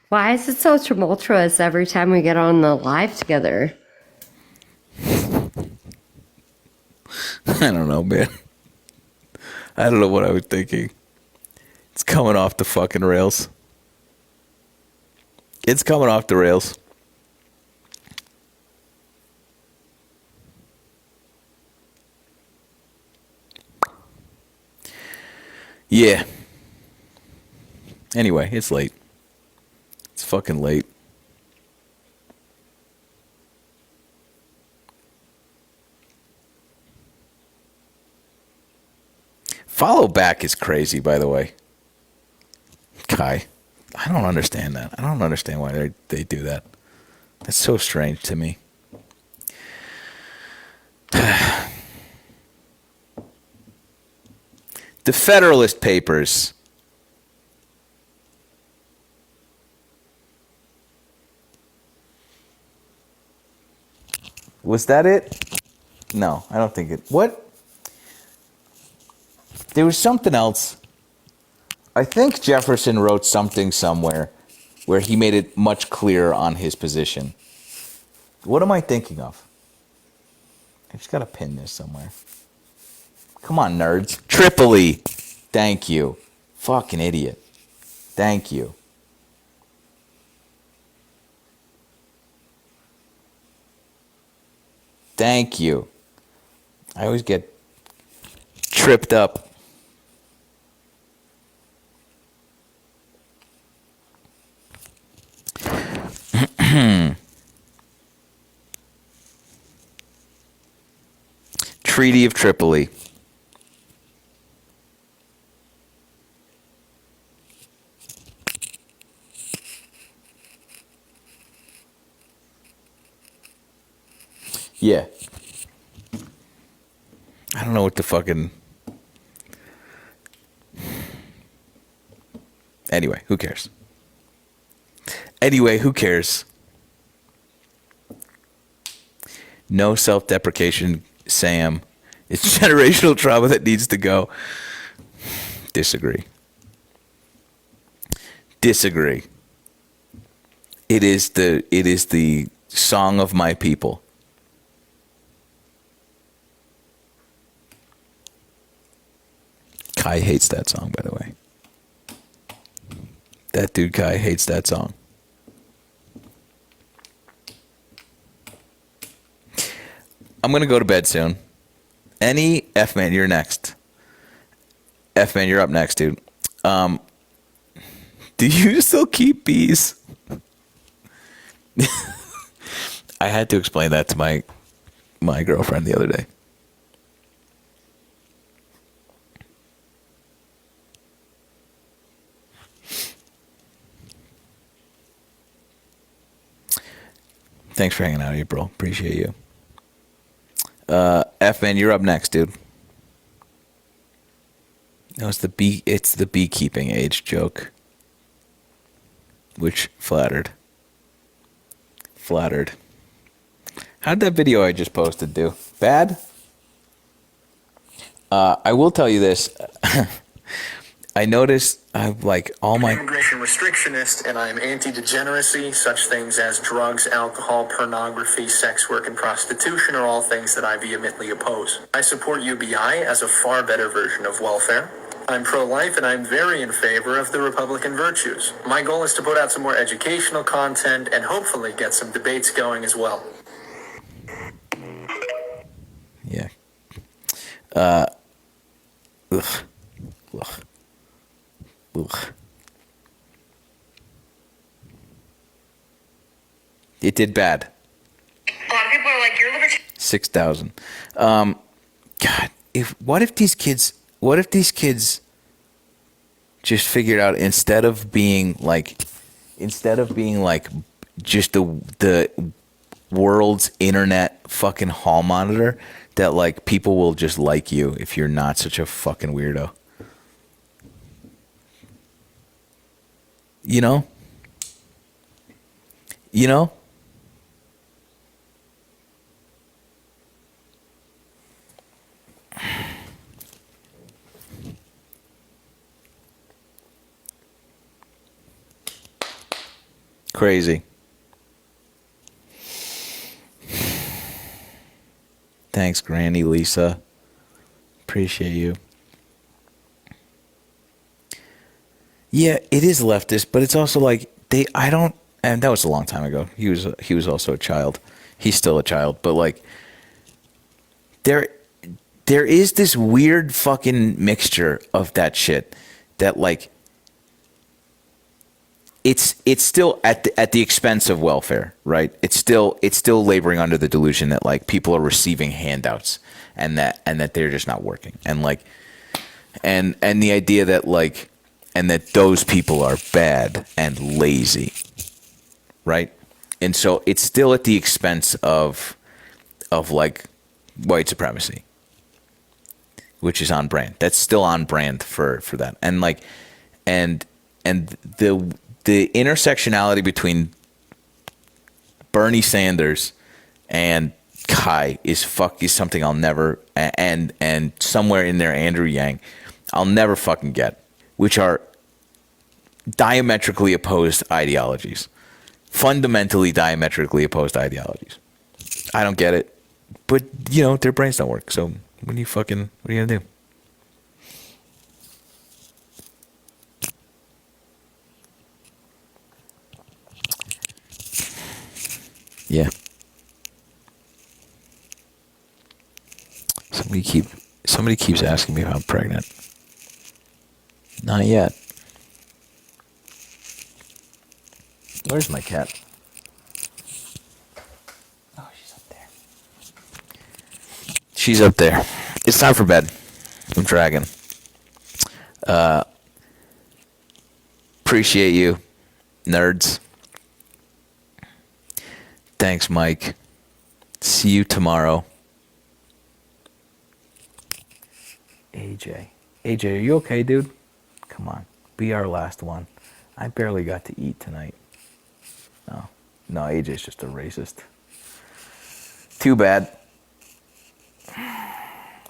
Why is it so tumultuous every time we get on the live together? I don't know, man. I don't know what I was thinking. It's coming off the fucking rails. It's coming off the rails. Yeah. Anyway, it's late. It's fucking late. Follow back is crazy, by the way. Kai. I don't understand that. I don't understand why they do that. That's so strange to me. The Federalist Papers. Was that it? No, I don't think it. What? There was something else. I think Jefferson wrote something somewhere where he made it much clearer on his position. What am I thinking of? I just got to pin this somewhere. Come on, nerds. Tripoli. Thank you. Fucking idiot. Thank you. Thank you. I always get tripped up. Treaty of Tripoli. Yeah. I don't know what the fucking... Anyway, who cares? Anyway, who cares? No self-deprecation, Sam. It's generational trauma that needs to go. Disagree. Disagree. It is the song of my people. Kai hates that song, by the way. That dude Kai hates that song. I'm going to go to bed soon. Any F-Man, you're next. F-Man, you're up next, dude. Do you still keep bees? I had to explain that to my girlfriend the other day. Thanks for hanging out, April. Appreciate you. F-Man, you're up next, dude. No, it's the beekeeping age joke. Which flattered. How'd that video I just posted do? Bad? I will tell you this. I noticed I'm like all my Immigration restrictionist, and I'm anti-degeneracy. Such things as drugs, alcohol, pornography, sex work, and prostitution are all things that I vehemently oppose. I support UBI as a far better version of welfare. I'm pro-life, and I'm very in favor of the Republican virtues. My goal is to put out some more educational content and hopefully get some debates going as well. yeah. Ugh. It did bad. A lot of people are like, you're libertarian. 6,000. God, what if these kids just figured out instead of being like just the world's internet fucking hall monitor, that like people will just like you if you're not such a fucking weirdo. You know? Crazy. Thanks, Granny Lisa. Appreciate you. Yeah, it is leftist, but it's also like and that was a long time ago. He was also a child. He's still a child, but like there is this weird fucking mixture of that shit that like it's still at the expense of welfare, right? It's still laboring under the delusion that like people are receiving handouts and that they're just not working, and like and the idea that like and that those people are bad and lazy, right? And so it's still at the expense of like white supremacy, which is on brand. That's still on brand for that, and like and the intersectionality between Bernie Sanders and Kai is something I'll never, and somewhere in there Andrew Yang, I'll never fucking get, which are diametrically opposed ideologies, fundamentally diametrically opposed ideologies. I don't get it, but you know their brains don't work. So what are you gonna do? Yeah. Somebody keeps asking me if I'm pregnant. Not yet. Where's my cat? Oh, she's up there. She's up there. It's time for bed. I'm dragging. Appreciate you, nerds. Thanks, Mike. See you tomorrow. AJ, are you okay, dude? Come on, be our last one. I barely got to eat tonight. No, AJ's just a racist. Too bad.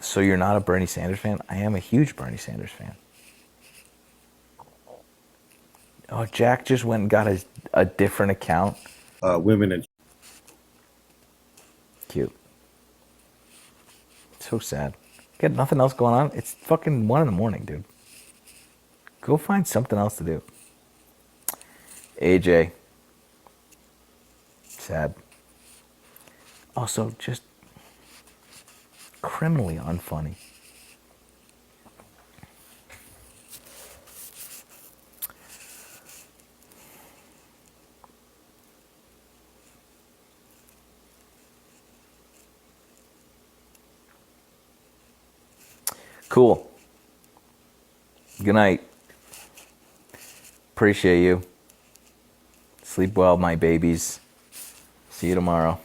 So you're not a Bernie Sanders fan? I am a huge Bernie Sanders fan. Oh, Jack just went and got a different account. Women and Cute. So sad. Got nothing else going on? It's fucking 1 a.m, dude. Go find something else to do. AJ. Sad. Also, just criminally unfunny. Cool. Good night. Appreciate you. Sleep well, my babies. See you tomorrow.